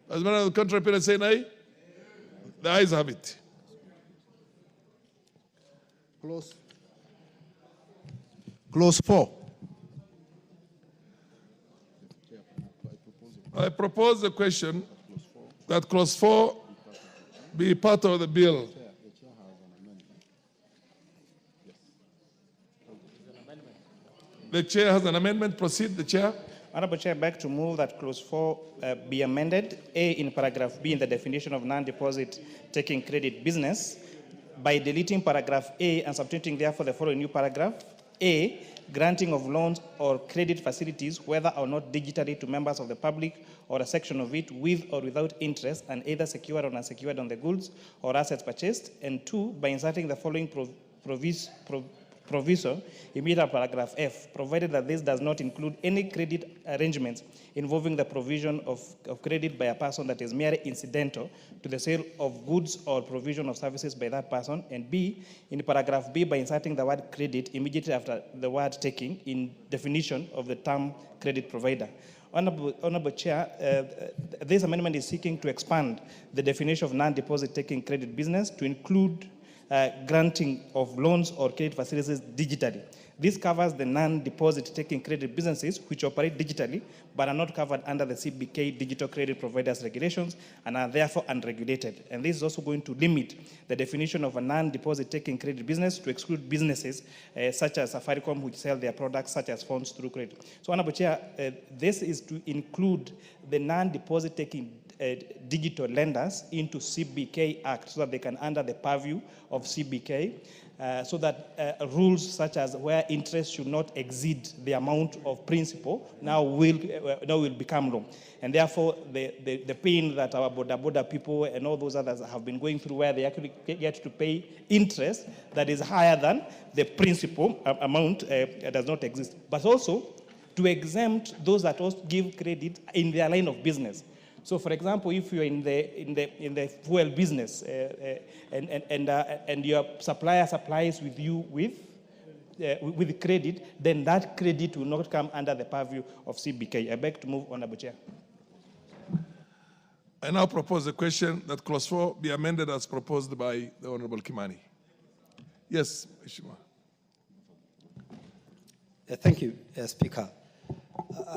As many other contrary parents say nay? The ayes have it. Clause 4. I propose the question that clause 4 be part of the bill. The chair has an amendment. Proceed, the chair. Honorable Chair, I beg to move that clause 4 be amended. A, in paragraph B, in the definition of non-deposit taking credit business, by deleting paragraph A and substituting therefore the following new paragraph. A, granting of loans or credit facilities, whether or not digitally, to members of the public or a section of it, with or without interest, and either secured or unsecured on the goods or assets purchased. And 2, by inserting the following proviso immediate paragraph F, provided that this does not include any credit arrangements involving the provision of credit by a person that is merely incidental to the sale of goods or provision of services by that person. And B, in paragraph B, by inserting the word credit immediately after the word taking in definition of the term credit provider. Honorable Chair, this amendment is seeking to expand the definition of non-deposit taking credit business to include granting of loans or credit facilities digitally. This covers the non-deposit taking credit businesses which operate digitally but are not covered under the CBK Digital Credit Providers Regulations and are therefore unregulated. And this is also going to limit the definition of a non-deposit taking credit business to exclude businesses such as Safaricom, which sell their products such as phones through credit. So, Honorable Chair, this is to include the non-deposit taking digital lenders into CBK Act so that they can under the purview of CBK, so that rules such as where interest should not exceed the amount of principal now will become law. And therefore, the pain that our border people and all those others have been going through, where they actually get to pay interest that is higher than the principal amount, does not exist. But also to exempt those that also give credit in their line of business. So, for example, if you're in the fuel business and your supplier supplies with you with credit, then that credit will not come under the purview of CBK. I beg to move, Honorable Chair. I now propose the question that clause 4 be amended as proposed by the Honorable Kimani. Yes, Mheshimiwa. Thank you, Speaker.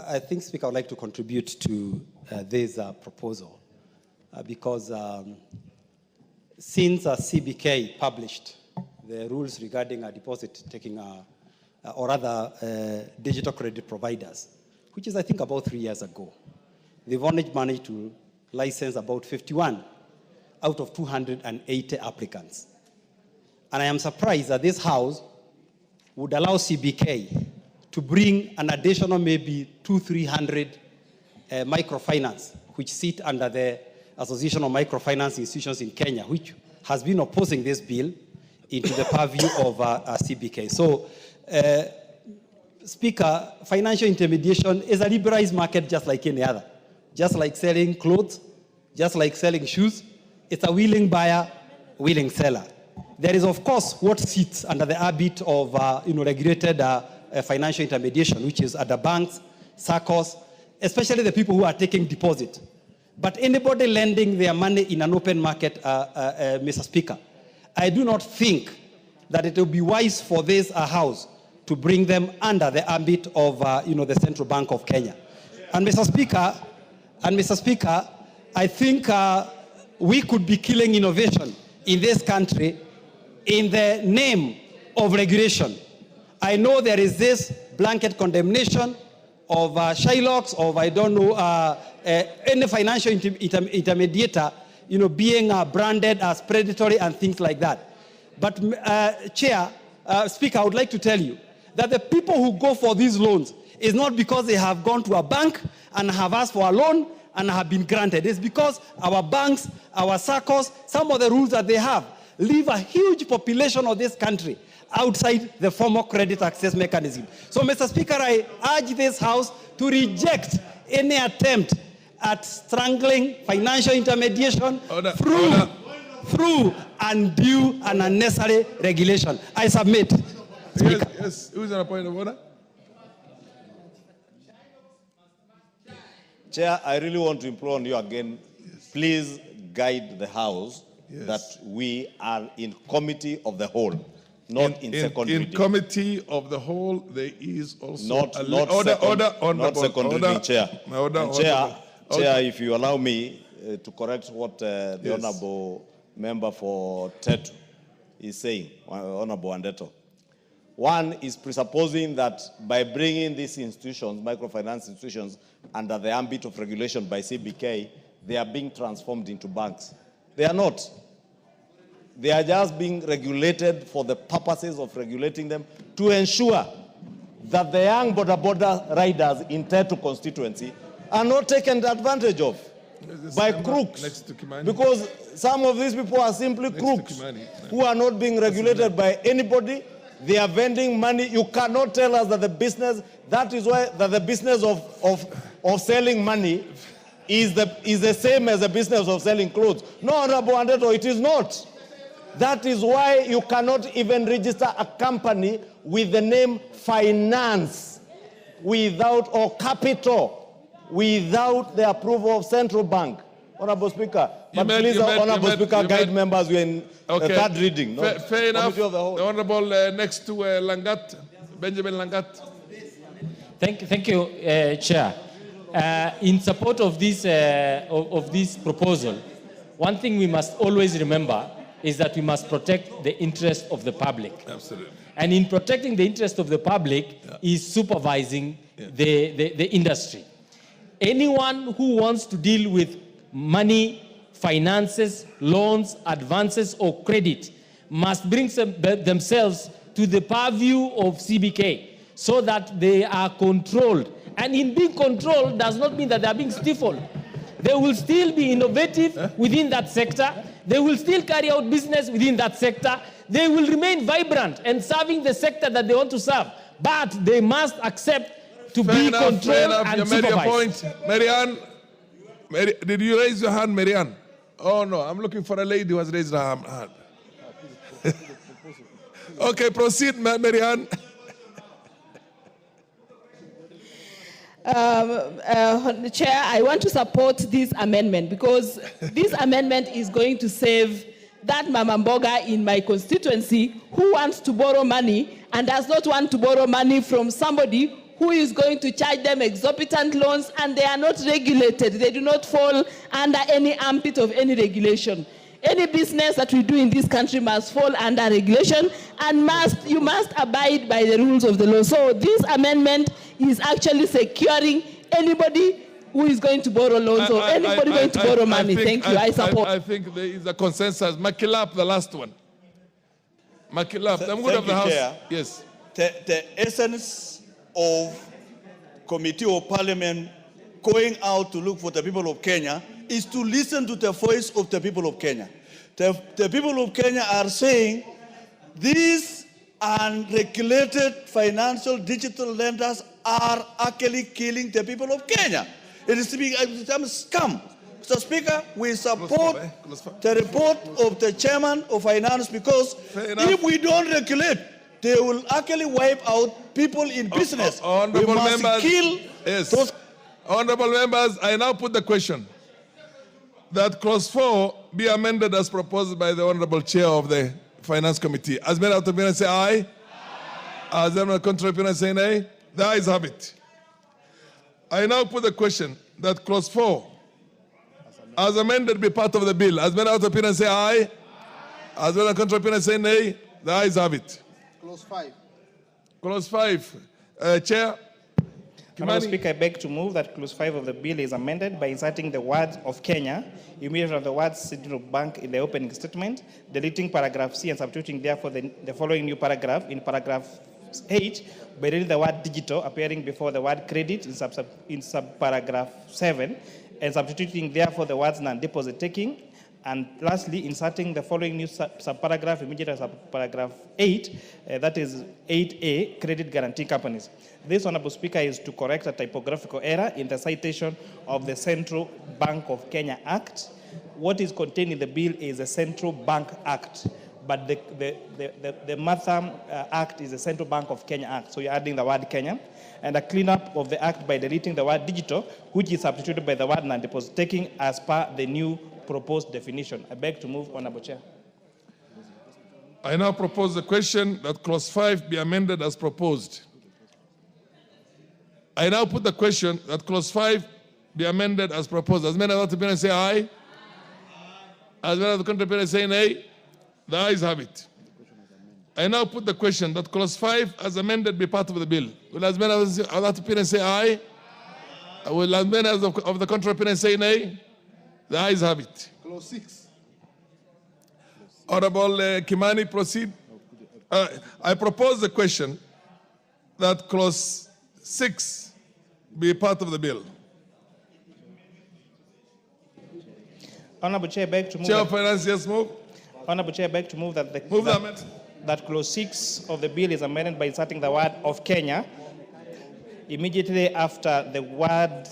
I think, Speaker, I would like to contribute to this proposal because since CBK published the rules regarding deposit taking or rather digital credit providers, which is I think about 3 years ago, they've only managed to license about 51 out of 280 applicants. And I am surprised that this House would allow CBK to bring an additional maybe 200-300 microfinance, which sit under the Association of Microfinance Institutions in Kenya, which has been opposing this bill, into the purview of CBK. So, Speaker, financial intermediation is a liberalized market just like any other. Just like selling clothes, just like selling shoes, it's a willing buyer, willing seller. There is, of course, what sits under the ambit of regulated financial intermediation, which is at the banks, SACCOs, especially the people who are taking deposit. But anybody lending their money in an open market, Mr. Speaker, I do not think that it will be wise for this house to bring them under the ambit of the Central Bank of Kenya. And Mr. Speaker, I think we could be killing innovation in this country in the name of regulation. I know there is this blanket condemnation of Shylocks, of I don't know, any financial intermediator, being branded as predatory and things like that. But Speaker, I would like to tell you that the people who go for these loans is not because they have gone to a bank and have asked for a loan and have been granted. It's because our banks, our SACCOs, some of the rules that they have leave a huge population of this country outside the formal credit access mechanism. So, Mr. Speaker, I urge this House to reject any attempt at strangling financial intermediation through undue and unnecessary regulation. I submit. Yes. Who is on a point of order? Chair, I really want to implore on you again, please guide the House that we are in committee of the whole, not in second reading. In committee of the whole, there is also not second reading, Chair. Chair, if you allow me to correct what the Honourable Member for Tetu is saying, Honourable Andeto. One is presupposing that by bringing these institutions, microfinance institutions, under the ambit of regulation by CBK, they are being transformed into banks. They are not. They are just being regulated for the purposes of regulating them to ensure that the young border riders in Tetu constituency are not taken advantage of by crooks. Because some of these people are simply crooks who are not being regulated by anybody. They are vending money. You cannot tell us that the business, that is why that the business of selling money is the same as the business of selling clothes. No, Honorable Andeto, it is not. That is why you cannot even register a company with the name finance without, or capital, without the approval of Central Bank. Honorable Speaker, Honorable Speaker, guide members, we are in third reading. No? Fair enough. The Honorable next to Langat, Benjamin Langat. Thank you, Chair. In support of this proposal, one thing we must always remember is that we must protect the interest of the public. Absolutely. And in protecting the interest of the public is supervising the industry. Anyone who wants to deal with money, finances, loans, advances, or credit must bring themselves to the purview of CBK so that they are controlled. And in being controlled does not mean that they are being stifled. They will still be innovative within that sector. They will still carry out business within that sector. They will remain vibrant and serving the sector that they want to serve. But they must accept to be controlled and supervised. You made your point. Marianne, did you raise your hand, Marianne? Oh, no, I'm looking for a lady who has raised her hand. Okay, proceed, Marianne. Chair, I want to support this amendment because this amendment is going to save that Mama Mboga in my constituency who wants to borrow money and does not want to borrow money from somebody who is going to charge them exorbitant loans, and they are not regulated. They do not fall under any ambit of any regulation. Any business that we do in this country must fall under regulation and you must abide by the rules of the law. So this amendment is actually securing anybody who is going to borrow loans or anybody going to borrow money. Thank you. I support. I think there is a consensus. Makilap, the last one. Makilap, the mood of the House. Chair. Yes. The essence of committee or parliament going out to look for the people of Kenya is to listen to the voice of the people of Kenya. The people of Kenya are saying these unregulated financial digital lenders are actually killing the people of Kenya. It is become scam. Mr. Speaker, we support the report of the chairman of finance because if we don't regulate, they will actually wipe out people in business. Honorable we must members, kill those. Honorable members, I now put the question. that clause 4 be amended as proposed by the Honorable Chair of the Finance Committee. As many of the opinion say aye. As many of the contrary opinion say nay. The ayes have it. I now put the question that clause 4, as amended, be part of the bill. As many of the opinion say aye. As many of the contrary opinion say nay. The ayes have it. Clause 5. Clause 5. Chair. Honourable Speaker, I beg to move that clause 5 of the bill is amended by inserting the words of Kenya immediately after the words Central Bank in the opening statement, deleting paragraph C and substituting therefore the following new paragraph in paragraph 8 by deleting the word digital appearing before the word credit in subparagraph 7 and substituting therefore the words non-deposit taking, and lastly inserting the following new subparagraph immediately after subparagraph 8, that is 8A, credit guarantee companies. This, Honourable Speaker, is to correct a typographical error in the citation of the Central Bank of Kenya Act. What is contained in the bill is the Central Bank Act, but the Matham Act is the Central Bank of Kenya Act. So you're adding the word Kenya, and a cleanup of the act by deleting the word digital, which is substituted by the word non-deposit taking as per the new proposed definition. I beg to move, Honourable Chair. I now propose the question that clause 5 be amended as proposed. I now put the question that clause 5 be amended as proposed. As many of the opinion say aye. As many of the contrary opinion say nay. The ayes have it. I now put the question that clause 5 as amended be part of the bill. Will as many of the opinion say aye? Will as many of the contrary opinion say nay? The ayes have it. Clause 6. Honorable Kimani, proceed. I propose the question that clause 6 be part of the bill. Honourable Chair, I beg to move. Chair of Finance, yes, move. Honourable Chair, I beg to move that that clause 6 of the bill is amended by inserting the word of Kenya immediately after the word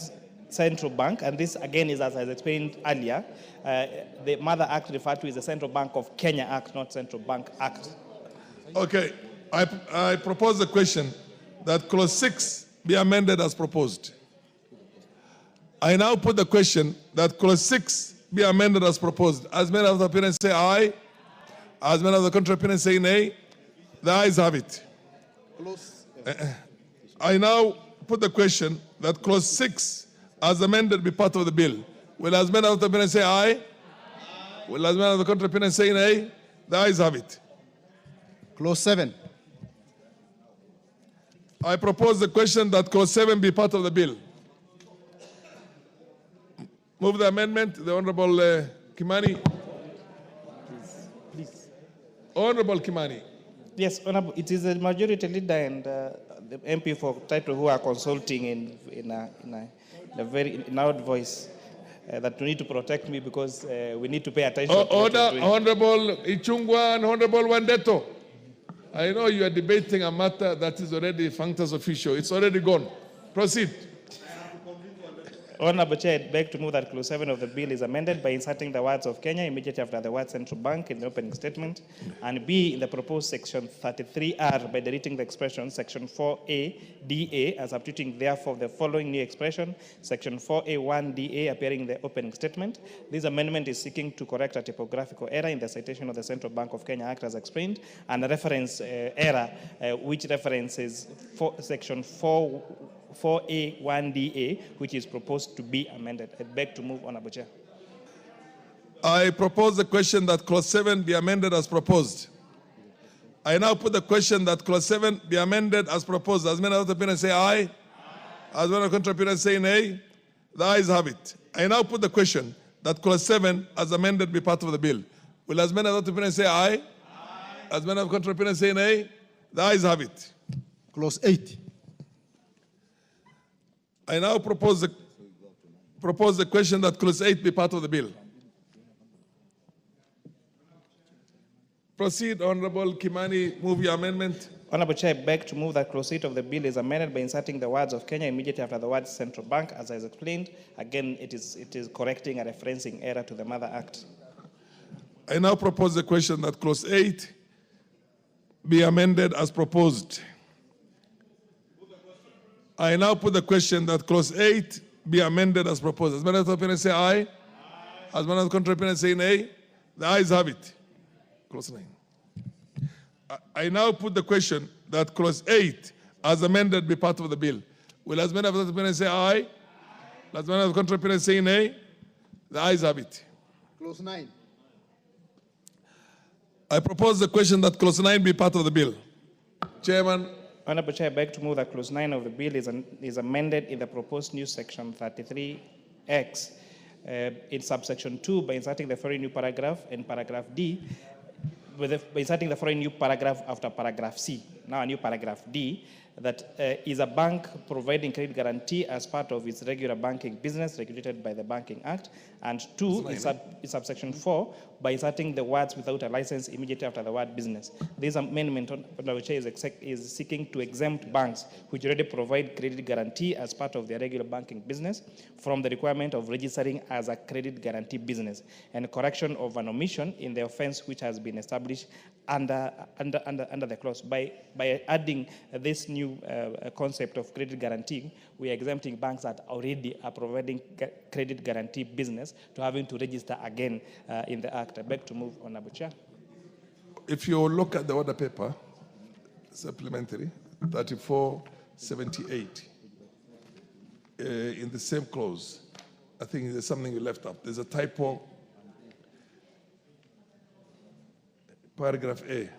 Central Bank, and this again is as I explained earlier. The Mother Act referred to is the Central Bank of Kenya Act, not Central Bank Act. Okay, I propose the question that clause 6 be amended as proposed. I now put the question that clause 6 be amended as proposed. As many of the opinions say aye, as many of the contrary opinions say nay, the ayes have it. I now put the question that clause 6 as amended be part of the bill. Will as many of the opinions say aye? Will as many of the contrary opinions say nay? The ayes have it. Clause 7. I propose the question that clause 7 be part of the bill. Move the amendment. The Honorable Kimani. Please. Honorable Kimani. Yes, Honorable. It is the majority leader and the MP for title who are consulting in a very loud voice that we need to protect me because we need to pay attention. Honorable Ichungwa and Honorable Wandeto. I know you are debating a matter that is already functus official. It's already gone. Proceed. Honourable Chair, I beg to move that clause 7 of the bill is amended by inserting the words of Kenya immediately after the word Central Bank in the opening statement, and B in the proposed section 33R by deleting the expression section 4A DA and substituting therefore the following new expression section 4A1 DA appearing in the opening statement. This amendment is seeking to correct a typographical error in the citation of the Central Bank of Kenya Act as explained, and a reference error which references section 4A1DA, which is proposed to be amended. I beg to move, Honourable Chair. I propose the question that clause 7 be amended as proposed. I now put the question that clause 7 be amended as proposed. As many of the opinions say aye, as many of the contrary opinions say nay, the ayes have it. I now put the question that clause 7 as amended be part of the bill. Will as many of the opinions say aye? As many of the contrary opinions say nay, the ayes have it. Clause 8. I now propose the question that clause 8 be part of the bill. Proceed, Honorable Kimani, move your amendment. Honourable Chair, I beg to move that clause 8 of the bill is amended by inserting the words of Kenya immediately after the word Central Bank, as I explained. Again, it is correcting a referencing error to the Mother Act. I now propose the question that clause 8 be amended as proposed. I now put the question that clause 8 be amended as proposed. As many of the opinions say aye. As many as contrary opinion say nay. The ayes have it. Clause 9. I now put the question that clause 8, as amended, be part of the bill. Will as many of the opinion say aye? As many of the contrary opinion say nay? The ayes have it. Clause 9. I propose the question that clause 9 be part of the bill. Chairman. Honorable Chair, I beg to move that clause 9 of the bill is amended in the proposed new section 33X in subsection 2 by inserting the following new paragraph and paragraph D, by inserting the following new paragraph after paragraph C. Now a new paragraph D, that is a bank providing credit guarantee as part of its regular banking business regulated by the Banking Act. And 2 is subsection 4 by inserting the words without a license immediately after the word business. This amendment is seeking to exempt banks which already provide credit guarantee as part of their regular banking business from the requirement of registering as a credit guarantee business, and correction of an omission in the offense which has been established under the clause. By adding this new concept of credit guarantee, we are exempting banks that already are providing credit guarantee business to having to register again in the Act. I beg to move, Honorable Chair. If you look at the order paper, supplementary, 3478, in the same clause, I think there's something you left out. There's a typo. Paragraph A.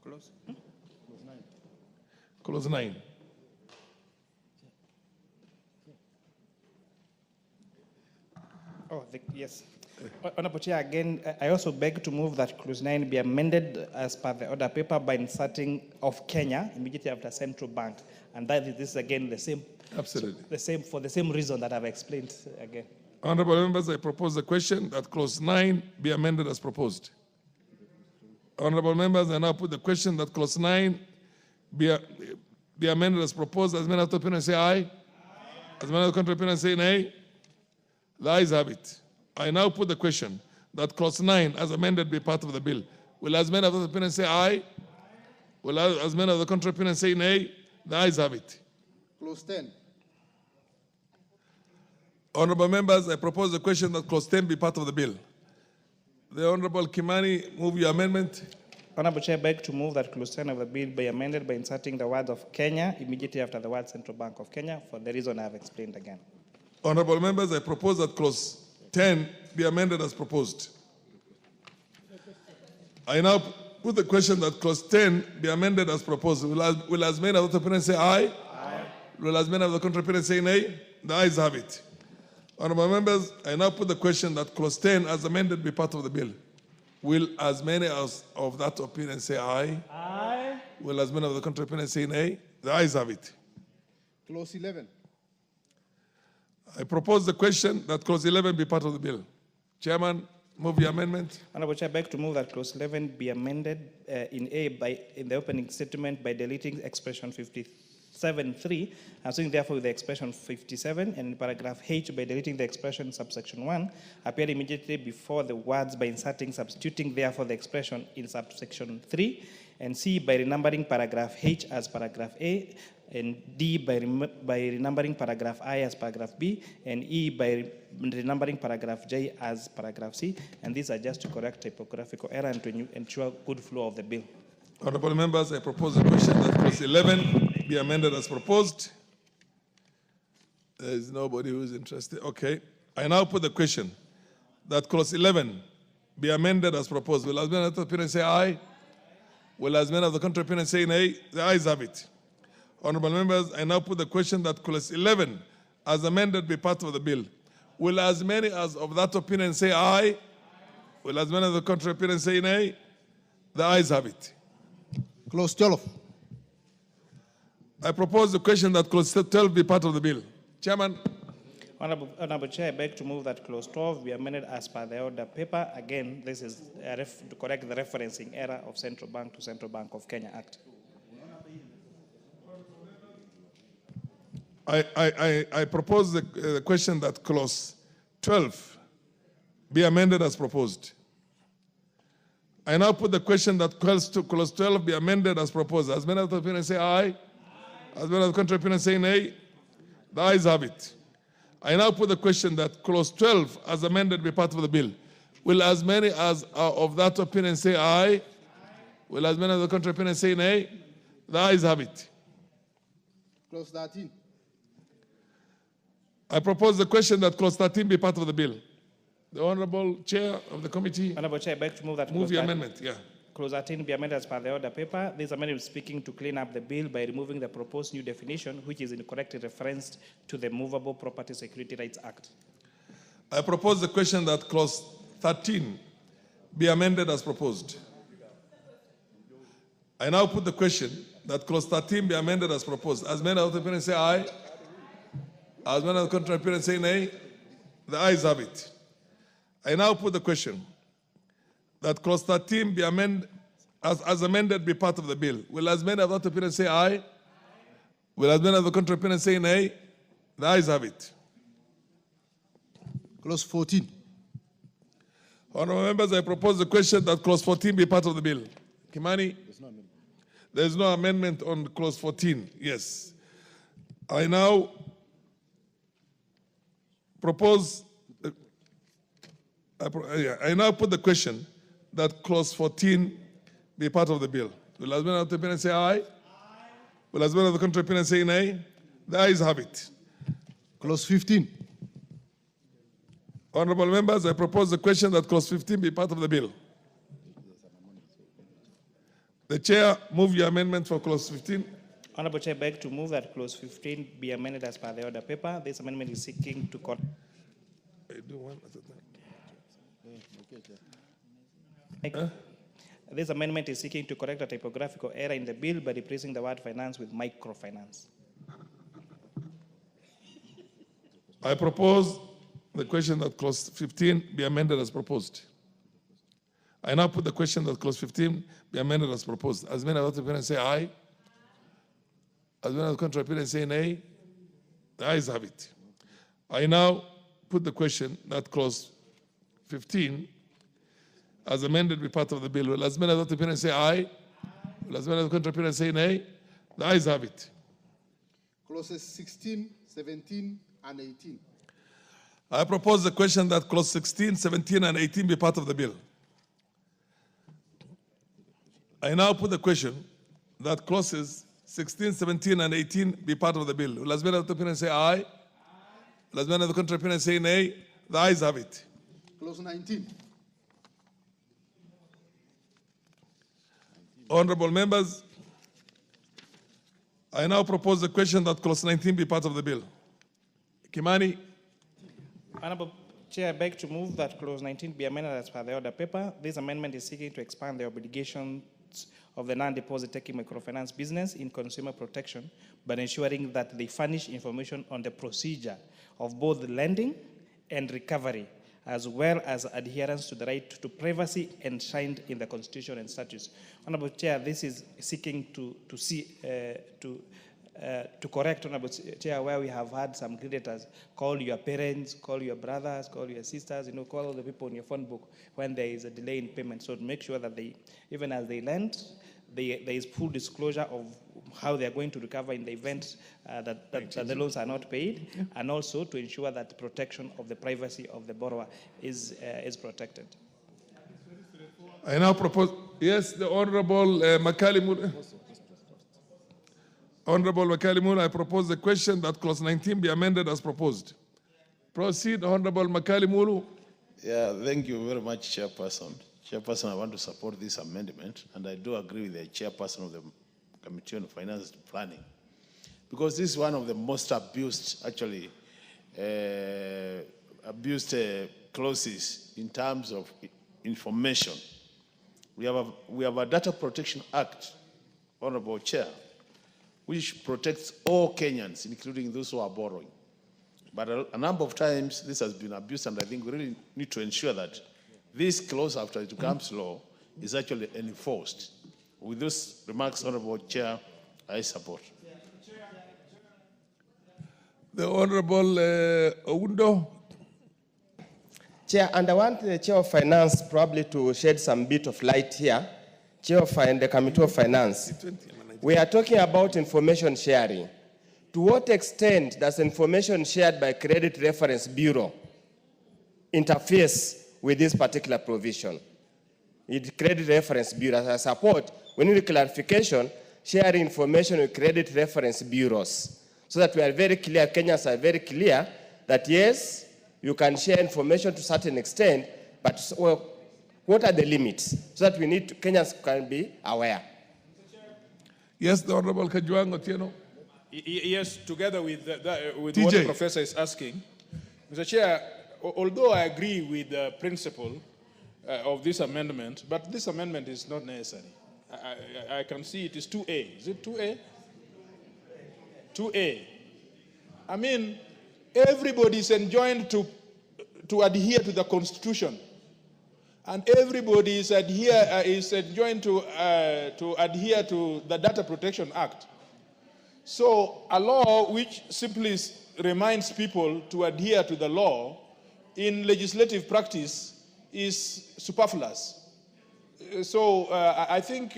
Clause 9. Clause 9. Yes. Honorable Chair, again, I also beg to move that clause 9 be amended as per the order paper by inserting of Kenya immediately after central bank. And this is again the same. Absolutely. For the same reason that I've explained again. Honorable members, I propose the question that clause 9 be amended as proposed. Honorable members, I now put the question that clause 9 be amended as proposed. As many of the opinion say aye. As many of the contrary opinion say nay. The ayes have it. I now put the question that clause 9 as amended be part of the bill. Will as many of the opinion say aye? Will as many of the contrary opinion say nay? The ayes have it. Clause 10. Honorable members, I propose the question that clause 10 be part of the bill. The Honorable Kimani, move your amendment. Honorable Chair, beg to move that clause 10 of the bill be amended by inserting the words of Kenya immediately after the word Central Bank of Kenya for the reason I have explained again. Honorable members, I propose that clause 10 be amended as proposed. I now put the question that clause 10 be amended as proposed. Will as many of the opponents say aye? Aye. Will as many of the contrary opponents say nay? The ayes have it. Honorable members, I now put the question that clause 10 as amended be part of the bill. Will as many as of that opinion say aye? Aye. Will as many of the contrary opinion say nay? The ayes have it. Clause 11. I propose the question that clause 11 be part of the bill. Chairman, move the amendment. Honorable Chair, I beg to move that clause 11 be amended in the opening statement by deleting expression 57.3, and so therefore with the expression 57, and in paragraph H by deleting the expression subsection 1, appear immediately before the words by substituting therefore the expression in subsection 3, and C by renumbering paragraph H as paragraph A, and D by renumbering paragraph I as paragraph B, and E by renumbering paragraph J as paragraph C. And these are just to correct typographical error and to ensure good flow of the bill. Honorable members, I propose the question that clause 11 be amended as proposed. There is nobody who is interested. Okay. I now put the question that clause 11 be amended as proposed. Will as many of the opinions say aye? Will as many of the contrary opinions say nay? The ayes have it. Honorable members, I now put the question that clause 11 as amended be part of the bill. Will as many as of that opinion say aye? Will as many of the contrary opinion say nay? The ayes have it. Clause 12. I propose the question that clause 12 be part of the bill. Chairman. Honorable Chair, I beg to move that clause 12 be amended as per the order paper. Again, this is to correct the referencing error of Central Bank to Central Bank of Kenya Act. I propose the question that clause 12 be amended as proposed. I now put the question that clause 12 be amended as proposed. As many of the opinions say aye, as many of the contrary opinions say nay, the ayes have it. I now put the question that clause 12 as amended be part of the bill. Will as many as are of that opinion say aye? Will as many of the contrary opinion say nay? The ayes have it. Clause 13. I propose the question that clause 13 be part of the bill. The Honorable Chair of the committee. Honorable Chair, I beg to move that Move the amendment, yeah. Clause 13 be amended as per the order paper. This amendment is speaking to clean up the bill by removing the proposed new definition, which is incorrectly referenced to the Movable Property Security Rights Act. I propose the question that clause 13 be amended as proposed. I now put the question that clause 13 be amended as proposed. As many of the opinion say aye. As many of the contrary opinion say nay. The ayes have it. I now put the question that clause 13 be amended as amended be part of the bill. Will as many of that opinion say aye? Will as many of the contrary opinion say nay? The ayes have it. Clause 14. Honourable members, I propose the question that clause 14 be part of the bill. Kimani? There is no amendment on clause 14. Yes. I now propose, I now put the question that clause 14 be part of the bill. Will as many of the opinion say aye? Will as many of the contrary opinion say nay? The ayes have it. Clause 15. Honourable members, I propose the question that clause 15 be part of the bill. The chair move your amendment for clause 15. Honorable Chair, beg to move that clause 15 be amended as per the order paper. This amendment is seeking to This amendment is seeking to correct a typographical error in the bill by replacing the word finance with microfinance. I propose the question that clause 15 be amended as proposed. I now put the question that clause 15 be amended as proposed. As many of the opinion say aye. As many of the contrary opinion say nay. The ayes have it. I now put the question that clause 15 as amended be part of the bill. Will as many of the opinion say aye? Will as many of the contrary opinion say nay? The ayes have it. Clauses 16, 17, and 18. I propose the question that clause 16, 17, and 18 be part of the bill. I now put the question that clauses 16, 17, and 18 be part of the bill. Will as many of the opinion say aye? Will as many of the contrary opinion say nay? The ayes have it. Clause 19. Honorable members, I now propose the question that clause 19 be part of the bill. Kimani? Honorable Chair, I beg to move that clause 19 be amended as per the order paper. This amendment is seeking to expand the obligations of the non-deposit taking microfinance business in consumer protection by ensuring that they furnish information on the procedure of both lending and recovery, as well as adherence to the right to privacy enshrined in the Constitution and statutes. Honorable Chair, this is seeking to correct, Honorable Chair, where we have had some creditors call your parents, call your brothers, call your sisters, call all the people in your phone book when there is a delay in payment. So to make sure that they, even as they lend, there is full disclosure of how they are going to recover in the event that the loans are not paid, and also to ensure that the protection of the privacy of the borrower is protected. I now propose, yes, the Honorable Makalimul. Honorable Makalimul, I propose the question that clause 19 be amended as proposed. Proceed, Honorable Makalimulu. Yeah, thank you very much, Chairperson. Chairperson, I want to support this amendment, and I do agree with the Chairperson of the Committee on Finance and Planning, because this is one of the most abused, actually, clauses in terms of information. We have a Data Protection Act, Honorable Chair, which protects all Kenyans, including those who are borrowing. But a number of times this has been abused, and I think we really need to ensure that this clause, after it becomes law, is actually enforced. With those remarks, Honorable Chair, I support. The Honorable Oundo. Chair, and I want the Chair of Finance probably to shed some bit of light here. Chair of the Committee of Finance. We are talking about information sharing. to what extent does information shared by Credit Reference Bureau interface with this particular provision? Credit Reference Bureau, as I support, we need clarification, sharing information with credit reference bureaus, so that we are very clear, Kenyans are very clear, that yes, you can share information to a certain extent, but what are the limits? So that Kenyans can be aware. Yes, the Honorable Kajwang Otieno. Yes, together with, with TJ. what the professor is asking. Mr. Chair, although I agree with the principle of this amendment, but this amendment is not necessary. I can see it is 2A. Is it 2A? 2A. I mean, everybody is enjoined to adhere to the Constitution. And everybody is enjoined to adhere to the Data Protection Act. So a law which simply reminds people to adhere to the law in legislative practice is superfluous. So I think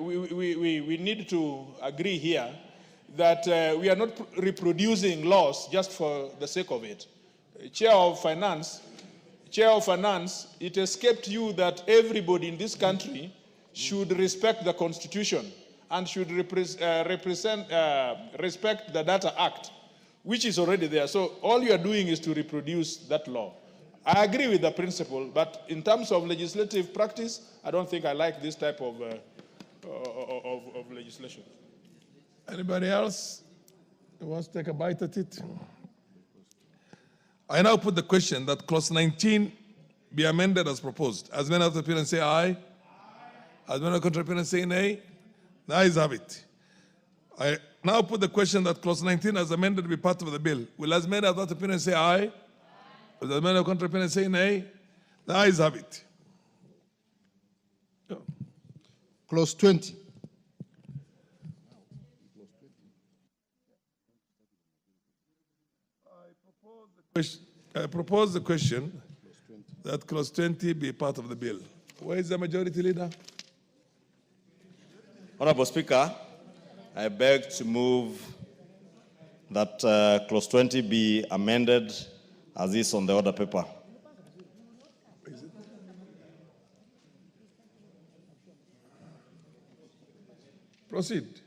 we need to agree here that we are not reproducing laws just for the sake of it. Chair of Finance, it escaped you that everybody in this country should respect the Constitution and should respect the Data Act, which is already there. So all you are doing is to reproduce that law. I agree with the principle, but in terms of legislative practice, I don't think I like this type of legislation. Anybody else who wants to take a bite at it? I now put the question that clause 19 be amended as proposed. As many of the appearance say aye. As many of the appearance say nay. The ayes have it. I now put the question that clause 19 as amended be part of the bill. Will as many of the appearance say aye? Will as many of the appearance say nay? The ayes have it. Clause 20. I propose the question that clause 20 be part of the bill. Where is the majority leader? Honorable Speaker, I beg to move that clause 20 be amended as is on the order paper. Proceed.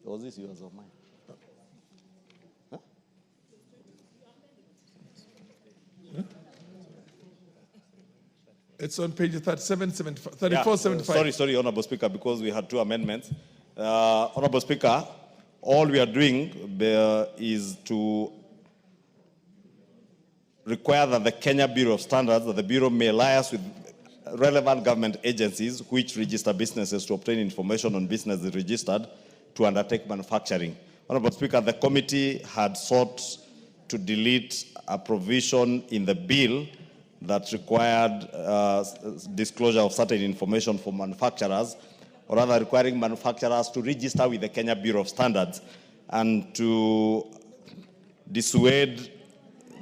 Was this yours or mine? It's on page 3475. Sorry, Honorable Speaker, because we had two amendments. Honorable Speaker, all we are doing is to require that the Kenya Bureau of Standards, that the Bureau may liaise with relevant government agencies which register businesses to obtain information on businesses registered to undertake manufacturing. Honorable Speaker, the committee had sought to delete a provision in the bill that required disclosure of certain information for manufacturers, or rather requiring manufacturers to register with the Kenya Bureau of Standards. And to dissuade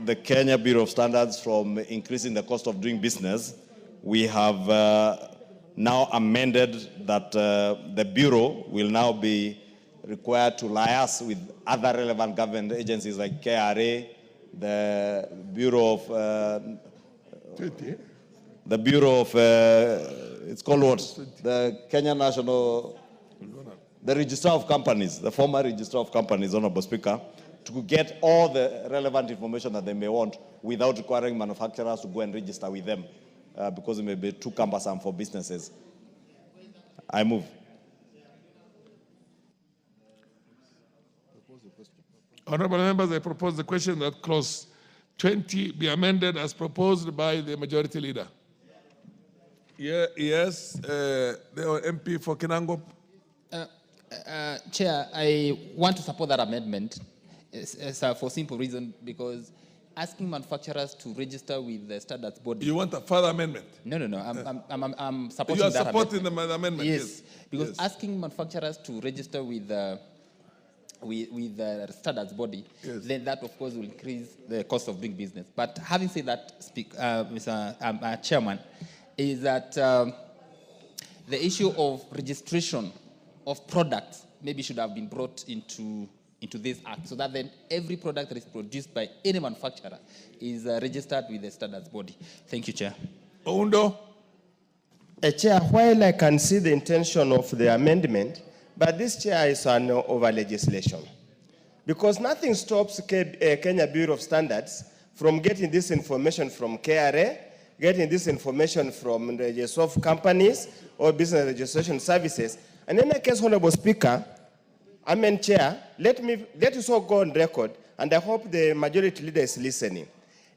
the Kenya Bureau of Standards from increasing the cost of doing business, we have now amended that the Bureau will now be required to liaise with other relevant government agencies like KRA, the Bureau of it's called what? The Kenya National, the Registrar of Companies, the former Registrar of Companies, Honorable Speaker, to get all the relevant information that they may want without requiring manufacturers to go and register with them because it may be too cumbersome for businesses. I move. Honorable members, I propose the question that clause 20 be amended as proposed by the majority leader. Yes, the MP for Kinango. Chair, I want to support that amendment for simple reason, because asking manufacturers to register with the standards body. You want a further amendment? No. I'm supporting that. You are supporting the amendment? Yes, because asking manufacturers to register with the standards body, then that of course will increase the cost of doing business. But having said that, Mr. Chairman, is that the issue of registration of products maybe should have been brought into this act, so that then every product that is produced by any manufacturer is registered with the standards body. Thank you, Chair. Oundo. Chair, while I can see the intention of the amendment, but this, Chair, is an over-legislation. Because nothing stops Kenya Bureau of Standards from getting this information from KRA, getting this information from the soft companies or business registration services. And in that case, Honorable Speaker, Chair, let us all go on record, and I hope the majority leader is listening.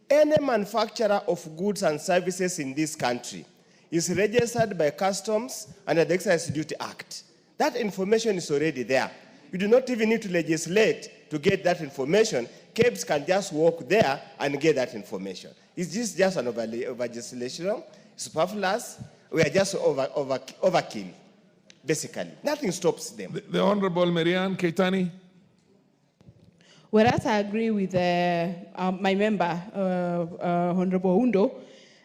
Any manufacturer of goods and services in this country is registered by Customs under the Excise Duty Act. That information is already there. You do not even need to legislate to get that information. KEBS can just walk there and get that information. Is this just an over-legislation? Superfluous? We are just overkill, basically. Nothing stops them. The Honorable Marianne Keitani. Whereas I agree with my member, Honorable Undo,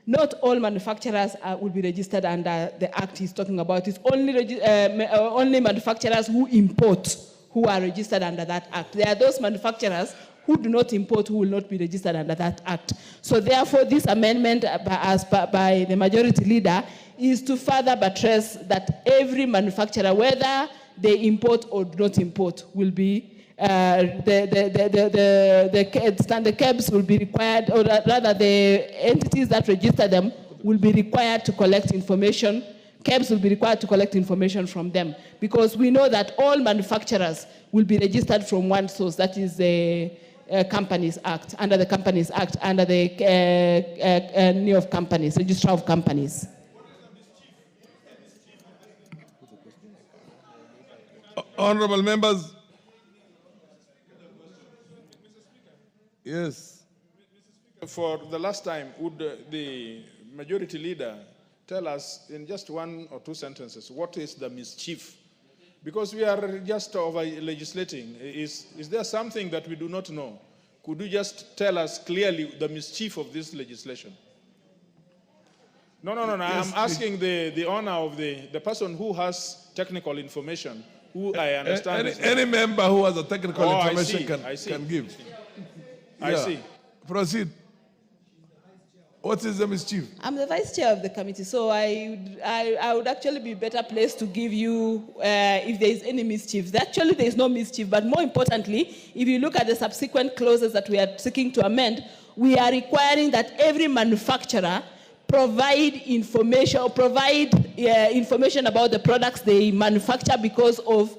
not all manufacturers will be registered under the act he's talking about. It's only manufacturers who import who are registered under that act. There are those manufacturers who do not import who will not be registered under that act. So therefore, this amendment by the majority leader is to further buttress that every manufacturer, whether they import or do not import, will be the KEBS will be required, or rather the entities that register them will be required to collect information. KEBS will be required to collect information from them, because we know that all manufacturers will be registered from one source, that is the Companies Act, under the Companies Act, under the NEO of Companies, Registrar of Companies. Honorable members. Yes. For the last time, would the majority leader tell us in just one or two sentences what is the mischief? Because we are just over legislating. Is there something that we do not know? Could you just tell us clearly the mischief of this legislation? No. Yes, I'm asking the honor of the person who has technical information, who I understand. Any member who has a technical information can give. I see. Proceed. What is the mischief? I'm the vice chair of the committee, so I would actually be better placed to give you if there is any mischief. Actually, there is no mischief, but more importantly, if you look at the subsequent clauses that we are seeking to amend, we are requiring that every manufacturer provide information about the products they manufacture because of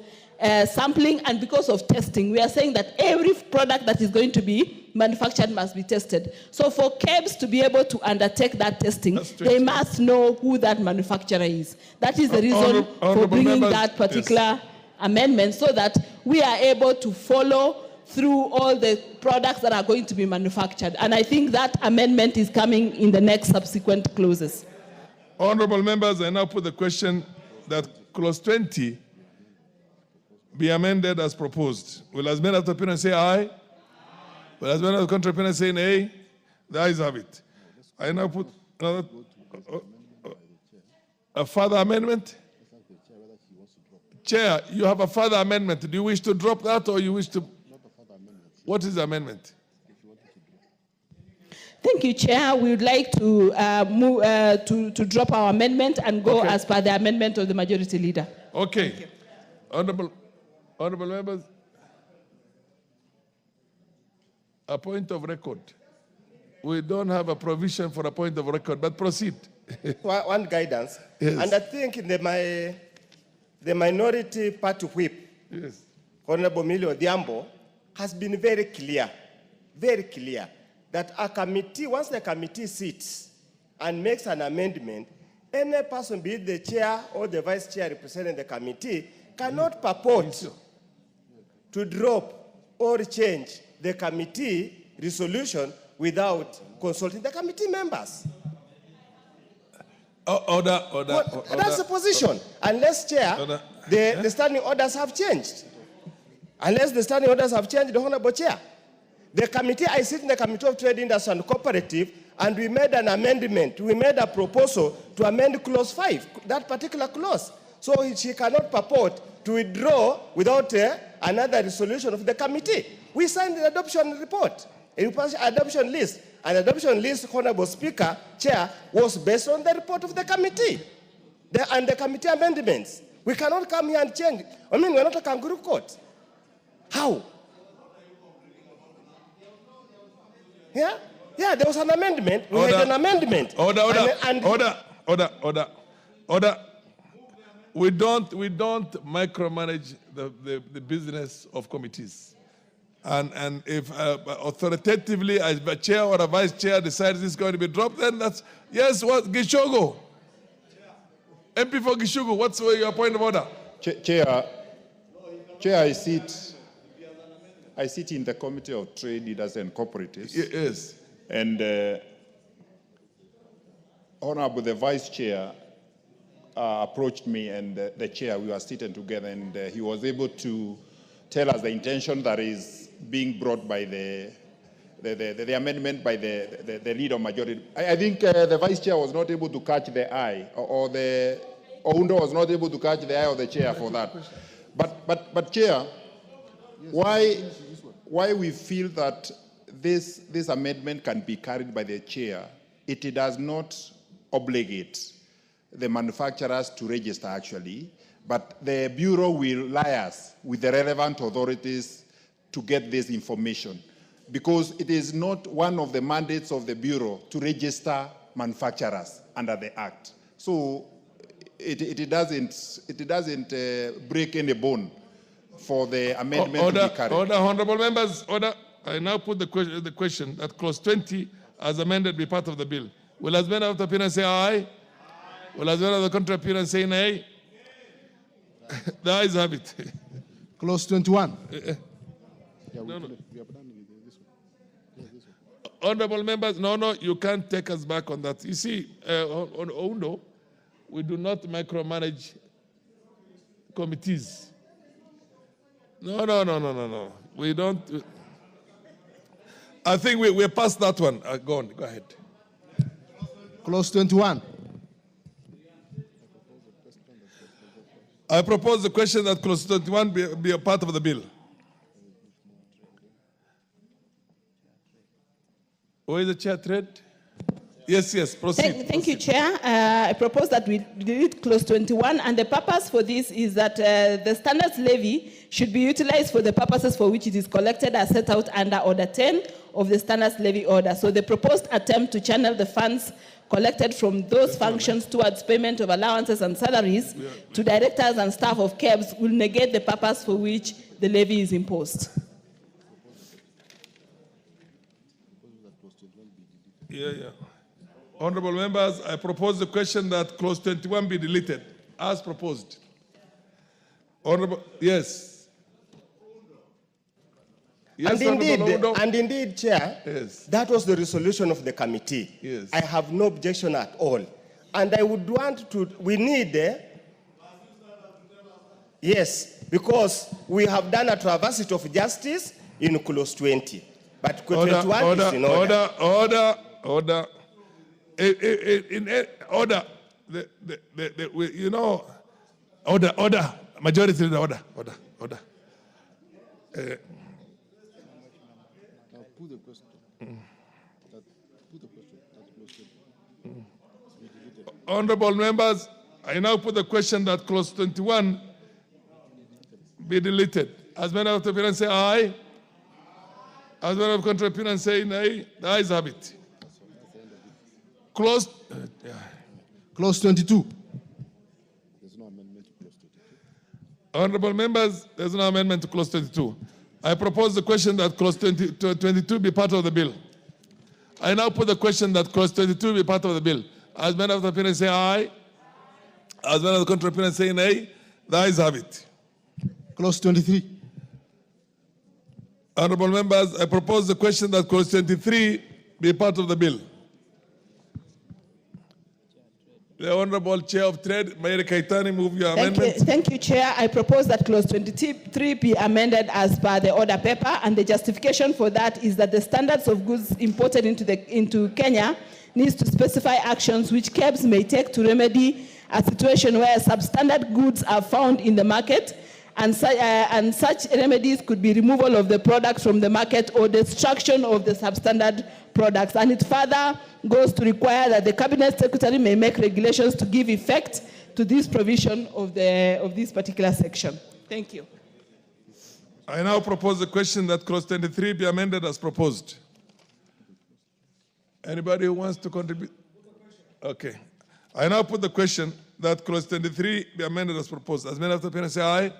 sampling and because of testing. We are saying that every product that is going to be manufactured must be tested. So for KEBS to be able to undertake that testing, they must know who that manufacturer is. That is the reason for bringing that particular amendment, so that we are able to follow through all the products that are going to be manufactured. And I think that amendment is coming in the next subsequent clauses. Honorable members, I now put the question that clause 20 be amended as proposed. Will as many of the opinion say aye? Will as many of the contrary opinion say nay? The ayes have it. I now put another, a further amendment. Chair, you have a further amendment. Do you wish to drop that, or you wish to? What is the amendment? Thank you, Chair. We would like to move to drop our amendment and go as per the amendment of the majority leader. Okay. Honorable members, a point of record. We don't have a provision for a point of record, but proceed. One guidance. Yes. And I think the minority party whip, yes, Honorable Milio Diambo, has been very clear that a committee, once the committee sits and makes an amendment, any person, be it the chair or the vice chair representing the committee, cannot purport to drop or change the committee resolution without consulting the committee members. Order. That's the position. Unless, Chair, the standing orders have changed. Unless the standing orders have changed, the Honorable Chair. The committee, I sit in the Committee of Trade, Industry and Cooperative, and we made an amendment. We made a proposal to amend clause 5, that particular clause, So she cannot purport to withdraw without another resolution of the committee. We signed the adoption report, adoption list. And adoption list, Honorable Speaker, Chair, was based on the report of the committee and the committee amendments. We cannot come here and change. I mean, we're not a kangaroo court. How? Yeah? Yeah, there was an amendment. We had an amendment. Order. We don't micromanage the business of committees. And if authoritatively a chair or a vice chair decides it's going to be dropped, then that's, yes, what, Gishogo? MP for Gishogo, what's your point of order? Chair, I sit in the Committee of Trade, Leaders and Cooperatives. Yes. And Honorable the Vice Chair approached me and the Chair, we were sitting together, and he was able to tell us the intention that is being brought by the amendment by the leader majority. I think the Vice Chair was not able to catch the eye, or Oundo was not able to catch the eye of the Chair for that. But Chair, why we feel that this amendment can be carried by the Chair, it does not obligate the manufacturers to register actually, but the Bureau will liaise with the relevant authorities to get this information, because it is not one of the mandates of the Bureau to register manufacturers under the Act. So it doesn't break any bone for the amendment to be carried. Order, honorable members, order. I now put the question that clause 20 as amended be part of the bill. Will as many of the opinion say aye? Will as many of the contrary opinion say nay? The ayes have it. Clause 21. No. Honorable members, no, you can't take us back on that. You see, on Oundo, we do not micromanage committees. No. We don't. I think we're past that one. Go ahead. Clause 21. I propose the question that clause 21 be a part of the bill. Where is the chair trade? Yes, proceed. Thank you, Chair. I propose that we delete clause 21, and the purpose for this is that the standards levy should be utilized for the purposes for which it is collected as set out under Order 10 of the standards levy order. So the proposed attempt to channel the funds collected from those functions towards payment of allowances and salaries to directors and staff of KEBS will negate the purpose for which the levy is imposed. Yeah. Honorable members, I propose the question that clause 21 be deleted, as proposed. Honorable, yes. And indeed, Chair, that was the resolution of the committee. Yes. I have no objection at all. And I would want to, we need, yes, because we have done a travesty of justice in clause 20. But clause 21 is in order. Order. In order. Order. Majority in order. Honorable members, I now put the question that clause 21 be deleted. As many of the opinion say aye, as many of the contrary opinion say nay, the ayes have it. Clause 22. Honorable members, there's no amendment to clause 22. I propose the question that clause 22 be part of the bill. I now put the question that clause 22 be part of the bill. As many of the opinion say aye, as many of the contrary opinion say nay, the ayes have it. Clause 23. Honorable members, I propose the question that clause 23 be part of the bill. The Honorable Chair of Trade, Mayor Kaitani, move your amendment. Thank you, Chair. I propose that clause 23 be amended as per the order paper, and the justification for that is that the standards of goods imported into Kenya needs to specify actions which KEBS may take to remedy a situation where substandard goods are found in the market, and such remedies could be removal of the product from the market or destruction of the substandard products. And it further goes to require that the Cabinet Secretary may make regulations to give effect to this provision of this particular section. Thank you. I now propose the question that clause 23 be amended as proposed. Anybody who wants to contribute? Okay. I now put the question that clause 23 be amended as proposed. As many of the parents say aye.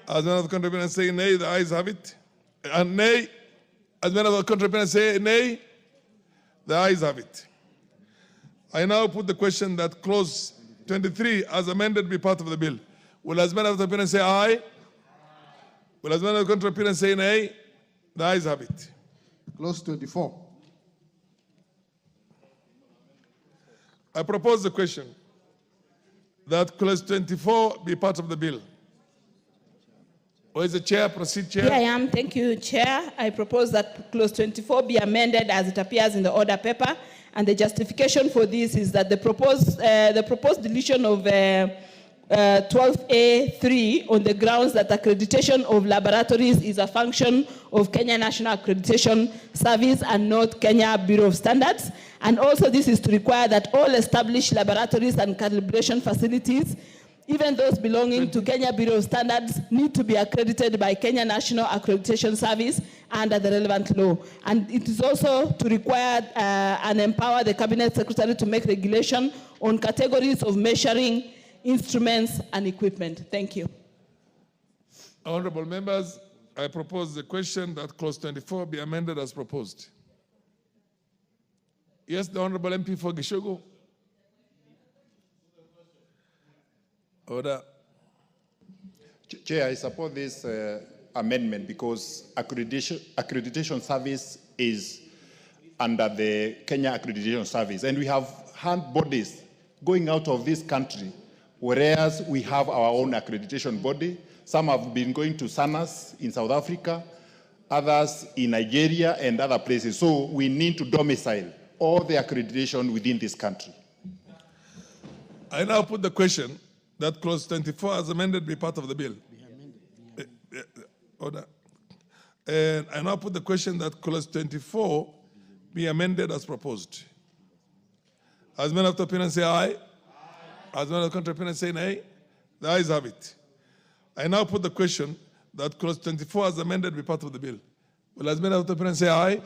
As many of the contributors say nay, the ayes have it. And nay, as many of the contributors say nay, the ayes have it. I now put the question that clause 23 as amended be part of the bill. Will as many of the parents say aye? Will as many of the contributors say nay? The ayes have it. Clause 24. I propose the question that clause 24 be part of the bill. Where is the chair? Proceed, chair. Here I am. Thank you, Chair. I propose that clause 24 be amended as it appears in the order paper. And the justification for this is that the proposed deletion of 12A3 on the grounds that accreditation of laboratories is a function of Kenya National Accreditation Service and not Kenya Bureau of Standards. And also this is to require that all established laboratories and calibration facilities, even those belonging to Kenya Bureau of Standards, need to be accredited by Kenya National Accreditation Service under the relevant law. And it is also to require and empower the Cabinet Secretary to make regulation on categories of measuring instruments and equipment. Thank you. Honorable members, I propose the question that clause 24 be amended as proposed. Yes, the Honorable MP for Gishogo. Order. Chair, I support this amendment because accreditation service is under the Kenya Accreditation Service. And we have hand bodies going out of this country, whereas we have our own accreditation body. Some have been going to SANAS in South Africa, others in Nigeria and other places. So we need to domicile all the accreditation within this country. I now put the question that clause 24 as amended be part of the bill. Order. And I now put the question that clause 24 be amended as proposed. As many of the opinions say aye. As many of the contrary opinions say nay. The ayes have it. I now put the question that clause 24 as amended be part of the bill. Will as many of the opinions say aye?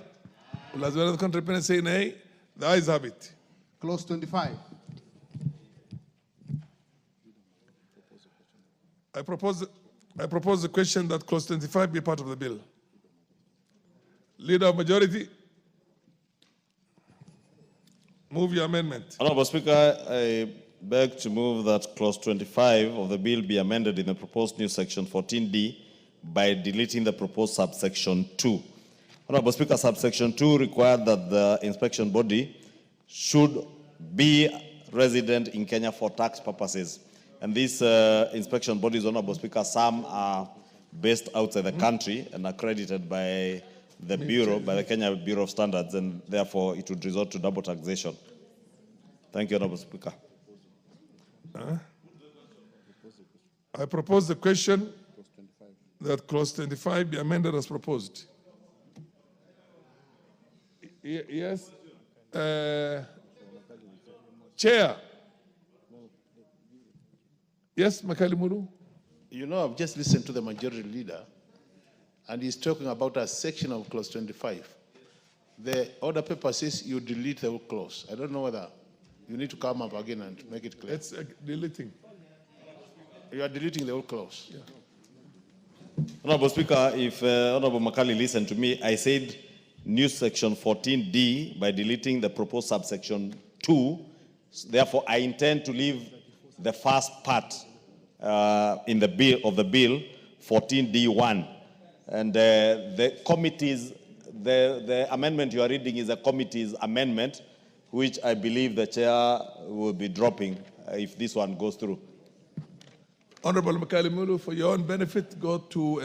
Will as many of the contrary opinions say nay? The ayes have it. Clause 25. I propose the question that clause 25 be part of the bill. Leader of majority, move your amendment. Honorable Speaker, I beg to move that clause 25 of the bill be amended in the proposed new section 14D by deleting the proposed subsection 2. Honorable Speaker, subsection 2 required that the inspection body should be resident in Kenya for tax purposes. And these inspection bodies, Honorable Speaker, some are based outside the country and accredited by the Bureau, by the Kenya Bureau of Standards, and therefore it would resort to double taxation. Thank you, Honorable Speaker. I propose the question that clause 25 be amended as proposed. Yes. Chair. Yes, Makali Mulu. You know, I've just listened to the majority leader, and he's talking about a section of clause 25. The order paper says you delete the whole clause. I don't know whether you need to come up again and make it clear. It's deleting. You are deleting the whole clause. Yeah. Honorable Speaker, if Honorable Makali listened to me, I said new section 14D by deleting the proposed subsection 2. Therefore, I intend to leave the first part in the bill of the bill 14D1. And the committee's, the amendment you are reading is a committee's amendment, which I believe the chair will be dropping if this one goes through. Honorable Makali Mulu, for your own benefit, go to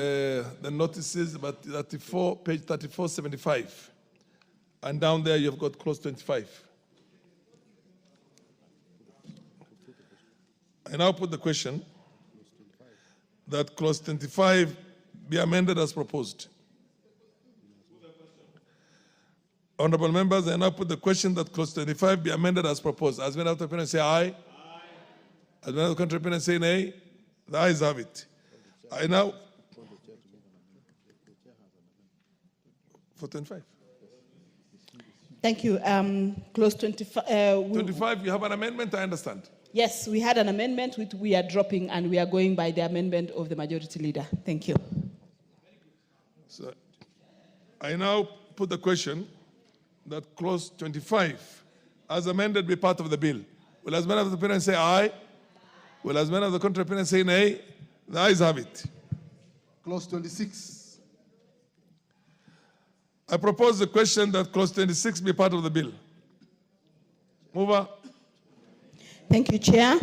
the notices about 34, page 3475. And down there you've got clause 25. I now put the question that clause 25 be amended as proposed. Honorable members, I now put the question that clause 25 be amended as proposed. As many of the opponents say aye. As many of the contrary opponents say nay. The ayes have it. I now for 25. Thank you. Clause 25. 25, you have an amendment, I understand. Yes, we had an amendment which we are dropping, and we are going by the amendment of the majority leader. Thank you. So I now put the question that clause 25, as amended, be part of the bill. Will as many of the opponents say aye? Will as many of the contrary opponents say nay? The ayes have it. Clause 26. I propose the question that clause 26 be part of the bill. Mover. Thank you, Chair.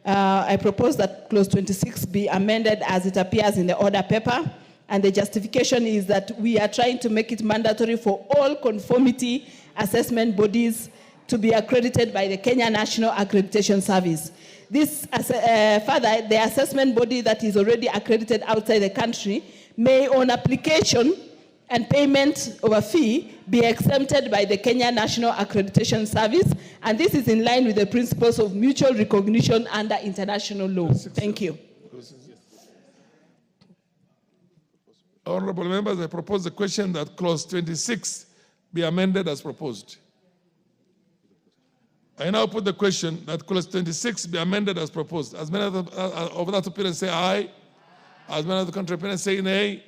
I propose that clause 26 be amended as it appears in the order paper. And the justification is that we are trying to make it mandatory for all conformity assessment bodies to be accredited by the Kenya National Accreditation Service. This, further, the assessment body that is already accredited outside the country may, on application and payment of a fee, be exempted by the Kenya National Accreditation Service, and this is in line with the principles of mutual recognition under international law. Thank you. Honorable members, I propose the question that clause 26 be amended as proposed. I now put the question that clause 26 be amended as proposed. As many of that opinion say aye, as many of the contrary opinion say nay,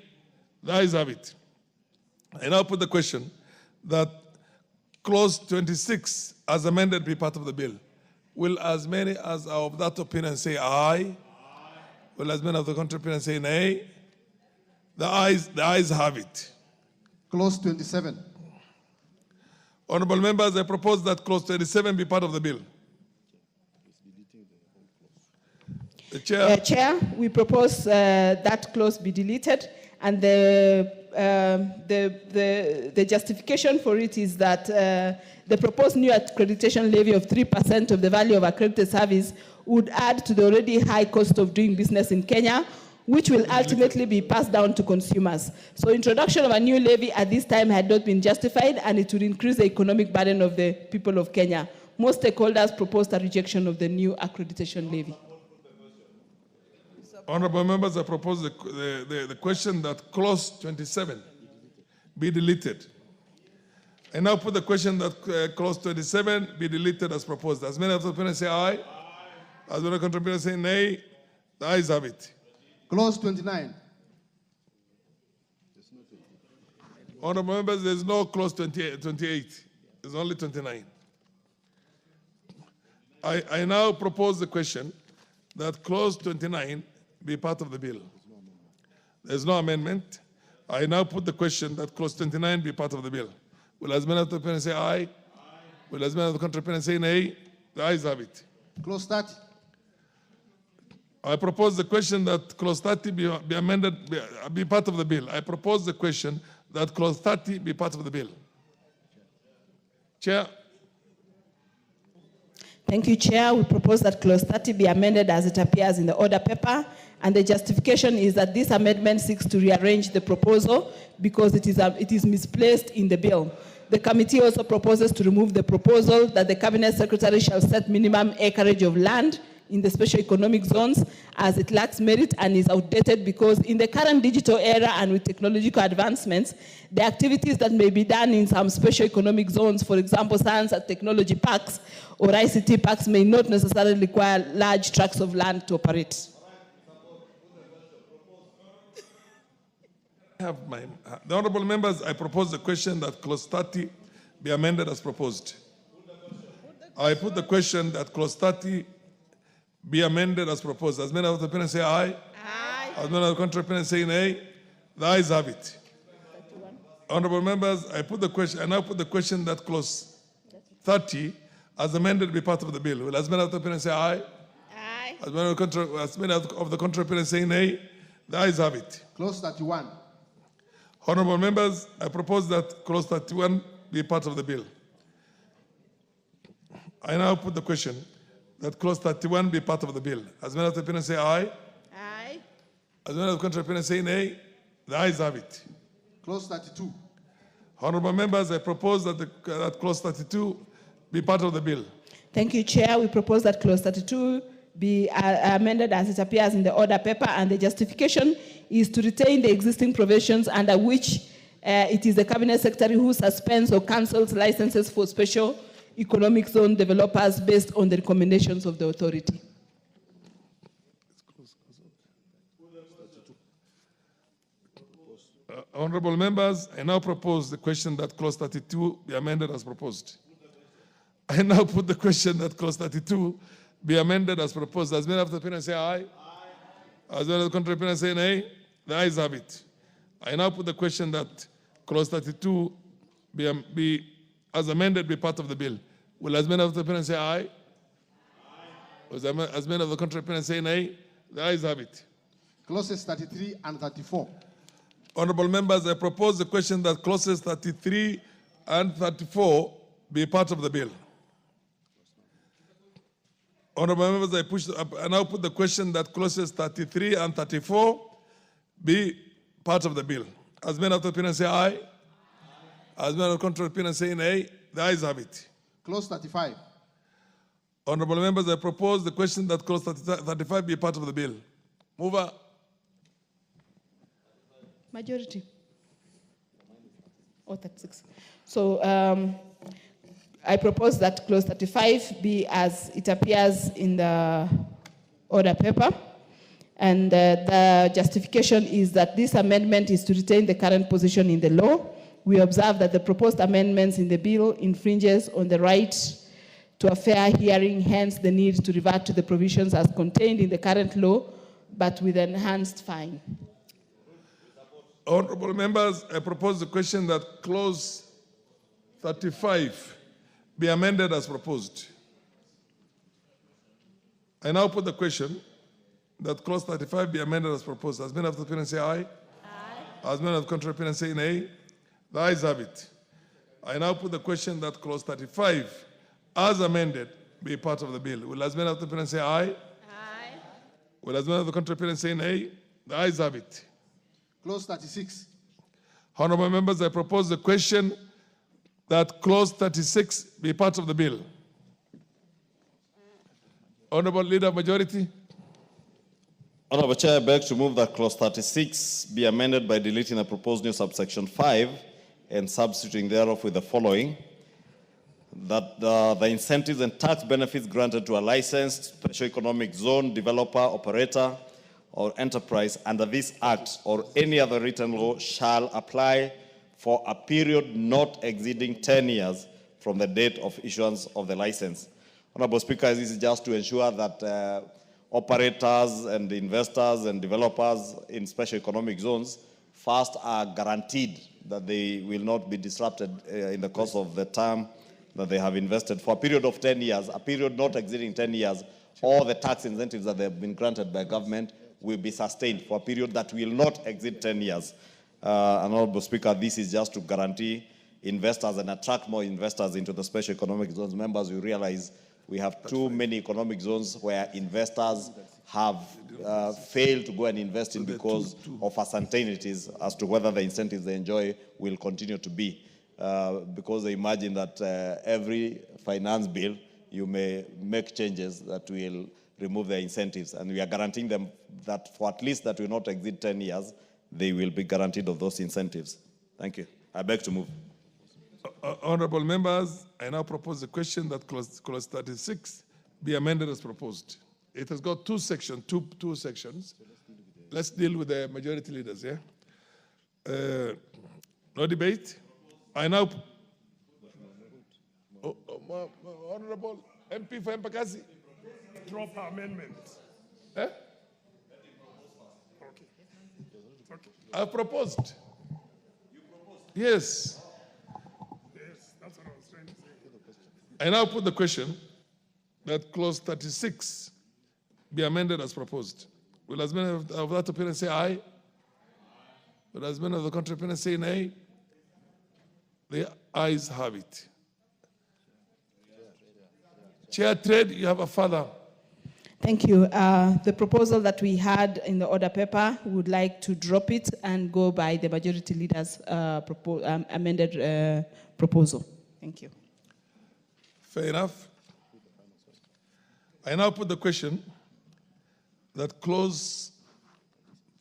the ayes have it. I now put the question that clause 26 as amended be part of the bill. Will as many as are of that opinion say aye? Will as many of the contrary opinion say nay? The ayes have it. Clause 27. Honorable members, I propose that clause 27 be part of the bill. The chair. Chair, we propose that clause be deleted, and the justification for it is that the proposed new accreditation levy of 3% of the value of accredited service would add to the already high cost of doing business in Kenya, which will ultimately be passed down to consumers. So introduction of a new levy at this time had not been justified, and it would increase the economic burden of the people of Kenya. Most stakeholders proposed a rejection of the new accreditation levy. Honorable members, I propose the question that clause 27 be deleted. I now put the question that clause 27 be deleted as proposed. As many of the opponents say aye, as many of the contributors say nay, the ayes have it. Clause 29. Honorable members, there is no clause 28. There's only 29. I now propose the question that clause 29 be part of the bill. There's no amendment. I now put the question that clause 29 be part of the bill. Will as many of the opponents say aye? Will as many of the contrary opponents say nay? The ayes have it. Clause 30. I propose the question that clause 30 be amended, be part of the bill. I propose the question that clause 30 be part of the bill. Chair. Thank you, Chair. We propose that clause 30 be amended as it appears in the order paper, and the justification is that this amendment seeks to rearrange the proposal because it is misplaced in the bill. The committee also proposes to remove the proposal that the Cabinet Secretary shall set minimum acreage of land in the special economic zones, as it lacks merit and is outdated because in the current digital era and with technological advancements, the activities that may be done in some special economic zones, for example, science and technology parks or ICT parks, may not necessarily require large tracts of land to operate. The honorable members, I propose the question that clause 30 be amended as proposed. I put the question that clause 30 be amended as proposed. As many of the opponents say aye. Aye. As many of the contrary opponents say nay. The ayes have it. 31. Honorable members, I now put the question that clause 30 as amended be part of the bill. Will as many of the opponents say aye? Aye. As many of the contrary opponents say nay. The ayes have it. Clause 31. Honorable members, I propose that clause 31 be part of the bill. I now put the question that clause 31 be part of the bill. As many of the opinion say aye. Aye. As many of the contrary opinion say nay. The ayes have it. Clause 32. Honorable members, I propose that, that clause 32 be part of the bill. Thank you, Chair. We propose that clause 32 be amended as it appears in the order paper, and the justification is to retain the existing provisions under which it is the Cabinet Secretary who suspends or cancels licenses for special economic zone developers based on the recommendations of the authority. Honorable members, I now propose the question that clause 32 be amended as proposed. I now put the question that clause 32 be amended as proposed. As many of the opinion say aye. Aye. As many of the contrary opinion say nay. The ayes have it. I now put the question that clause 32 be as amended be part of the bill. Will as many of the opinion say aye? Aye. As many of the contrary opinion say nay? The ayes have it. Clauses 33 and 34. Honorable members, I propose the question that clauses 33 and 34 be part of the bill. Honorable members, I now put the question that clauses 33 and 34 be part of the bill. As many of the opinion say aye. As many of the contrary opinion say nay. The ayes have it. Clause 35. Honorable members, I propose the question that clause 35 be part of the bill. Mover. Majority. Or 36. So I propose that clause 35 be as it appears in the order paper. And the justification is that this amendment is to retain the current position in the law. We observe that the proposed amendments in the bill infringes on the right to a fair hearing, hence the need to revert to the provisions as contained in the current law, but with enhanced fine. Honorable members, I propose the question that clause 35 be amended as proposed. I now put the question that clause 35 be amended as proposed. As many of the opinion say aye. Aye. As many of the contrary opinion say nay. The ayes have it. I now put the question that clause 35 as amended be part of the bill. Will as many of the opinion say aye? Aye. Will as many of the contrary opinion say nay? The ayes have it. Clause 36. Honorable members, I propose the question that clause 36 be part of the bill. Honorable Leader of Majority. Honorable Chair, I beg to move that clause 36 be amended by deleting the proposed new subsection 5 and substituting thereof with the following: that the incentives and tax benefits granted to a licensed special economic zone developer, operator, or enterprise under this act or any other written law shall apply for a period not exceeding 10 years from the date of issuance of the license. Honorable Speaker, this is just to ensure that operators and investors and developers in special economic zones first are guaranteed that they will not be disrupted in the course of the term that they have invested for a period of 10 years, a period not exceeding 10 years. All the tax incentives that they have been granted by government will be sustained for a period that will not exceed 10 years. Honorable Speaker, this is just to guarantee investors and attract more investors into the special economic zones. Members, you realize we have too many economic zones where investors have failed to go and invest in because of uncertainties as to whether the incentives they enjoy will continue to be. Because they imagine that every finance bill, you may make changes that will remove their incentives. And we are guaranteeing them that for at least that will not exceed 10 years, they will be guaranteed of those incentives. Thank you. I beg to move. Honorable members, I now propose the question that clause 36 be amended as proposed. It has got two sections. Let's deal with the majority leaders, yeah? No debate. I now... Honorable MP for Mpakasi. Drop her amendment. Eh? Okay. I proposed. You proposed? Yes. Yes, that's what I was trying to say. I now put the question that clause 36 be amended as proposed. Will as many of that opinion say aye? Will as many of the contrary opinion say nay? The ayes have it. Chair Trade, you have a further. Thank you. The proposal that we had in the order paper, we would like to drop it and go by the majority leader's amended proposal. Thank you. Fair enough. I now put the question that clause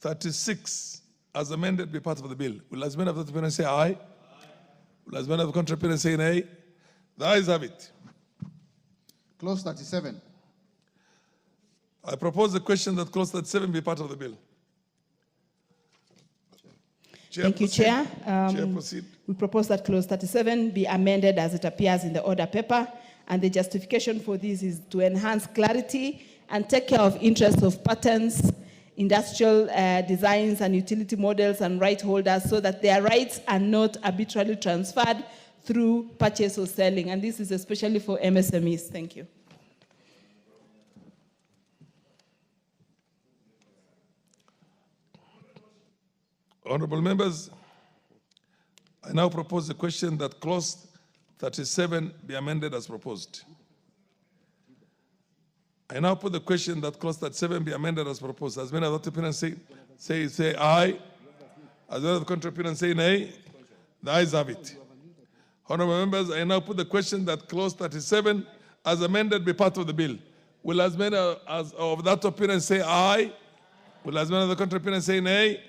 36 as amended be part of the bill. Will as many of the opponents say aye? Will as many of the contrary say nay? The ayes have it. Clause 37. I propose the question that clause 37 be part of the bill. Chair, Thank you, proceed. Chair. Chair, proceed. We propose that clause 37 be amended as it appears in the order paper, and the justification for this is to enhance clarity and take care of interests of patents, industrial designs and utility models and right holders so that their rights are not arbitrarily transferred through purchase or selling. And this is especially for MSMEs. Thank you. Honorable members, I now propose the question that clause 37 be amended as proposed. I now put the question that clause 37 be amended as proposed. As many of the opponents say aye. As many of the contrary opponents say nay. The ayes have it. Honorable members, I now put the question that clause 37 as amended be part of the bill. Will as many as of that opinion say aye? Will as many of the contrary opinion say nay?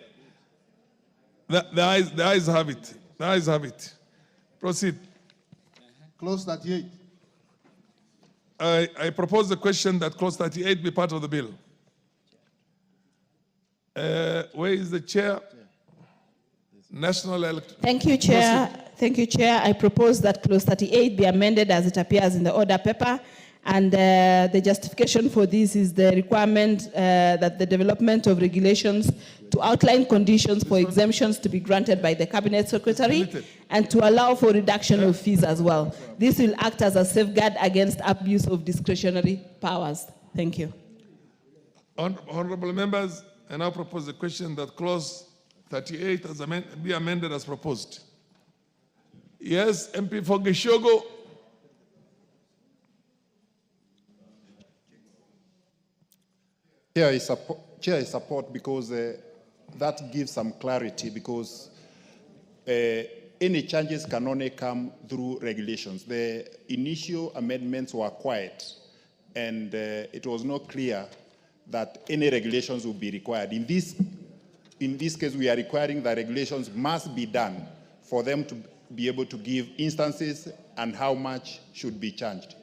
The ayes have it. The ayes have it. Proceed. Clause 38. I propose the question that clause 38 be part of the bill. Where is the chair? National Electoral. Thank you, Chair. Proceed. Thank you, Chair. I propose that clause 38 be amended as it appears in the order paper. And the justification for this is the requirement that the development of regulations to outline conditions for exemptions to be granted by the Cabinet Secretary and to allow for reduction of fees as well. This will act as a safeguard against abuse of discretionary powers. Thank you. Honorable members, I now propose the question that clause 38 as be amended as proposed. Yes, MP for Geshogo. Chair, I support because that gives some clarity because any changes can only come through regulations. The initial amendments were quiet and it was not clear that any regulations would be required. In this case, we are requiring that regulations must be done for them to be able to give instances and how much should be charged.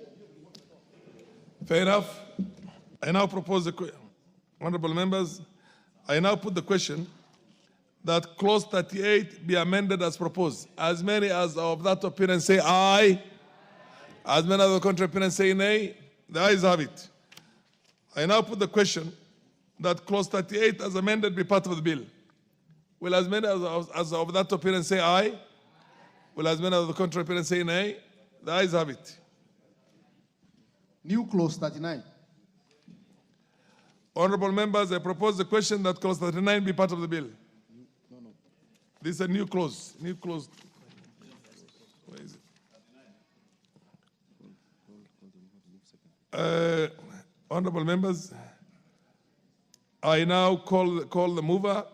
Fair enough. I now propose the honorable members, I now put the question that clause 38 be amended as proposed. As many as of that opinion say aye. As many of the contrary opinion say nay. The ayes have it. I now put the question that clause 38 as amended be part of the bill. Will as many as of that opinion say aye? Will as many of the contrary opinion say nay? The ayes have it. New clause 39. Honorable members, I propose the question that clause 39 be part of the bill. This is a new clause. New clause. Where is it? Honorable members, I now call the mover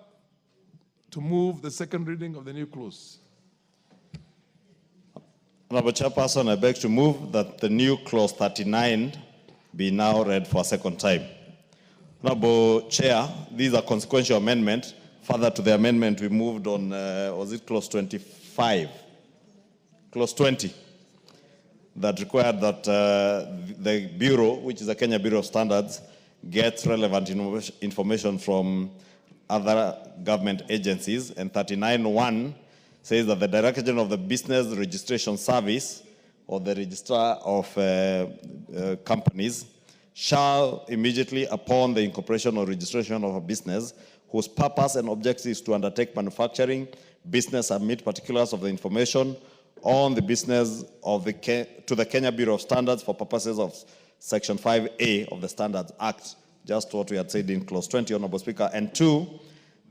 to move the second reading of the new clause. Honorable Chairperson, I beg to move that the new clause 39 be now read for a second time. Honorable Chair, these are consequential amendments. Further to the amendment we moved on, was it clause 25? Clause 20, that required that the Bureau, which is the Kenya Bureau of Standards, gets relevant information from other government agencies. And 39.1 says that the Director General of the Business Registration Service or the Registrar of Companies shall immediately upon the incorporation or registration of a business whose purpose and objective is to undertake manufacturing, business, submit particulars of the information on the business of to the Kenya Bureau of Standards for purposes of Section 5A of the Standards Act, just what we had said in Clause 20, Honorable Speaker. And 2,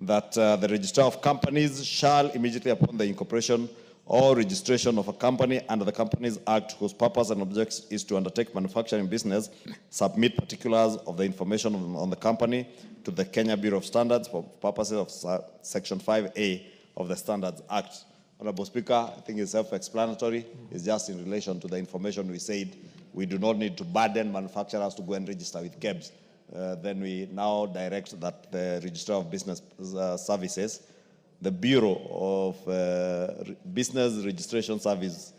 that the Registrar of Companies shall immediately upon the incorporation or registration of a company under the Companies Act whose purpose and objective is to undertake manufacturing business, submit particulars of the information on the company to the Kenya Bureau of Standards for purposes of Section 5A of the Standards Act. Honorable Speaker, I think it's self-explanatory. It's just in relation to the information we said. We do not need to burden manufacturers to go and register with KEBS. Then we now direct that the Registrar of Business Services, the Bureau of Business Registration Service,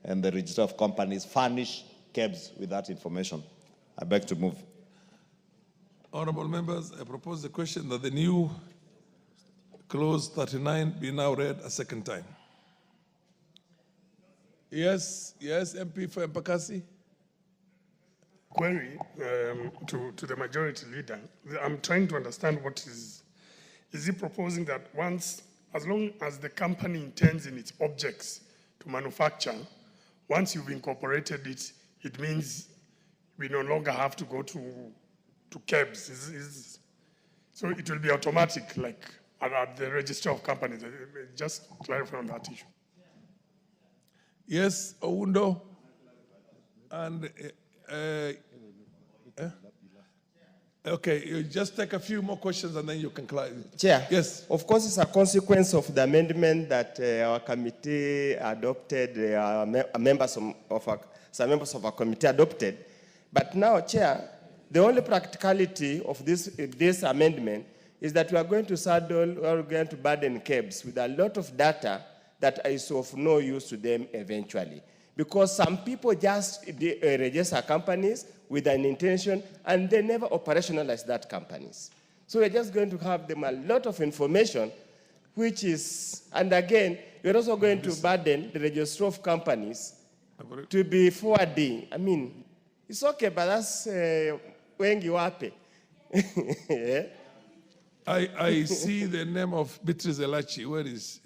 and the Register of Companies furnish KEBS with that information. I beg to move. Honorable members, I propose the question that the new clause 39 be now read a second time. Yes, MP for Mpakasi. Query to the majority leader. I'm trying to understand what is he proposing that as long as the company intends in its objects to manufacture, once you've incorporated it, it means we no longer have to go to KEBS. So it will be automatic, like at the register of companies. Just clarify on that issue. Yes, Oundo. And okay, you just take a few more questions and then you can clarify. Chair. Yes. Of course, it's a consequence of the amendment that our committee adopted, some members of our committee adopted. But now, Chair, the only practicality of this amendment is that we are going to burden KEBS with a lot of data that is of no use to them eventually. Because some people just register companies with an intention and they never operationalize that companies. So we're just going to have them a lot of information, which is, and again, we're also going to burden the registrar of companies to be forwarding. I mean, it's okay, but that's when you happy. Yeah? I see the name of Beatrice Elachi. Where is?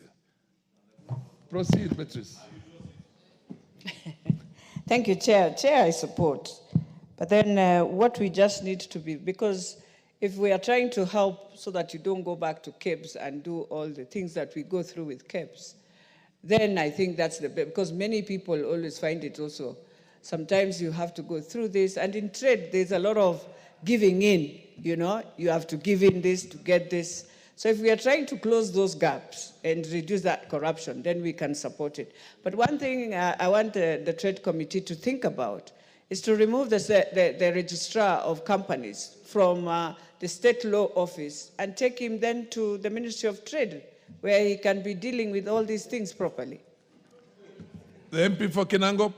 Proceed, Beatrice. Thank you, Chair. Chair, I support. But then what we just need to be, because if we are trying to help so that you don't go back to KEBS and do all the things that we go through with KEBS, then I think that's the best, because many people always find it also. Sometimes you have to go through this, and in trade, there's a lot of giving in, you know, you have to give in this to get this. So if we are trying to close those gaps and reduce that corruption, then we can support it. But one thing I want the Trade Committee to think about is to remove the registrar of companies from the state law office and take him then to the Ministry of Trade, where he can be dealing with all these things properly. The MP for Kinangop.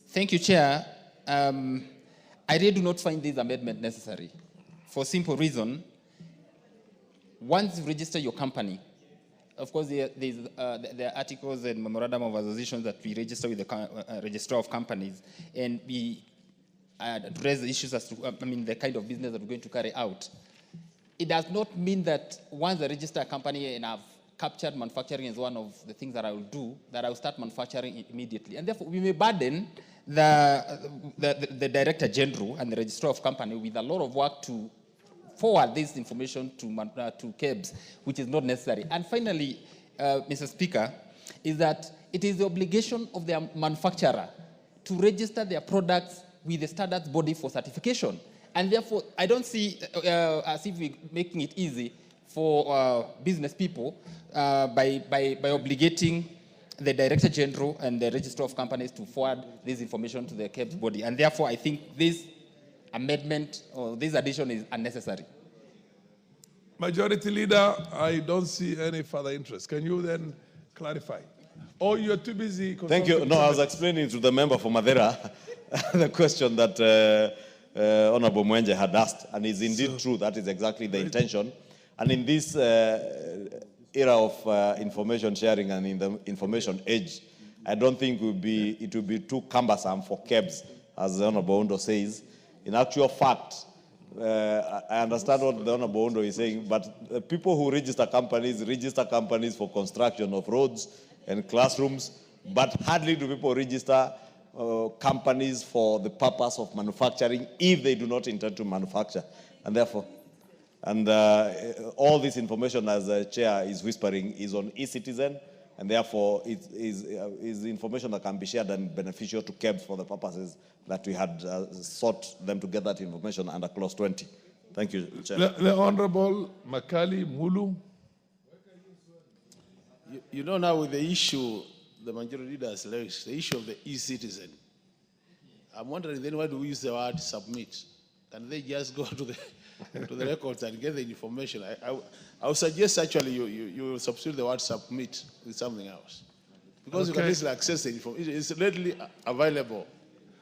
Thank you, Chair. I really do not find this amendment necessary for a simple reason. Once you register your company, of course, there are articles and memorandum of association that we register with the registrar of companies, and we address the issues as to, the kind of business that we're going to carry out. It does not mean that once I register a company and I've captured manufacturing as one of the things that I will do, that I will start manufacturing immediately. And therefore, we may burden the Director General and the Registrar of Company with a lot of work to forward this information to KEBS, which is not necessary. And finally, Mr. Speaker, is that it is the obligation of the manufacturer to register their products with the standards body for certification. And therefore, I don't see as if we're making it easy for business people by obligating the Director General and the Registrar of Companies to forward this information to the KEBS body. And therefore, I think this amendment or this addition is unnecessary. Majority Leader, I don't see any further interest. Can you then clarify? Or you're too busy? Thank you. No, I was explaining to the member for Madeira the question that Honorable Mwenje had asked, and it's indeed true. That is exactly the intention. And in this era of information sharing and in the information age, I don't think it will be too cumbersome for KEBS, as the Honorable Ondo says. In actual fact, I understand what the Honorable Ondo is saying, but people who register companies for construction of roads and classrooms, but hardly do people register companies for the purpose of manufacturing if they do not intend to manufacture. And therefore, And all this information, as the chair is whispering, is on e-citizen, and therefore it is information that can be shared and beneficial to KEBS for the purposes that we had sought them to get that information under clause 20. Thank you, Chair. The Honorable Makali Mulu. You know now with the issue the majority leader has raised, the issue of the e-citizen, I'm wondering then why do we use the word submit? Can they just go to the records and get the information? I would suggest actually you substitute the word submit with something else. Because you can easily access the information. It's readily available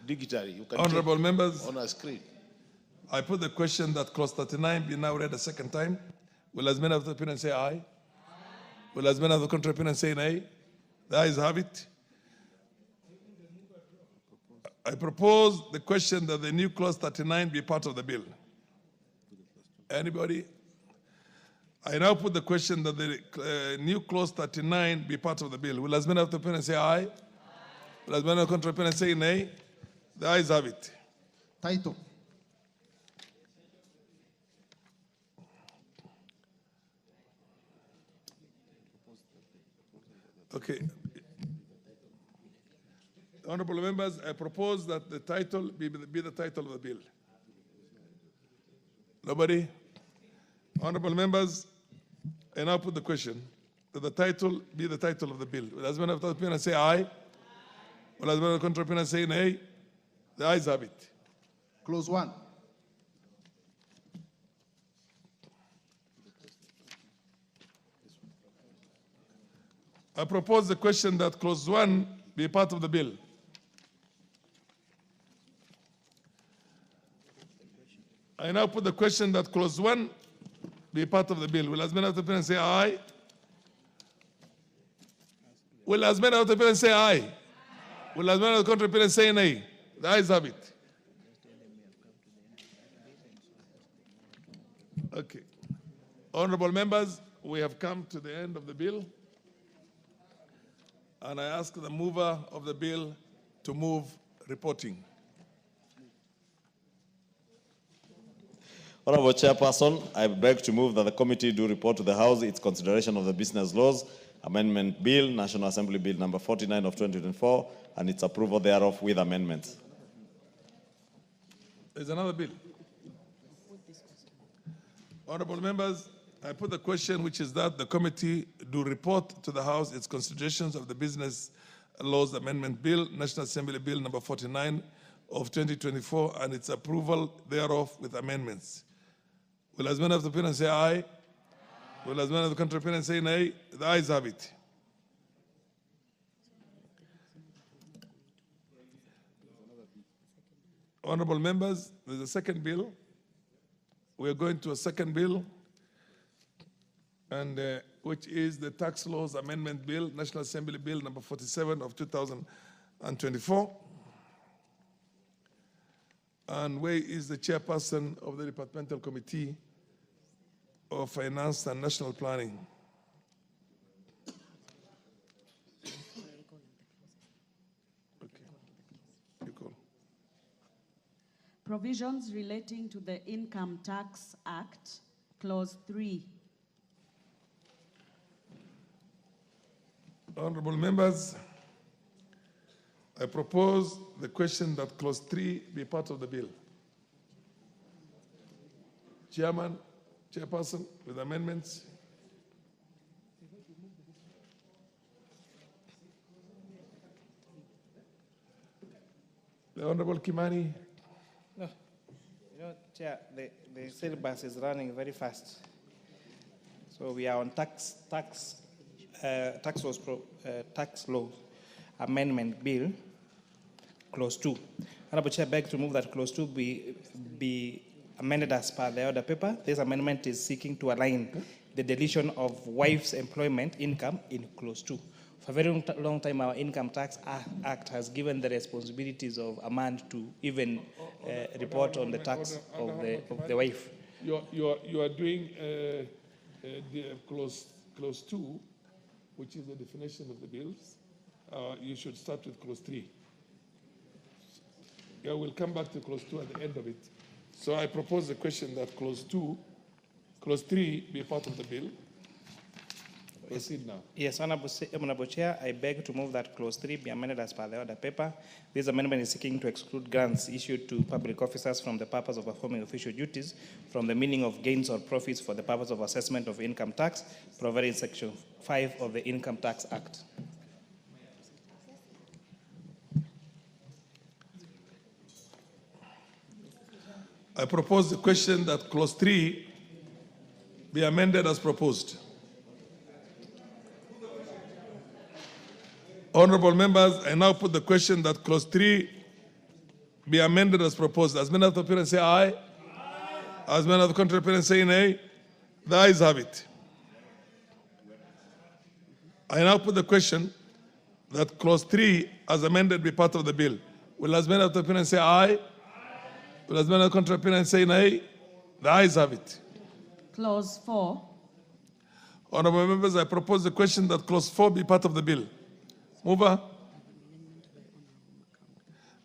digitally. You can Honorable members, on a screen. I put the question that clause 39 be now read a second time. Will as many of the opinion say aye? Will as many of the contrary opinion say nay? The ayes have it. I propose the question that the new clause 39 be part of the bill. Anybody? I now put the question that the new clause 39 be part of the bill. Will as many of the opinion say aye? Will as many of the contrary opinion say nay? The ayes have it. Title. Okay. Honorable members, I propose that the title be the title of the bill. Nobody? Honorable members, I now put the question that the title be the title of the bill. Will as many of the opinion say aye? Will as many of the contrary opinion say nay? The ayes have it. Clause 1. I propose the question that clause 1 be part of the bill. I now put the question that clause 1 be part of the bill. Will as many of the opinion say aye? Will as many of the opinion say aye? Will as many of the contrary opinion say nay? The ayes have it. Okay. Honorable members, we have come to the end of the bill. And I ask the mover of the bill to move reporting. Honorable Chairperson, I beg to move that the committee do report to the House its consideration of the Business Laws Amendment Bill, National Assembly Bill number 49 of 2024, and its approval thereof with amendments. There's another bill. Honorable members, I put the question, which is that the committee do report to the House its considerations of the Business Laws Amendment Bill, National Assembly Bill number 49 of 2024, and its approval thereof with amendments. Will as many of the opinion say aye? Will as many of the contrary opinion say nay? The ayes have it. Honorable members, there's a second bill. We are going to a second bill, and which is the Tax Laws Amendment Bill, National Assembly Bill number 47 of 2024. And where is the chairperson of the Departmental Committee of Finance and National Planning? Okay. You call. Provisions relating to the Income Tax Act, Clause 3. Honorable members, I propose the question that Clause 3 be part of the bill. Chairman, Chairperson, with amendments. The Honorable Kimani. No, you know, Chair, the syllabus is running very fast. So we are on tax law amendment bill, clause 2. Honorable Chair, beg to move that clause 2 be amended as per the order paper. This amendment is seeking to align the deletion of wife's employment income in clause 2. For a very long time, our Income Tax Act has given the responsibilities of a man to even report on the tax of the wife. You are doing the clause 2, which is the definition of the bills. You should start with clause 3. Yeah, we'll come back to clause 2 at the end of it. So I propose the question that clause 2 clause 3 be part of the bill. Proceed now. Yes, Honorable Chair, I beg to move that clause 3 be amended as per the order paper. This amendment is seeking to exclude grants issued to public officers from the purpose of performing official duties from the meaning of gains or profits for the purpose of assessment of income tax, provided in Section 5 of the Income Tax Act. I propose the question that clause 3 be amended as proposed. Honorable members, I now put the question that clause 3 be amended as proposed. As many of the parents say aye. As many of the contrary parents say nay. The ayes have it. I now put the question that clause 3 as amended be part of the bill. Will as many of the parents say aye? Will as many of the contrary parents say nay? The ayes have it. Clause 4. Honorable members, I propose the question that clause 4 be part of the bill. Mover.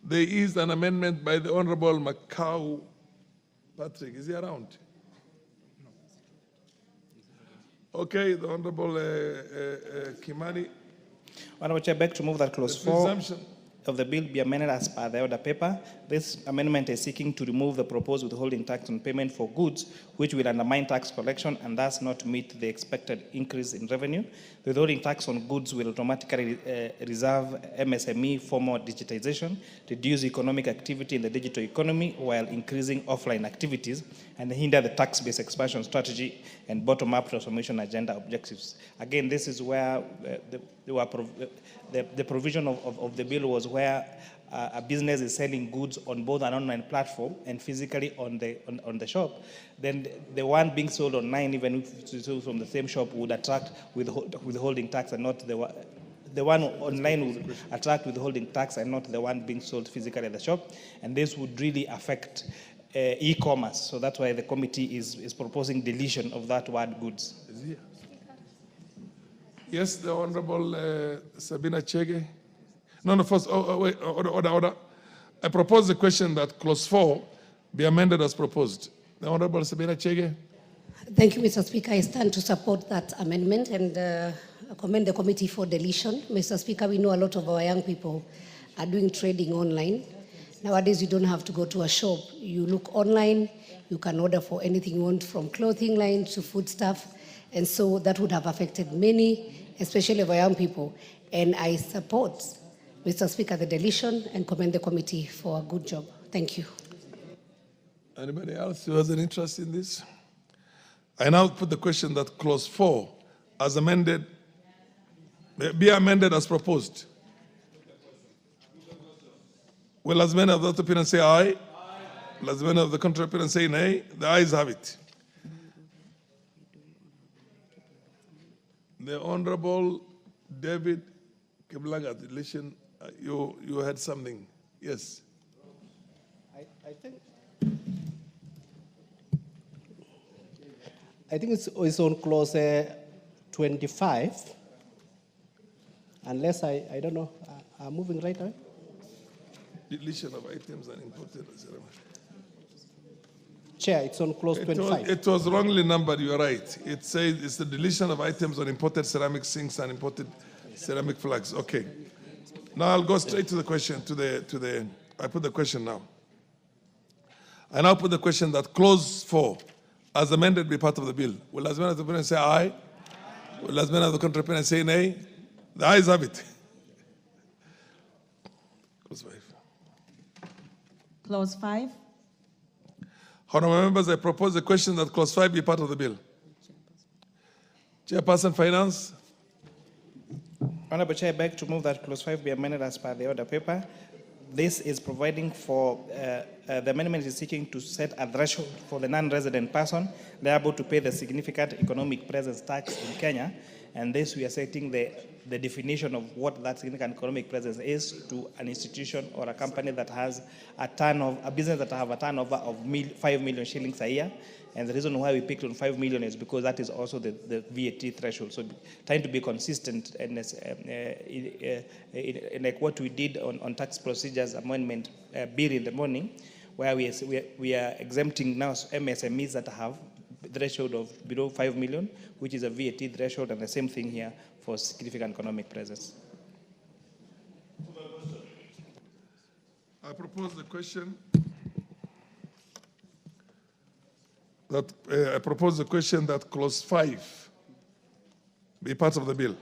There is an amendment by the Honorable Macau Patrick. Is he around? Okay, the Honorable Kimani. Honorable Chair, I beg to move that clause 4 of the bill be amended as per the order paper. This amendment is seeking to remove the proposed withholding tax on payment for goods, which will undermine tax collection and thus not meet the expected increase in revenue. The withholding tax on goods will automatically reserve MSME for more digitization, reduce economic activity in the digital economy while increasing offline activities, and hinder the tax-based expansion strategy and bottom-up transformation agenda objectives. Again, this is where the provision of the bill was where a business is selling goods on both an online platform and physically on the shop. Then the one being sold online, even if it's sold from the same shop, would attract withholding tax, and not the one online would attract withholding tax and not the one being sold physically at the shop. And this would really affect e-commerce. So that's why the committee is proposing deletion of that word goods. Yes, the Honorable Sabina Chege. No, first, wait, order. I propose the question that clause 4 be amended as proposed. The Honorable Sabina Chege. Thank you, Mr. Speaker. I stand to support that amendment and commend the committee for deletion. Mr. Speaker, we know a lot of our young people are doing trading online. Nowadays, you don't have to go to a shop. You look online, you can order for anything you want, from clothing line to food stuff. And so that would have affected many, especially our young people. And I support, Mr. Speaker, the deletion and commend the committee for a good job. Thank you. Anybody else who has an interest in this? I now put the question that clause 4 as amended, be amended as proposed. Will as many of the opinion say aye? Will as many of the contrary opinion say nay? The ayes have it. The Honorable David Kiblagat, deletion, you had something. Yes. I think it's on clause 25. Unless I don't know, I'm moving right away. Deletion of items and imported. Chair, it's on clause 25. It was wrongly numbered, you are right. It says it's the deletion of items on imported ceramic sinks and imported ceramic flags. Okay. Now I'll go straight to the question, I put the question now. I now put the question that clause 4, as amended, be part of the bill. Will as many of the opponents say aye? Will as many of the contrary opponents say nay? The ayes have it. Clause 5. Clause 5. Honourable members, I propose the question that clause 5 be part of the bill. Chairperson, Finance. Honourable Chair, I beg to move that clause 5 be amended as per the order paper. This is providing for, the amendment is seeking to set a threshold for the non-resident person liable to pay the significant economic presence tax in Kenya. And this, we are setting the definition of what that significant economic presence is to an institution or a company that has a business that have a turnover of 5 million shillings a year. And the reason why we picked on 5 million is because that is also the VAT threshold. So trying to be consistent and like what we did on tax procedures amendment bill in the morning, where we are exempting now MSMEs that have threshold of below 5 million, which is a VAT threshold, and the same thing here for significant economic presence. I propose the question that clause 5 be part of the bill.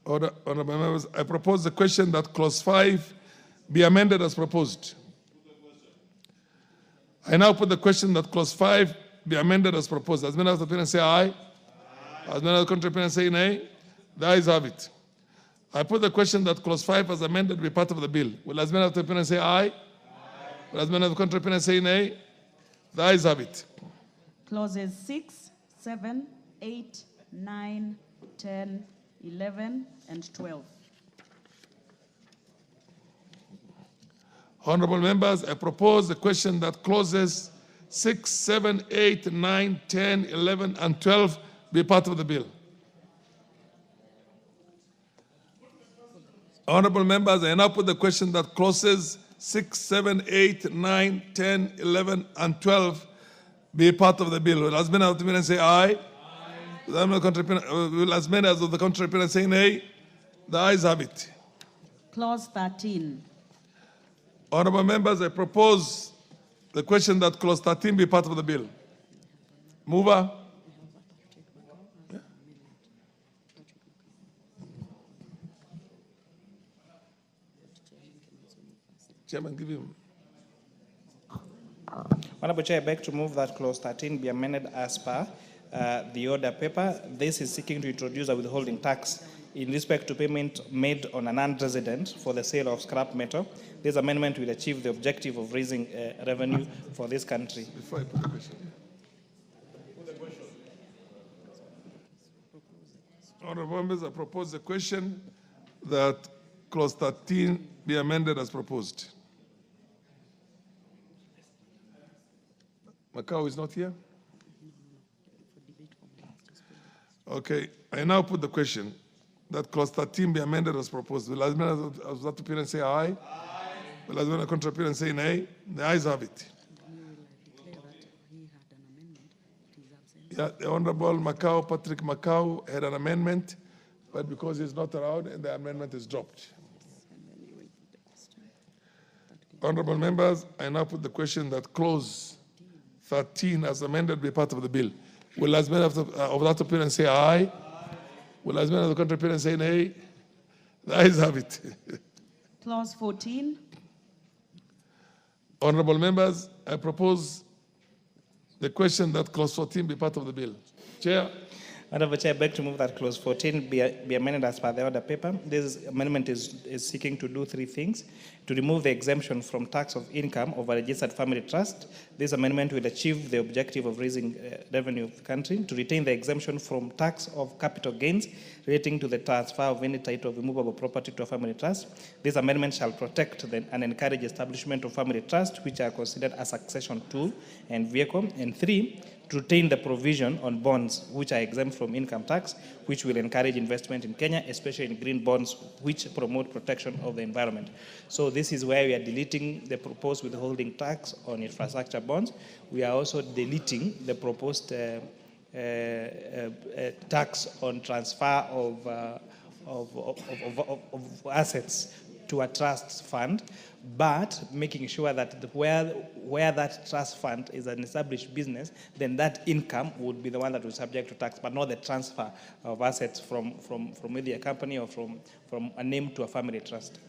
Honorable members, I propose the question that clause 5 be amended as proposed. I now put the question that clause 5 be amended as proposed. As many as the opinion say aye. As many as the contrary opinion say nay. The ayes have it. I put the question that clause 5 as amended be part of the bill. Will as many as the opinion say aye? Will as many as the contrary opinion say nay? The ayes have it. Clauses 6, 7, 8, 9, 10, 11, and 12. Honorable members, I propose the question that clauses 6, 7, 8, 9, 10, 11, and 12 be part of the bill. Honorable members, I now put the question that clauses 6, 7, 8, 9, 10, 11, and 12 be part of the bill. Will as many as the opinion say aye? Will as many as of the contrary opinion say nay? The ayes have it. Clause 13. Honorable members, I propose the question that clause 13 be part of the bill. Mover? Yeah. Chairman, give him. Honorable Chair, I beg to move that clause 13 be amended as per the order paper. This is seeking to introduce a withholding tax in respect to payment made on a non-resident for the sale of scrap metal. This amendment will achieve the objective of raising revenue for this country. Before I put the question. Honorable members, I propose the question that clause 13 be amended as proposed. Macau is not here? Okay, I now put the question that clause 13 be amended as proposed. Will as many as that opinion say aye? Aye. Will as many contrary opinion say nay? The ayes have it. Yeah, the Honorable Macau, Patrick Macau, had an amendment, but because he's not around, and the amendment is dropped. Honorable members, I now put the question that clause 13 as amended be part of the bill. Will as many of that opinion say aye? Will as many of the contrary opinion say nay? The ayes have it. Clause 14. Honorable members, I propose the question that clause 14 be part of the bill. Chair. Honorable Chair, I beg to move that clause 14 be amended as per the order paper. This amendment is seeking to do three things. To remove the exemption from tax of income of a registered family trust. This amendment will achieve the objective of raising revenue of the country. To retain the exemption from tax of capital gains relating to the transfer of any title of immovable property to a family trust. This amendment shall protect and encourage establishment of family trusts, which are considered a succession tool and vehicle. And 3, to retain the provision on bonds which are exempt from income tax, which will encourage investment in Kenya, especially in green bonds, which promote protection of the environment. So this is where we are deleting the proposed withholding tax on infrastructure bonds. We are also deleting the proposed tax on transfer of assets to a trust fund, but making sure that where that trust fund is an established business, then that income would be the one that will be subject to tax, but not the transfer of assets from either a company or from a name to a family trust.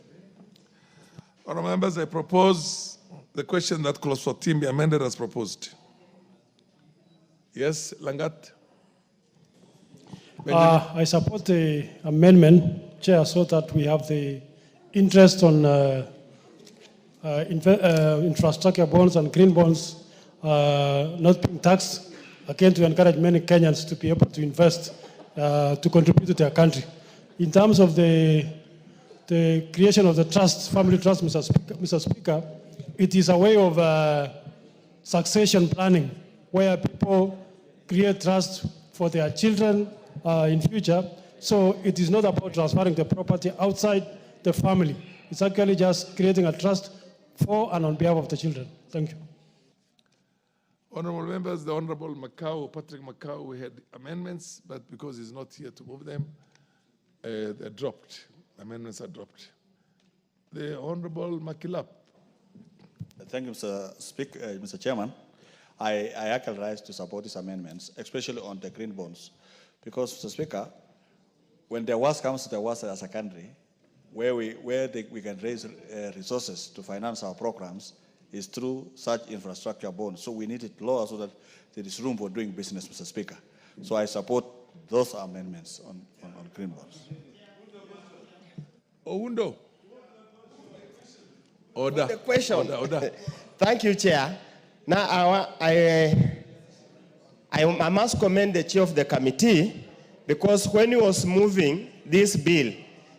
Honourable members, I propose the question that clause 14 be amended as proposed. Yes, Langat? I support the amendment, Chair, so that we have the interest on infrastructure bonds and green bonds not being taxed, again to encourage many Kenyans to be able to invest, to contribute to their country. In terms of the creation of the trust, family trust, Mr. Speaker, it is a way of succession planning, where people create trust for their children in future. So it is not about transferring the property outside the family. It's actually just creating a trust for and on behalf of the children. Thank you. Honorable members, the Honorable Patrick Macau, we had amendments, but because he's not here to move them, they're dropped. Amendments are dropped. The Honorable Makilap. Thank you, Mr. Chairman. I actually rise to support these amendments, especially on the green bonds, because, Mr. Speaker, when the worst comes to the worst as a country, where we can raise resources to finance our programs is through such infrastructure bonds. So we need it lower so that there is room for doing business, Mr. Speaker. So I support those amendments on green bonds. Oundo. Order. The question. Order. Thank you, Chair. Now, I must commend the chair of the committee, because when he was moving this bill,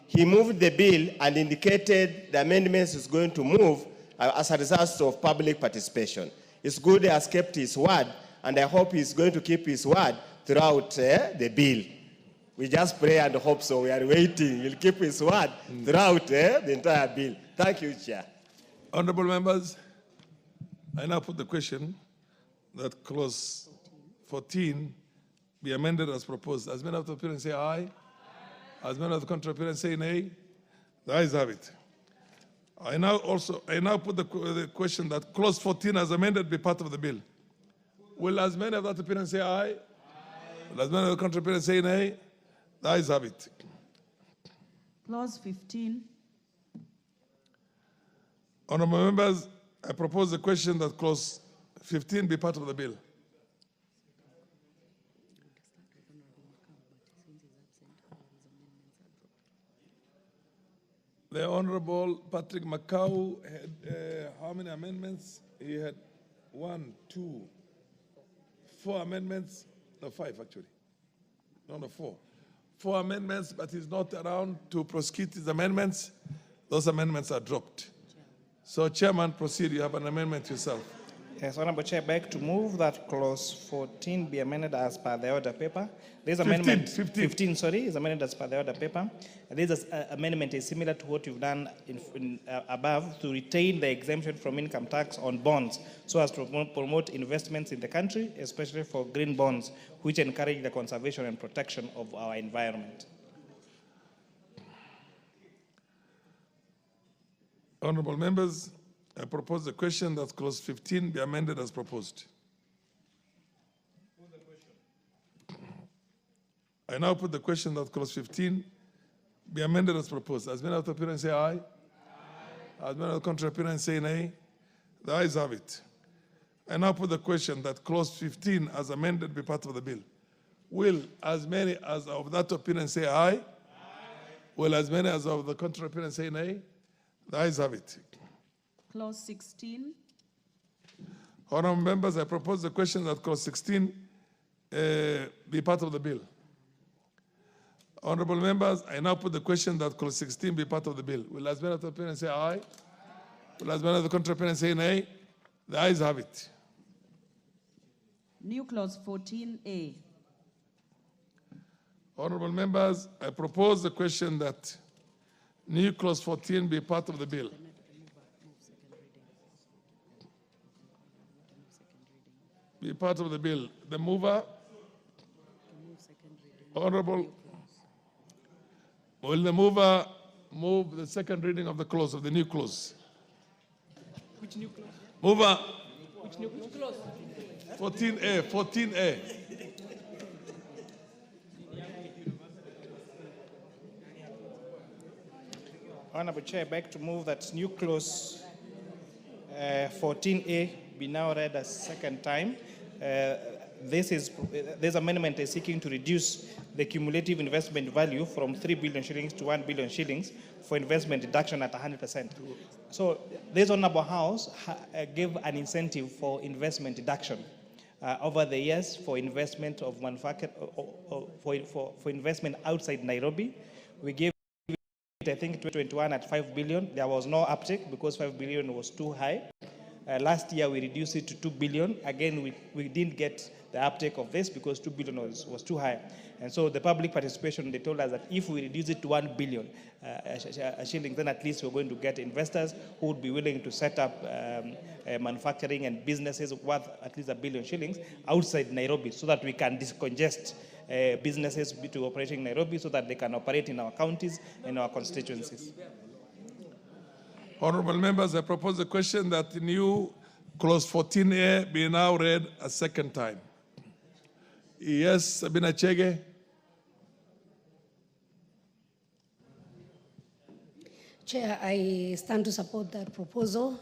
he moved the bill and indicated the amendments is going to move as a result of public participation. It's good he has kept his word, and I hope he's going to keep his word throughout the bill. We just pray and hope so. We are waiting. He'll keep his word throughout the entire bill. Thank you, Chair. Honorable members, I now put the question that clause 14 be amended as proposed. As many of the appearance say aye. As many of the contrary appearance say nay. The ayes have it. I now put the question that clause 14 as amended be part of the bill. Will as many of that appearance say aye? Aye. Will as many of the contrary appearance say nay? The ayes have it. Clause 15. Honorable members, I propose the question that clause 15 be part of the bill. The Honorable Patrick Macau had how many amendments? He had 1, 2, 4 amendments. No, 5 actually. No, 4. 4 amendments, but he's not around to prosecute his amendments. Those amendments are dropped. So, Chairman, proceed. You have an amendment yourself. Yes, Honorable Chair, beg to move that clause 14 be amended as per the order paper. This amendment 15 is amended as per the order paper. This amendment is similar to what you've done above, to retain the exemption from income tax on bonds so as to promote investments in the country, especially for green bonds, which encourage the conservation and protection of our environment. Honorable members, I propose the question that clause 15 be amended as proposed. I now put the question that clause 15 be amended as proposed. As many of the appearance say aye. Aye. As many of the contrary appearance say nay. The ayes have it. I now put the question that clause 15 as amended be part of the bill. Will as many as of that opinion say aye? Aye. Will as many as of the contrary opinion say nay? The ayes have it. Clause 16. Honorable members, I propose the question that clause 16 be part of the bill. Honorable members, I now put the question that clause 16 be part of the bill. Will as many of the opinion say aye? Will as many of the contrary opinion say nay? The ayes have it. New clause 14A. Honorable members, I propose the question that new clause 14 be part of the bill. Be part of the bill. The mover, Honorable, will the mover move the second reading of the clause, of the new clause? Which new clause? Mover. Which new clause? 14A, 14A. Honorable Chair, I beg to move that new clause 14A be now read a second time. This amendment is seeking to reduce the cumulative investment value from 3 billion shillings to 1 billion shillings for investment deduction at 100%. So this Honorable House gave an incentive for investment deduction over the years for investment of manufacture, for investment outside Nairobi. We gave I think 2021 at 5 billion. There was no uptick because 5 billion was too high. Last year, we reduced it to 2 billion. Again, we didn't get the uptake of this because 2 billion was too high. And so the public participation, they told us that if we reduce it to 1 billion shillings, then at least we're going to get investors who would be willing to set up manufacturing and businesses worth at least 1 billion shillings outside Nairobi so that we can decongest businesses to operating in Nairobi so that they can operate in our counties and our constituencies. Honorable members, I propose the question that the new clause 14A be now read a second time. Yes, Sabina Chege. Chair, I stand to support that proposal.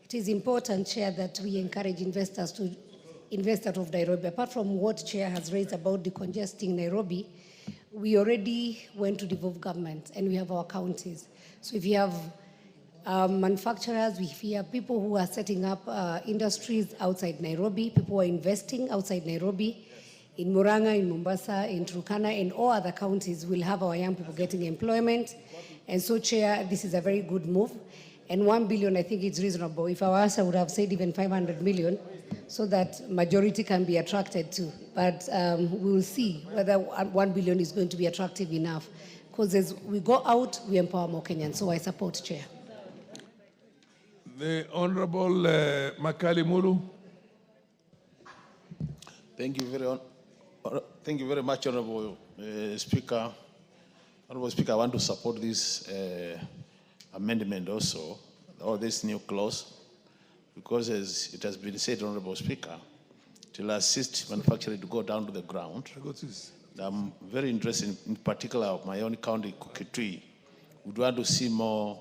It is important, Chair, that we encourage investors to invest out of Nairobi. Apart from what Chair has raised about decongesting Nairobi, we already went to devolve government and we have our counties. So if you have manufacturers, if you have people who are setting up industries outside Nairobi, people who are investing outside Nairobi, in Murang'a, in Mombasa, in Turkana, and all other counties, we'll have our young people getting employment. And so, Chair, this is a very good move. And 1 billion, I think it's reasonable. If I was, I would have said even 500 million so that majority can be attracted to. But we will see whether 1 billion is going to be attractive enough. Because as we go out, we empower more Kenyans. So I support, Chair. The Honorable Makali Mulu. Thank you very much, Honorable Speaker. Honorable Speaker, I want to support this amendment also, or this new clause, because as it has been said, Honorable Speaker, it will assist manufacturing to go down to the ground. I'm very interested in particular my own county, Kukitui. We'd want to see more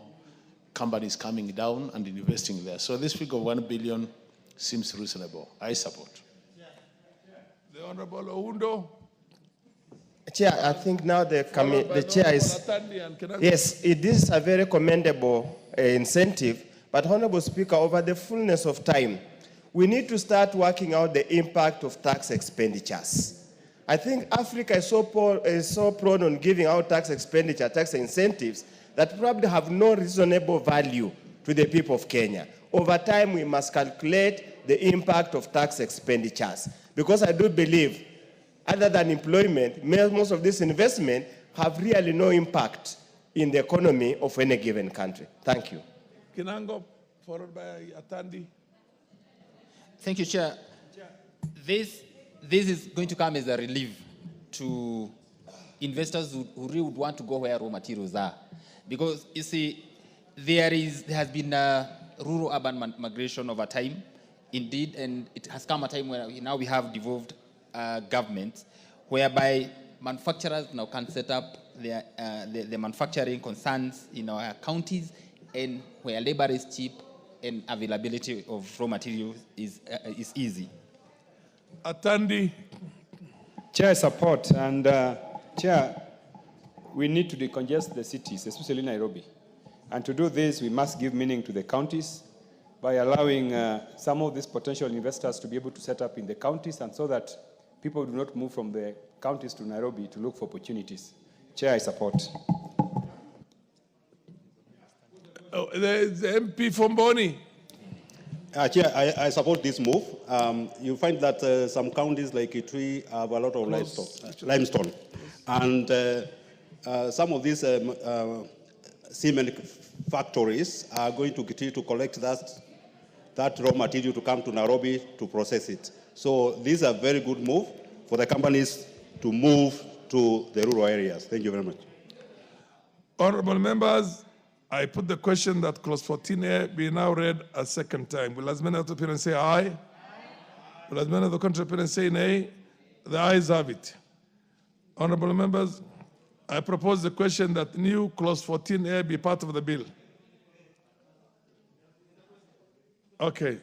companies coming down and investing there. So this figure of 1 billion seems reasonable. I support. The Honorable Oundo. Chair, I think now the chair is, yes, it is a very commendable incentive, but Honorable Speaker, over the fullness of time, we need to start working out the impact of tax expenditures. I think Africa is so prone on giving out tax expenditure, tax incentives, that probably have no reasonable value to the people of Kenya. Over time, we must calculate the impact of tax expenditures, because I do believe other than employment, most of this investment have really no impact in the economy of any given country. Thank you. Kinango, followed by Atandi. Thank you, Chair. This is going to come as a relief to investors who really would want to go where raw materials are. Because, you see, there has been a rural-urban migration over time, indeed, and it has come a time where now we have devolved government, whereby manufacturers now can set up their manufacturing concerns in our counties, and where labor is cheap and availability of raw materials is easy. Atandi. Chair, support. And Chair, we need to decongest the cities, especially Nairobi. And to do this, we must give meaning to the counties by allowing some of these potential investors to be able to set up in the counties, and so that people do not move from the counties to Nairobi to look for opportunities. Chair, I support. The MP from Boni. Chair, I support this move. You find that some counties like Kitui have a lot of limestone. And some of these cement factories are going to Kitui to collect that raw material to come to Nairobi to process it. So this is a very good move for the companies to move to the rural areas. Thank you very much. Honorable members, I put the question that clause 14A be now read a second time. Will as many of the parents say aye? Aye. Will as many of the contrary parents say nay? The ayes have it. Honorable members, I propose the question that new clause 14A be part of the bill. Okay.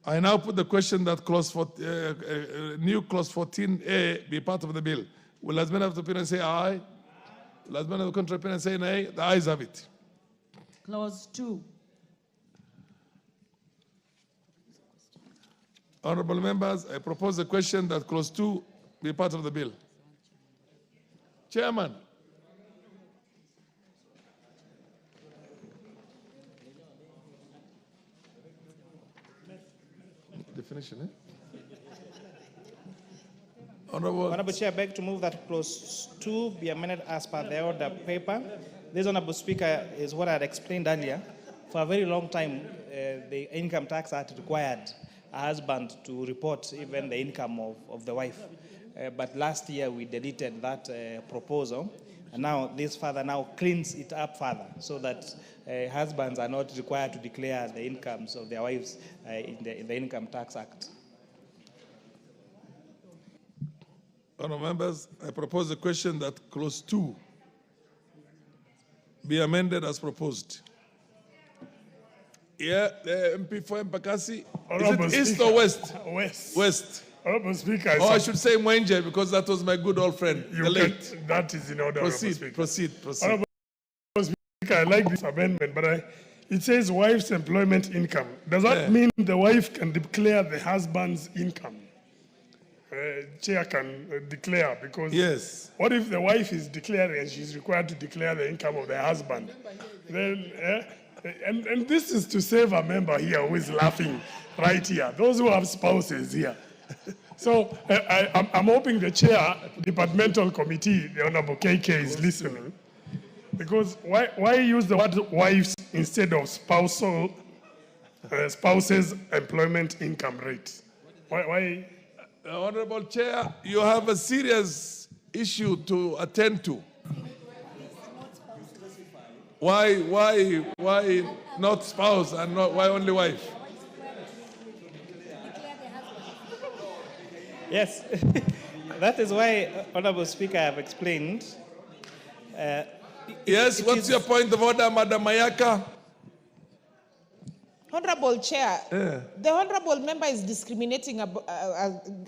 I now put the question that new clause 14A be part of the bill. Will as many of the parents say aye? Will as many of the contrary parents say nay? The ayes have it. Clause 2. Honorable members, I propose the question that clause 2 be part of the bill. Chairman. definition, eh? Honorable Chair, I beg to move that clause 2 be amended as per the order paper. This, Honorable Speaker, is what I had explained earlier. For a very long time, the Income Tax Act required a husband to report even the income of the wife. But last year, we deleted that proposal. And now this further now cleans it up further so that husbands are not required to declare the incomes of their wives in the Income Tax Act. Honourable members, I propose a question that clause 2 be amended as proposed. Yeah, the MP for Mpakasi. Is it east or west? West. West. Honorable Speaker. Oh, I should say Mwenje because that was my good old friend, the late. That is in order. Proceed. Honorable Speaker, I like this amendment, but it says wife's employment income. Does that mean the wife can declare the husband's income? Chair can declare, because yes. What if the wife is declaring and she's required to declare the income of the husband? Then, and this is to save a member here who is laughing right here, those who have spouses here. So I'm hoping the chair, departmental committee, the Honorable KK is listening, because why use the word wives instead of spouses' employment income rate? Why? Honorable Chair, you have a serious issue to attend to. Why not spouse and why only wife? Yes, that is why, Honorable Speaker, I have explained. Yes, what's your point of order, Madam Mayaka? Honorable Chair, the honorable member is discriminating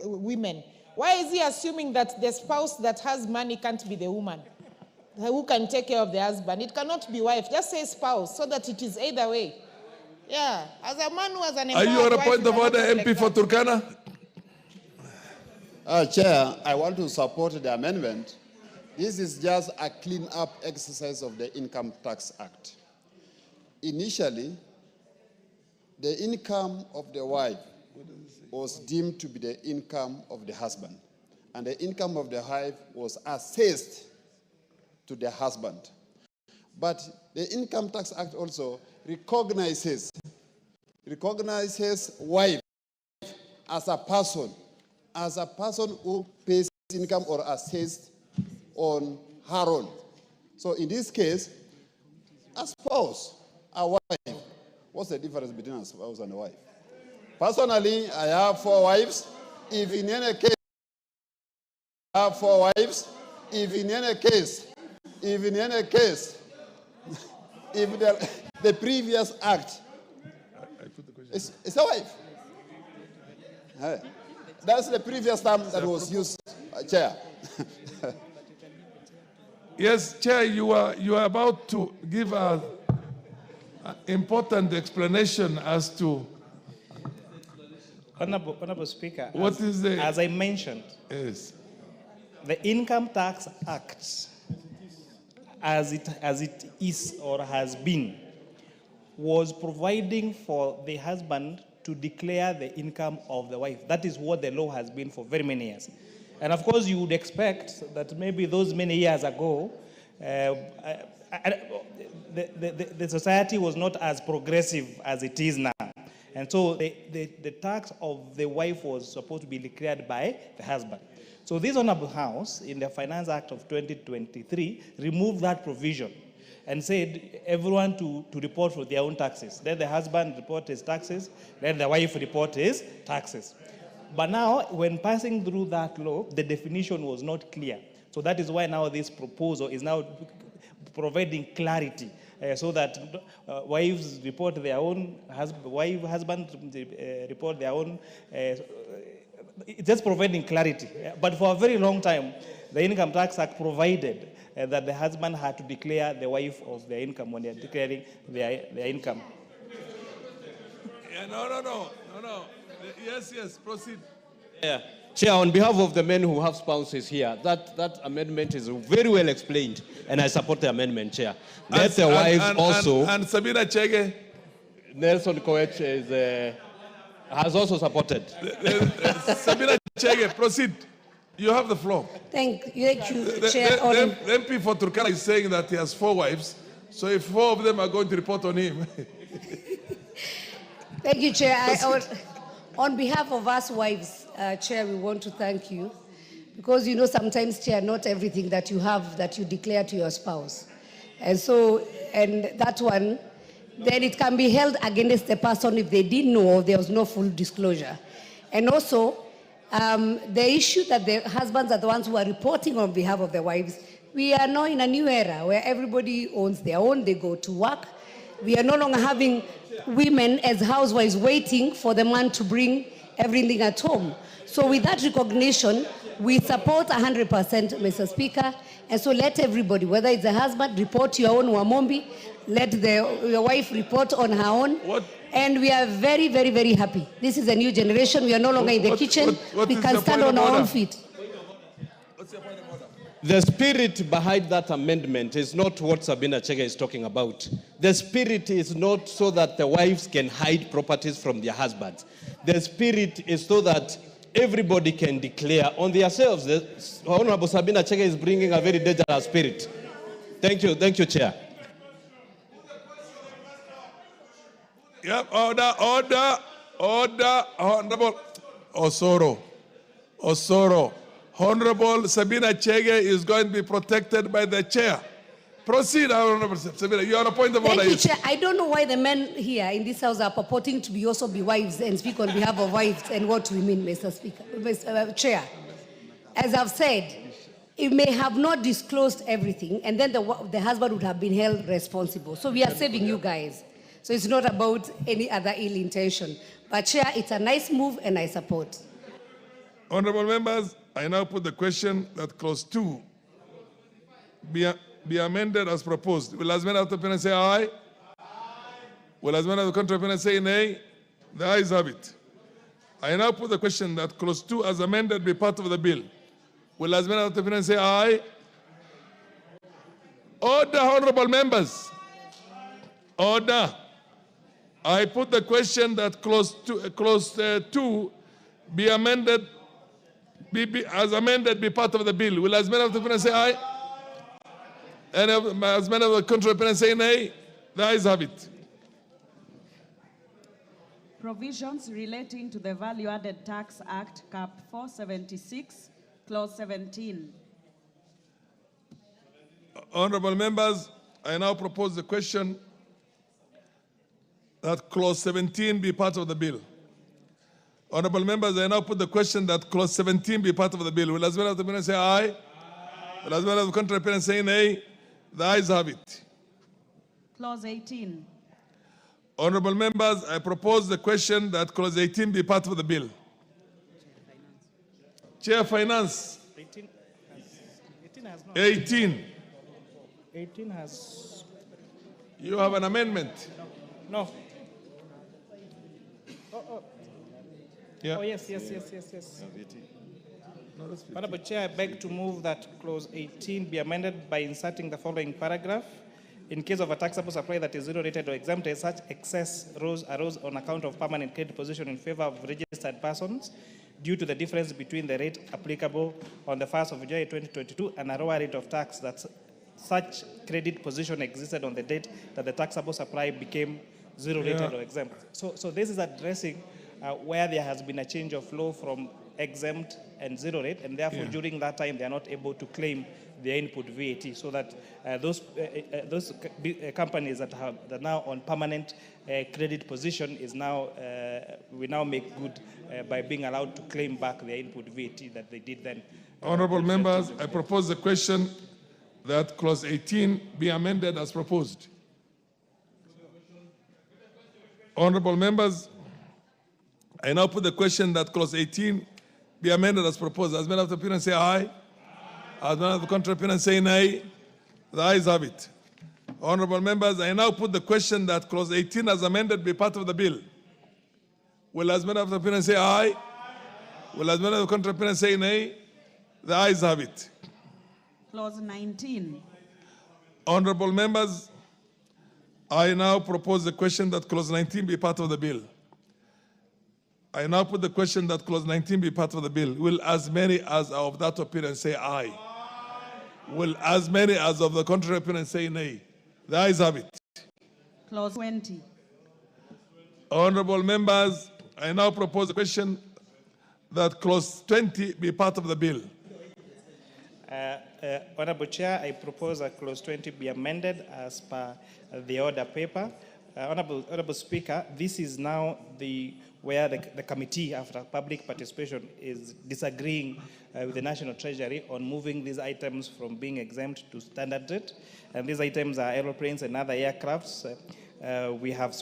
women. Why is he assuming that the spouse that has money can't be the woman who can take care of the husband? It cannot be wife. Just say spouse so that it is either way. Yeah, as a man who has an Are you on a point of order, MP for Turkana? Chair, I want to support the amendment. This is just a clean-up exercise of the Income Tax Act. Initially, the income of the wife was deemed to be the income of the husband, and the income of the wife was assessed to the husband. But the Income Tax Act also recognizes wife as a person who pays income or assessed on her own. So in this case, a spouse, a wife. What's the difference between a spouse and a wife? Personally, I have 4 wives. If in any case, I have 4 wives. If in any case, if the previous act is a wife. That's the previous term that was used, Chair. Yes, Chair, you are about to give an important explanation as to Honorable Speaker, as I mentioned, yes, the Income Tax Act, as it is or has been, was providing for the husband to declare the income of the wife. That is what the law has been for very many years. And of course, you would expect that maybe those many years ago, the society was not as progressive as it is now. And so the tax of the wife was supposed to be declared by the husband. So this Honorable House, in the Finance Act of 2023, removed that provision and said everyone to report for their own taxes. Let the husband report his taxes, let the wife report his taxes. But now, when passing through that law, the definition was not clear. So that is why now this proposal is now providing clarity so that wives report their own, husbands report their own. It's just providing clarity. But for a very long time, the Income Tax Act provided that the husband had to declare the wife of their income when they're declaring their income. Yeah, no. Yes, proceed. Yeah. Chair, on behalf of the men who have spouses here, that amendment is very well explained, and I support the amendment, Chair. Let the wives also... And Sabina Chege? Nelson Koech is... has also supported. Sabina Chege, proceed. You have the floor. Thank you, Chair. The MP for Turkana is saying that he has 4 wives, so if 4 of them are going to report on him. Thank you, Chair. On behalf of us wives, Chair, we want to thank you because you know sometimes, Chair, not everything that you have that you declare to your spouse. And so, and that one, then it can be held against the person if they didn't know or there was no full disclosure. And also, the issue that the husbands are the ones who are reporting on behalf of their wives, we are now in a new era where everybody owns their own, they go to work. We are no longer having women as housewives waiting for the man to bring everything at home. So with that recognition, we support 100%, Mr. Speaker. And so let everybody, whether it's a husband, report your own Wamombi, let your wife report on her own. And we are very, very, very happy. This is a new generation. We are no longer in the kitchen. We can stand on our own feet. The spirit behind that amendment is not what Sabina Chege is talking about. The spirit is not so that the wives can hide properties from their husbands. The spirit is so that everybody can declare on themselves. The Honorable Sabina Chege is bringing a very dangerous spirit. Thank you, Chair. Yep, order, Honorable Osoro. Honorable Sabina Chege is going to be protected by the chair. Proceed, Honorable Sabina. You are on a point of order. Thank you, Chair. I don't know why the men here in this house are purporting to also be wives and speak on behalf of wives and what we mean, Mr. Speaker, Chair. As I've said, it may have not disclosed everything, and then the husband would have been held responsible. So we are saving you guys. So it's not about any other ill intention. But Chair, it's a nice move and I support. Honorable members, I now put the question that clause 2 be amended as proposed. Will as many of the opinion say aye? Will as many of the contrary opinion say nay? The ayes have it. I now put the question that clause 2 as amended be part of the bill. Will as many of the opinion say aye? Order, honorable members. Order. I put the question that clause 2 be amended, as amended, be part of the bill. Will as many of the opinion say aye? And as many of the contrary opinion say nay? The ayes have it. Provisions relating to the Value Added Tax Act, Cap 476, Clause 17. Honorable members, I now propose the question that clause 17 be part of the bill. Honorable members, I now put the question that clause 17 be part of the bill. Will as many of the opinion say aye? Will as many of the contrary opinion say nay? The ayes have it. Clause 18. Honorable members, I propose the question that clause 18 be part of the bill. Chair Finance. 18 has not. 18. 18 has. You have an amendment. No. Yeah. Oh, yes. Honorable Chair, I beg to move that clause 18 be amended by inserting the following paragraph. In case of a taxable supply that is zero rated or exempted, such excess arose on account of permanent credit position in favor of registered persons due to the difference between the rate applicable on the 1st of July 2022 and a lower rate of tax that such credit position existed on the date that the taxable supply became zero rated or exempt. So this is addressing where there has been a change of law from exempt and zero rate, and therefore during that time they are not able to claim their input VAT, so that those companies that are now on permanent credit position is now we now make good by being allowed to claim back their input VAT that they did then. Honorable members, I propose the question that clause 18 be amended as proposed. Honorable members, I now put the question that clause 18 be amended as proposed. As many of the opinion say aye. As many of the contrary opinion say nay. The ayes have it. Honorable members, I now put the question that clause 18 as amended be part of the bill. Will as many of the opinion say aye? Will as many of the contrary opinion say nay? The ayes have it. Clause 19. Honorable members, I now propose the question that clause 19 be part of the bill. I now put the question that clause 19 be part of the bill. Will as many as are of that opinion say aye? Will as many as of the contrary opinion say nay? The ayes have it. Clause 20. Honorable members, I now propose a question that clause 20 be part of the bill. Honorable Chair, I propose that clause 20 be amended as per the order paper. Honorable Speaker, this is now where the committee, after public participation, is disagreeing with the National Treasury on moving these items from being exempt to standard rate. And these items are aeroplanes and other aircrafts. We have